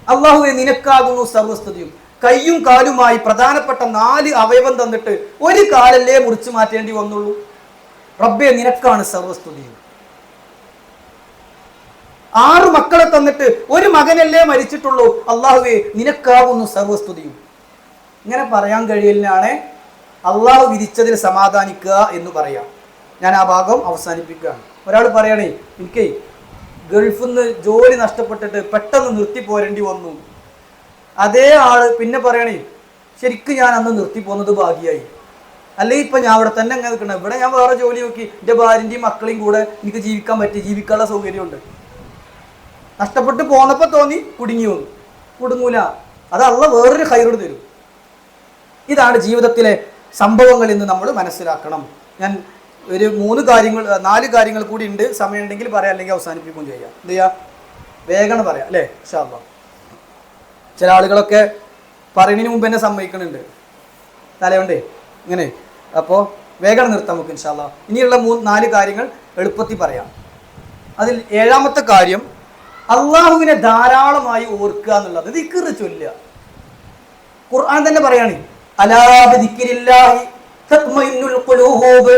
അല്ലാഹുവേ നിനക്കാകുന്നു സർവസ്തുതിയും. കയ്യും കാലുമായി പ്രധാനപ്പെട്ട 4 അവയവം തന്നിട്ട് ഒരു കാലല്ലേ മുറിച്ചു മാറ്റേണ്ടി വന്നുള്ളൂ. റബ്ബേ നിനക്കാണ് സർവസ്തുതിയും. 6 മക്കളെ തന്നിട്ട് ഒരു മകനല്ലേ മരിച്ചിട്ടുള്ളൂ. അള്ളാഹുവേ നിനക്കാകുന്നു സർവസ്തുതിയും. ഇങ്ങനെ പറയാൻ കഴിയലിനാണ് അള്ളാഹു വിധിച്ചതിൽ സമാധാനിക്കുക എന്ന് പറയാം. ഞാൻ ആ ഭാഗം അവസാനിപ്പിക്കുകയാണ്. ഒരാൾ പറയണേ, എനിക്ക് ഗൾഫിൽ നിന്ന് ജോലി നഷ്ടപ്പെട്ടിട്ട് പെട്ടെന്ന് നിർത്തി പോരേണ്ടി വന്നു. അതേ ആള് പിന്നെ പറയണേ, ശരിക്കും ഞാൻ അന്ന് നിർത്തി പോകുന്നത് ഭാഗ്യമായി, അല്ലെങ്കിൽ ഇപ്പം ഞാൻ അവിടെ തന്നെ അങ്ങനെ നിൽക്കണം. ഇവിടെ ഞാൻ വേറെ ജോലി നോക്കി എൻ്റെ ഭാര്യൻ്റെയും മക്കളെയും കൂടെ എനിക്ക് ജീവിക്കാൻ പറ്റി, ജീവിക്കാനുള്ള സൗകര്യമുണ്ട്. നഷ്ടപ്പെട്ട് പോന്നപ്പോൾ തോന്നി കുടുങ്ങി വന്നു. കുടുങ്ങൂല, അത് അള്ള വേറൊരു ഖൈറ് തരും. ഇതാണ് ജീവിതത്തിലെ സംഭവങ്ങൾ എന്ന് നമ്മൾ മനസ്സിലാക്കണം. ഞാൻ ഒരു 4 കാര്യങ്ങൾ കൂടി ഉണ്ട്. സമയമുണ്ടെങ്കിൽ പറയാം, അല്ലെങ്കിൽ അവസാനിപ്പിക്കുകയും ചെയ്യാം. എന്ത് ചെയ്യാം, വേഗം പറയാം അല്ലേ? ഇൻഷാ അല്ലാഹ്. ചില ആളുകളൊക്കെ പറയുന്നതിന് മുമ്പ് എന്നെ സമ്മതിക്കുന്നുണ്ട്, തലയുണ്ടേ ഇങ്ങനെ. അപ്പോൾ വേഗം നിർത്താം നമുക്ക് ഇൻഷാ അല്ലാഹ്. ഇനിയുള്ള 4 കാര്യങ്ങൾ എളുപ്പത്തിൽ പറയാം. അതിൽ 7ാമത്തെ കാര്യം അള്ളാഹുവിനെ ധാരാളമായി ഓർക്കുക എന്നുള്ളത്. ദിക്ർ ചൊല്ലുക. ഖുർആൻ തന്നെ പറയാണ്, അലാ ബിദിക്രില്ലാഹി തത്മഇന്നുൽ ഖുലൂബ്.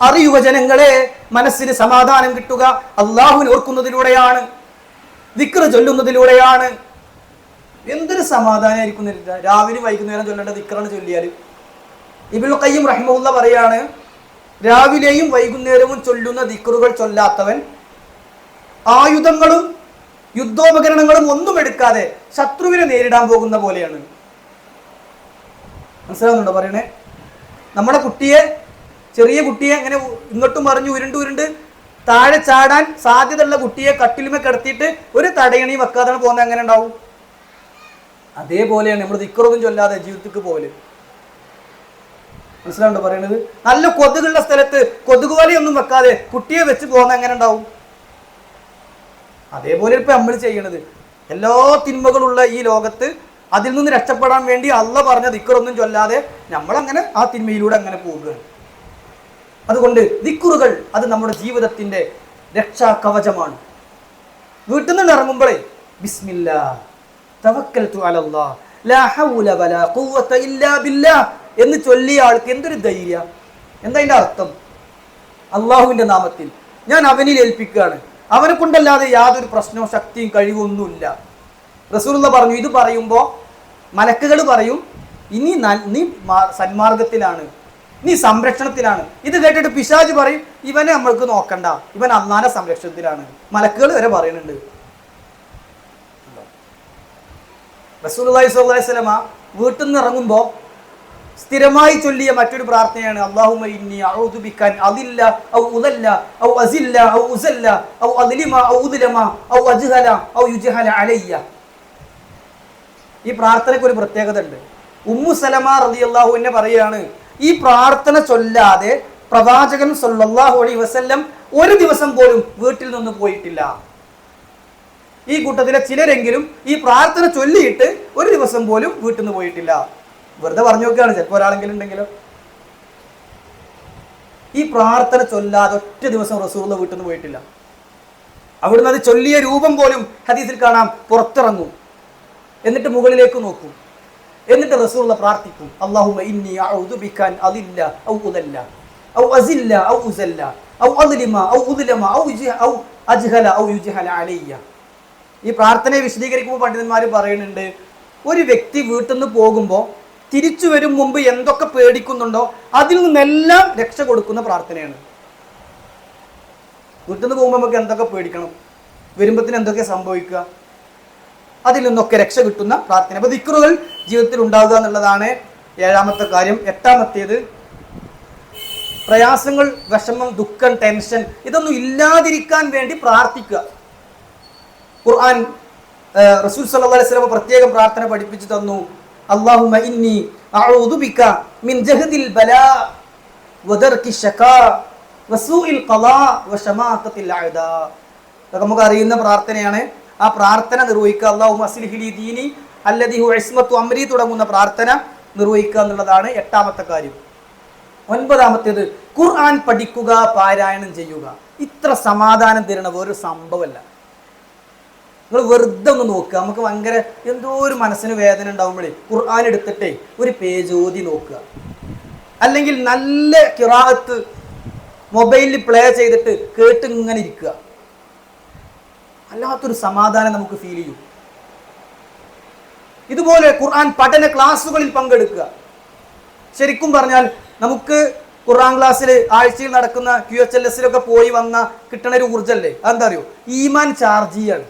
അറിയുക ജനങ്ങളെ, മനസ്സിന് സമാധാനം കിട്ടുക അള്ളാഹുവിനെ ഓർക്കുന്നതിലൂടെയാണ്, ദിക്ർ ചൊല്ലുന്നതിലൂടെയാണ്. എന്തൊരു സമാധാനമായിരിക്കും രാവിലെ വൈകുന്നേരം ചൊല്ലേണ്ട ദിക്റാണ് ചൊല്ലിയാൽ. ഇബ്നുൽ ഖയ്യിം റഹിമഹുല്ല പറയാണ്, രാവിലെയും വൈകുന്നേരവും ചൊല്ലുന്ന ദിക്റുകൾ ചൊല്ലാത്തവൻ ആയുധങ്ങളും യുദ്ധോപകരണങ്ങളും ഒന്നും എടുക്കാതെ ശത്രുവിനെ നേരിടാൻ പോകുന്ന പോലെയാണ്. മനസ്സിലാവുന്നുണ്ടോ പറയണേ? നമ്മുടെ ചെറിയ കുട്ടിയെ ഇങ്ങനെ ഇങ്ങോട്ടും മറിഞ്ഞ് ഉരുണ്ട് താഴെ ചാടാൻ സാധ്യതയുള്ള കുട്ടിയെ കട്ടിലുമേ കിടത്തിയിട്ട് ഒരു തടയണി വെക്കാതാണ് പോകുന്നത്. എങ്ങനെ ഉണ്ടാവും? അതേപോലെയാണ് നമ്മൾ ദിക്റൊന്നും ചൊല്ലാതെ ജീവിതത്തിക്ക് പോലെ. മനസ്സിലാവുണ്ടോ പറയണത്? നല്ല കൊതുകുള്ള സ്ഥലത്ത് കൊതുക് വലയൊന്നും വെക്കാതെ കുട്ടിയെ വെച്ച് പോകുന്ന എങ്ങനെ ഉണ്ടാവും? അതേപോലെ ഇപ്പൊ നമ്മൾ ചെയ്യണത്. എല്ലാ തിന്മകളുള്ള ഈ ലോകത്ത് അതിൽ നിന്ന് രക്ഷപ്പെടാൻ വേണ്ടി അള്ളാഹ് പറഞ്ഞ ദിക്റൊന്നും ചൊല്ലാതെ നമ്മളങ്ങനെ ആ തിന്മയിലൂടെ അങ്ങനെ പോവുകയാണ്. അതുകൊണ്ട് ദിക്റുകൾ അത് നമ്മുടെ ജീവിതത്തിന്റെ രക്ഷാ കവചമാണ്. വീട്ടിൽ നിന്ന് ഇറങ്ങുമ്പോഴേ ബിസ്മില്ലാ തവക്കൽതു അലല്ലാഹ് ലാ ഹൗല വലാ ഖുവത ഇല്ലാ ബില്ലാഹ് എന്ന് ചൊല്ലിയ ആൾക്ക് എന്തൊരു ധൈര്യം! എന്താ അതിന്റെ അർത്ഥം? അള്ളാഹുവിന്റെ നാമത്തിൽ ഞാൻ അവനിൽ ഏൽപ്പിക്കുകയാണ്, അവനെ കൊണ്ടല്ലാതെ യാതൊരു പ്രശ്നവും ശക്തിയും കഴിവൊന്നുമില്ല. റസൂലുള്ള പറഞ്ഞു, ഇത് പറയുമ്പോൾ മലക്കുകൾ പറയും, ഇനി നീ സന്മാർഗത്തിലാണ്, നീ സംരക്ഷണത്തിലാണ്. ഇത് കേട്ടിട്ട് പിശാച് പറയും, ഇവനെ നമ്മൾക്ക് നോക്കണ്ട, ഇവൻ അള്ളാന്റെ സംരക്ഷണത്തിലാണ്. മലക്കുകൾ വരെ പറയുന്നുണ്ട്. റസൂലുള്ളാഹി സ്വല്ലല്ലാഹു അലൈഹി വസല്ലമ വീട്ടിൽ നിന്ന് ഇറങ്ങുമ്പോൾ സ്ഥിരമായി ചൊല്ലിയ മറ്റൊരു പ്രാർത്ഥനയാണ്, അല്ലാഹുമ്മ ഇന്നി അഊദു ബിക അൻ അദില്ല ഔ ഉദല്ല ഔ അസില്ല ഔ ഉസല്ല ഔ അദ്ലിമ ഔ ഉദ്ലമ ഔ അജ്ഹല ഔ യുജ്ഹല അലയ്യ. ഈ പ്രാർത്ഥനയ്ക്ക് ഒരു പ്രത്യേകത ഉണ്ട്. ഉമ്മു സലമ റളിയല്ലാഹു അൻഹ പറയാണ്, ഈ പ്രാർത്ഥന ചൊല്ലാതെ പ്രവാചകൻ സല്ലല്ലാഹു അലൈഹി വസല്ലം ഒരു ദിവസം പോലും വീട്ടിൽ നിന്ന് പോയിട്ടില്ല. ഈ കൂട്ടത്തിലെ ചിലരെങ്കിലും ഈ പ്രാർത്ഥന ചൊല്ലിയിട്ട് ഒരു ദിവസം പോലും വീട്ടിൽ നിന്ന് പോയിട്ടില്ല. വെറുതെ പറഞ്ഞു നോക്കുകയാണ്, ചിലപ്പോൾ ഒരാളെങ്കിലും ഉണ്ടെങ്കിലോ. ഈ പ്രാർത്ഥന ചൊല്ലാതെ ഒറ്റ ദിവസം റസൂലുള്ള വീട്ടിൽ നിന്ന് പോയിട്ടില്ല. അവിടുന്ന് അത് ചൊല്ലിയ രൂപം പോലും ഹദീസിൽ കാണാം. പുറത്തിറങ്ങും, എന്നിട്ട് മുകളിലേക്ക് നോക്കും, എന്നിട്ട് റസൂലുള്ള പ്രാർത്ഥിക്കും, അല്ലാഹുമ്മ ഇന്നി അഊദു ബിക അൻ അദില്ല ഔ ഉദല്ല ഔ അസില്ല ഔ ഉസല്ല ഔ അദ്ലിമ ഔ ഉദ്ലമ ഔ അജ്ഹല ഔ യുജ്ഹല അലയ്യ. ഈ പ്രാർത്ഥനയെ വിശദീകരിക്കുമ്പോൾ പണ്ഡിതന്മാർ പറയുന്നുണ്ട്, ഒരു വ്യക്തി വീട്ടിൽ നിന്ന് പോകുമ്പോൾ തിരിച്ചു വരും മുമ്പ് എന്തൊക്കെ പേടിക്കുന്നുണ്ടോ അതിൽ നിന്നെല്ലാം രക്ഷ കൊടുക്കുന്ന പ്രാർത്ഥനയാണ്. വീട്ടിൽ നിന്ന് പോകുമ്പോൾ നമുക്ക് എന്തൊക്കെ പേടിക്കണം, വരുമ്പത്തിന് എന്തൊക്കെ സംഭവിക്കുക, അതിൽ നിന്നൊക്കെ രക്ഷ കിട്ടുന്ന പ്രാർത്ഥന. അപ്പൊ ദിക്റുകൾ ജീവിതത്തിൽ ഉണ്ടാവുക എന്നുള്ളതാണ് 7ാമത്തെ കാര്യം. 8ാമത്തേത് പ്രയാസങ്ങൾ, വിഷമം, ദുഃഖം, ടെൻഷൻ ഇതൊന്നും ഇല്ലാതിരിക്കാൻ വേണ്ടി പ്രാർത്ഥിക്കുക. ഖുർആൻ റസൂൽ സല്ലല്ലാഹു അലൈഹി വസല്ലം പ്രത്യേകം പ്രാർത്ഥന പഠിപ്പിച്ചു തന്നു, അല്ലാഹുമ്മ ഇന്നി അഊദു ബിക മിൻ ജഹദിൽ ബലാ വദർകി ശഖാ വസൂഇൽ ഖളാ വശമാഖത്തിൽ അഅദാ. ഇതൊക്കെ നമുക്ക് അറിയുന്ന പ്രാർത്ഥനയാണ്. ആ പ്രാർത്ഥന നിർവഹിക്കുക. അല്ലാഹുമ്മ അസ്ലിഹ് ലി ദീനി അല്ലദീ ഹുവ ഇസ്മത്തു അംരി തുടങ്ങുന്ന പ്രാർത്ഥന നിർവഹിക്കുക എന്നുള്ളതാണ് 8ാമത്തെ കാര്യം. 9ാമത്തേത് ഖുർആൻ പഠിക്കുക, പാരായണം ചെയ്യുക. ഇത്ര സമാധാനം തരുന്ന വേറൊരു സംഭവമല്ല. നിങ്ങൾ വെറുതെ ഒന്ന് നോക്കുക. നമുക്ക് ഭയങ്കര എന്തോ ഒരു മനസ്സിന് വേദന ഉണ്ടാകുമ്പോഴേ ഖുർആൻ എടുത്തിട്ടേ ഒരു പേജ് ഓതി നോക്കുക, അല്ലെങ്കിൽ നല്ല ഖിറാഅത്ത് മൊബൈലിൽ പ്ലേ ചെയ്തിട്ട് കേട്ട് ഇങ്ങനെ ഇരിക്കുക. അല്ലാത്തൊരു സമാധാനം നമുക്ക് ഫീൽ ചെയ്യും. ഇതുപോലെ ഖുർആൻ പഠന ക്ലാസ്സുകളിൽ പങ്കെടുക്കുക. ശരിക്കും പറഞ്ഞാൽ നമുക്ക് ഖുർആൻ ക്ലാസ്സിൽ ആഴ്ചയിൽ നടക്കുന്ന QHLS-ലൊക്കെ പോയി വന്ന കിട്ടണ ഒരു ഊർജ്ജല്ലേ, അതെന്താ അറിയോ? ഈമാൻ ചാർജ് ചെയ്യാണ്.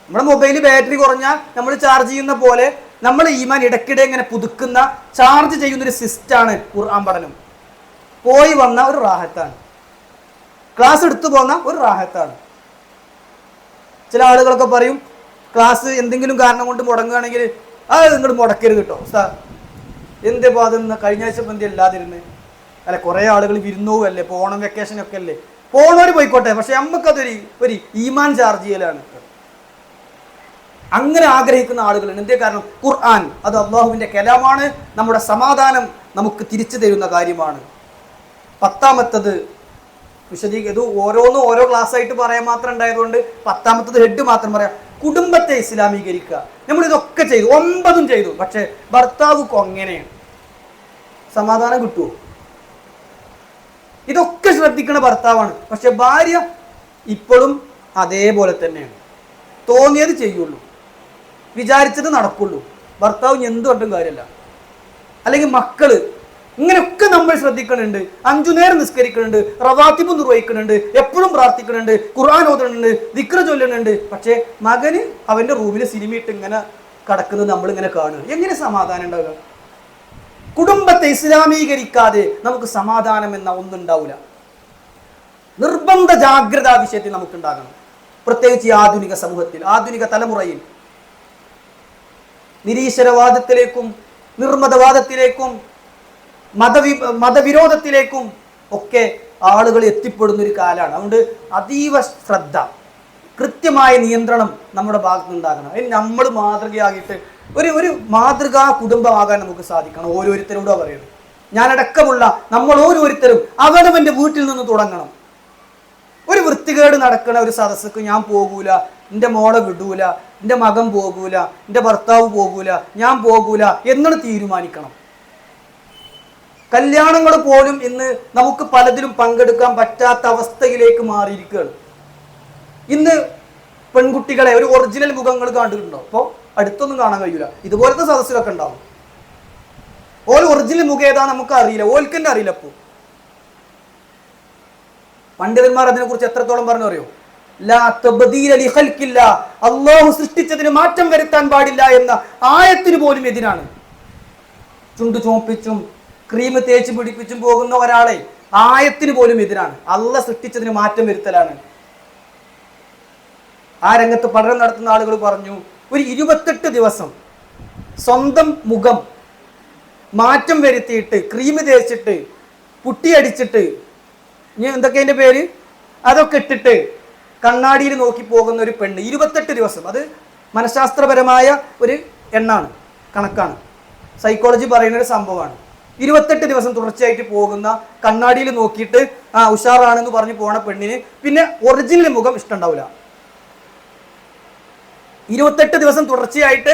നമ്മുടെ മൊബൈൽ ബാറ്ററി കുറഞ്ഞാൽ നമ്മൾ ചാർജ് ചെയ്യുന്ന പോലെ നമ്മൾ ഈമാൻ ഇടയ്ക്കിടെ ഇങ്ങനെ പുതുക്കുന്ന, ചാർജ് ചെയ്യുന്നൊരു സിസ്റ്റാണ് ഖുർആൻ പഠനം. പോയി വന്ന ഒരു റാഹത്താണ്, ക്ലാസ് എടുത്തു പോന്ന ഒരു റാഹത്താണ്. ചില ആളുകളൊക്കെ പറയും, ക്ലാസ് എന്തെങ്കിലും കാരണം കൊണ്ട് മുടങ്ങുകയാണെങ്കിൽ അത് നിങ്ങൾ മുടക്കരുത് കേട്ടോ സാർ. എന്തേ അതൊന്ന് കഴിഞ്ഞ ആഴ്ച എന്ത് ഇല്ലാതിരുന്ന് അല്ല കുറേ ആളുകൾ വിരുന്നോവല്ലേ, ഇപ്പോൾ ഓണം വെക്കേഷനൊക്കെ അല്ലേ, പോണവർ പോയിക്കോട്ടെ, പക്ഷെ നമുക്കതൊരു ഈമാൻ ചാർജ് ചെയ്യലാണ്. അങ്ങനെ ആഗ്രഹിക്കുന്ന ആളുകളുണ്ട്. എന്തേ കാരണം? ഖുർആൻ അത് അള്ളാഹുവിൻ്റെ കലാമാണ്, നമ്മുടെ സമാധാനം നമുക്ക് തിരിച്ചു തരുന്ന കാര്യമാണ്. 10ാമത്തത് ഇത് ഓരോന്നും ഓരോ ക്ലാസ് ആയിട്ട് പറയാൻ മാത്രം ഉണ്ടായതുകൊണ്ട് 10ാമത്തത് ഹെഡ് മാത്രം പറയാം. കുടുംബത്തെ ഇസ്ലാമീകരിക്കുക. നമ്മൾ ഇതൊക്കെ ചെയ്തു, 9ഉം ചെയ്തു, പക്ഷെ ഭർത്താവ് കൊങ്ങനെയാണ്, സമാധാനം കിട്ടുമോ? ഇതൊക്കെ ശ്രദ്ധിക്കുന്ന ഭർത്താവാണ്, പക്ഷെ ഭാര്യ ഇപ്പോഴും അതേപോലെ തന്നെയാണ്. തോന്നിയത് ചെയ്യുള്ളൂ, വിചാരിച്ചത് നടക്കുള്ളൂ. ഭർത്താവ് എന്ത് കൊണ്ടും കാര്യമല്ല. അല്ലെങ്കിൽ മക്കള്, ഇങ്ങനെയൊക്കെ നമ്മൾ ശ്രദ്ധിക്കുന്നുണ്ട്. 5 നേരം നിസ്കരിക്കുന്നുണ്ട്, റവാത്തിബ് നിർവഹിക്കുന്നുണ്ട്, എപ്പോഴും പ്രാർത്ഥിക്കുന്നുണ്ട്, ഖുർആൻ ഓതുന്നുണ്ട്, ദിക്ർ ചൊല്ലുന്നുണ്ട്. പക്ഷേ മകന് അവന്റെ റൂമിൽ സിനിമയിട്ട് ഇങ്ങനെ കിടക്കുന്നത് നമ്മളിങ്ങനെ കാണുക. എങ്ങനെ സമാധാനം ഉണ്ടാവുക? കുടുംബത്തെ ഇസ്ലാമീകരിക്കാതെ നമുക്ക് സമാധാനം എന്ന ഒന്നുണ്ടാവില്ല. നിർബന്ധ ജാഗ്രതാ വിഷയത്തിൽ നമുക്കുണ്ടാകണം. പ്രത്യേകിച്ച് ഈ ആധുനിക സമൂഹത്തിൽ, ആധുനിക തലമുറയിൽ നിരീശ്വരവാദത്തിലേക്കും നിർമ്മതവാദത്തിലേക്കും മതവിരോധത്തിലേക്കും ഒക്കെ ആളുകൾ എത്തിപ്പെടുന്ന ഒരു കാലമാണ്. അതുകൊണ്ട് അതീവ ശ്രദ്ധ, കൃത്യമായ നിയന്ത്രണം നമ്മുടെ ഭാഗത്തുനിന്നുണ്ടാകണം. അതിന് നമ്മൾ മാതൃകയാകിയിട്ട് ഒരു മാതൃകാ കുടുംബമാകാൻ നമുക്ക് സാധിക്കണം. ഓരോരുത്തരോടും പറയുന്നത്, ഞാനടക്കമുള്ള നമ്മൾ ഓരോരുത്തരും അവനവൻ്റെ വീട്ടിൽ നിന്ന് തുടങ്ങണം. ഒരു വൃത്തികേട് നടക്കണ ഒരു സദസ്സക്ക് ഞാൻ പോകൂല, എൻ്റെ മോളെ വിടൂല, എൻ്റെ മകൻ പോകൂല, എൻ്റെ ഭർത്താവ് പോകൂല, ഞാൻ പോകൂല എന്നാണ് തീരുമാനിക്കണം. കല്യാണങ്ങൾ പോലും ഇന്ന് നമുക്ക് പലതിലും പങ്കെടുക്കാൻ പറ്റാത്ത അവസ്ഥയിലേക്ക് മാറിയിരിക്കുകയാണ്. ഇന്ന് പെൺകുട്ടികളെ ഒരു ഒറിജിനൽ മുഖങ്ങൾ കണ്ടിട്ടുണ്ടോ? അപ്പോൾ അടുത്തൊന്നും കാണാൻ കഴിയൂല. ഇതുപോലത്തെ സദസ്സിലൊക്കെ ഉണ്ടാവും. ഓൾ ഒറിജിനൽ മുഖം ഏതാ നമുക്ക് അറിയില്ല, ഓൾക്ക് തന്നെ അറിയില്ല. അപ്പോൾ പണ്ഡിതന്മാർ അതിനെക്കുറിച്ച് എത്രത്തോളം പറഞ്ഞു അറിയോ? ലാ തബ്ദീല ലിഖൽഖില്ല, അല്ലാഹു സൃഷ്ടിച്ചതിന് മാറ്റം വരുത്താൻ പാടില്ല എന്ന ആയത്തിന് പോലും എതിരാണ്. ചുണ്ടു ചോപ്പിച്ചും ക്രീം തേച്ച് പിടിപ്പിച്ചും പോകുന്ന ഒരാളെ ആയത്തിന് പോലും എതിരാണ്. അള്ളാഹ് സൃഷ്ടിച്ചതിന് മാറ്റം വരുത്തലാണ്. ആ രംഗത്ത് പഠനം നടത്തുന്ന ആളുകൾ പറഞ്ഞു, ഒരു 28 ദിവസം സ്വന്തം മുഖം മാറ്റം വരുത്തിയിട്ട് ക്രീം തേച്ചിട്ട് പുട്ടിയടിച്ചിട്ട് ഇനി എന്തൊക്കെ അതിൻ്റെ പേര് അതൊക്കെ ഇട്ടിട്ട് കണ്ണാടിയിൽ നോക്കി പോകുന്ന ഒരു പെണ്ണ് 28 ദിവസം, അത് മനഃശാസ്ത്രപരമായ ഒരു എണ്ണാണ്, കണക്കാണ്, സൈക്കോളജി പറയുന്ന ഒരു സംഭവമാണ്. 28 ദിവസം തുടർച്ചയായിട്ട് പോകുന്ന, കണ്ണാടിയിൽ നോക്കിയിട്ട് ഉഷാറാണെന്ന് പറഞ്ഞ് പോണ പെണ്ണിന് പിന്നെ ഒറിജിനൽ മുഖം ഇഷ്ടമുണ്ടാവില്ല. 28 ദിവസം തുടർച്ചയായിട്ട്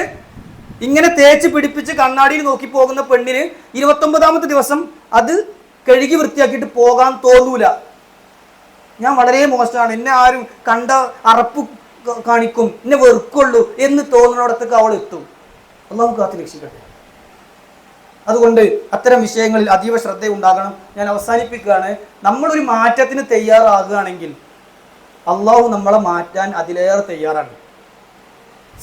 ഇങ്ങനെ തേച്ച് പിടിപ്പിച്ച് കണ്ണാടിയിൽ നോക്കി പോകുന്ന പെണ്ണിന് 29ാമത്തെ ദിവസം അത് കഴുകി വൃത്തിയാക്കിയിട്ട് പോകാൻ തോന്നൂല. ഞാൻ വളരെ മോശമാണ്, എന്നെ ആരും കണ്ട അറപ്പ് കാണിക്കും, എന്നെ വെറുക്കുള്ളൂ എന്ന് തോന്നുന്നിടത്തേക്ക് അവൾ എത്തും. അല്ലാഹു കാത്ത് രക്ഷിക്കട്ടെ. അതുകൊണ്ട് അത്തരം വിഷയങ്ങളിൽ അതീവ ശ്രദ്ധ ഉണ്ടാകണം. ഞാൻ അവസാനിപ്പിക്കുകയാണ്. നമ്മളൊരു മാറ്റത്തിന് തയ്യാറാകുകയാണെങ്കിൽ അള്ളാഹു നമ്മളെ മാറ്റാൻ അതിലേറെ തയ്യാറാണ്.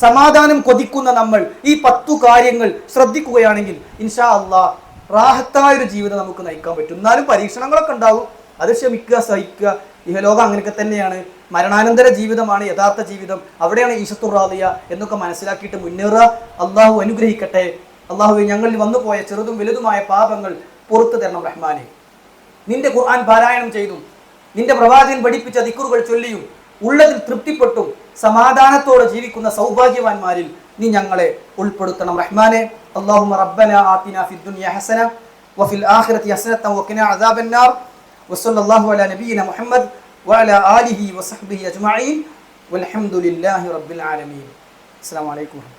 സമാധാനം കൊതിക്കുന്ന നമ്മൾ ഈ 10 കാര്യങ്ങൾ ശ്രദ്ധിക്കുകയാണെങ്കിൽ ഇൻഷാ അള്ളാഹ് റാഹത്തായൊരു ജീവിതം നമുക്ക് നയിക്കാൻ പറ്റും. എന്നാലും പരീക്ഷണങ്ങളൊക്കെ ഉണ്ടാവും, അത് ക്ഷമിക്കുക, സഹിക്കുക. ഇഹലോകം അങ്ങനെയൊക്കെ തന്നെയാണ്. മരണാനന്തര ജീവിതമാണ് യഥാർത്ഥ ജീവിതം. അവിടെയാണ് ഈശത്തുർ റാദിയ എന്നൊക്കെ മനസ്സിലാക്കിയിട്ട് മുന്നേറുക. അള്ളാഹു അനുഗ്രഹിക്കട്ടെ. അള്ളാഹുവേ, ഞങ്ങളിൽ വന്നുപോയ ചെറുതും വലുതുമായ പാപങ്ങൾ പുറത്തു തരണം റഹ്മാനെ. നിന്റെ ഖുർആൻ പാരായണം ചെയ്തും നിന്റെ പ്രവാചകൻ പഠിപ്പിച്ച ദിക്റുകൾ ചൊല്ലിയും ഉള്ളതിൽ തൃപ്തിപ്പെട്ടും സമാധാനത്തോടെ ജീവിക്കുന്ന സൗഭാഗ്യവാന്മാരിൽ നീ ഞങ്ങളെ ഉൾപ്പെടുത്തണം റഹ്മാനെ. അല്ലാഹുമ്മ റബ്ബന ആതിനാ ഫിദ് ദുനിയ ഹസന വഫിൽ ആഖിറതി ഹസനത വഖിനാ അദാബന്നാർ വസല്ലല്ലാഹു അലാ നബിയിന മുഹമ്മദ് വഅലാ ആലിഹി വസഹ്ബിഹി അജ്മഈൻ വൽഹംദുലില്ലാഹി റബ്ബിൽ ആലമീൻ. അസ്സലാമു അലൈക്കും.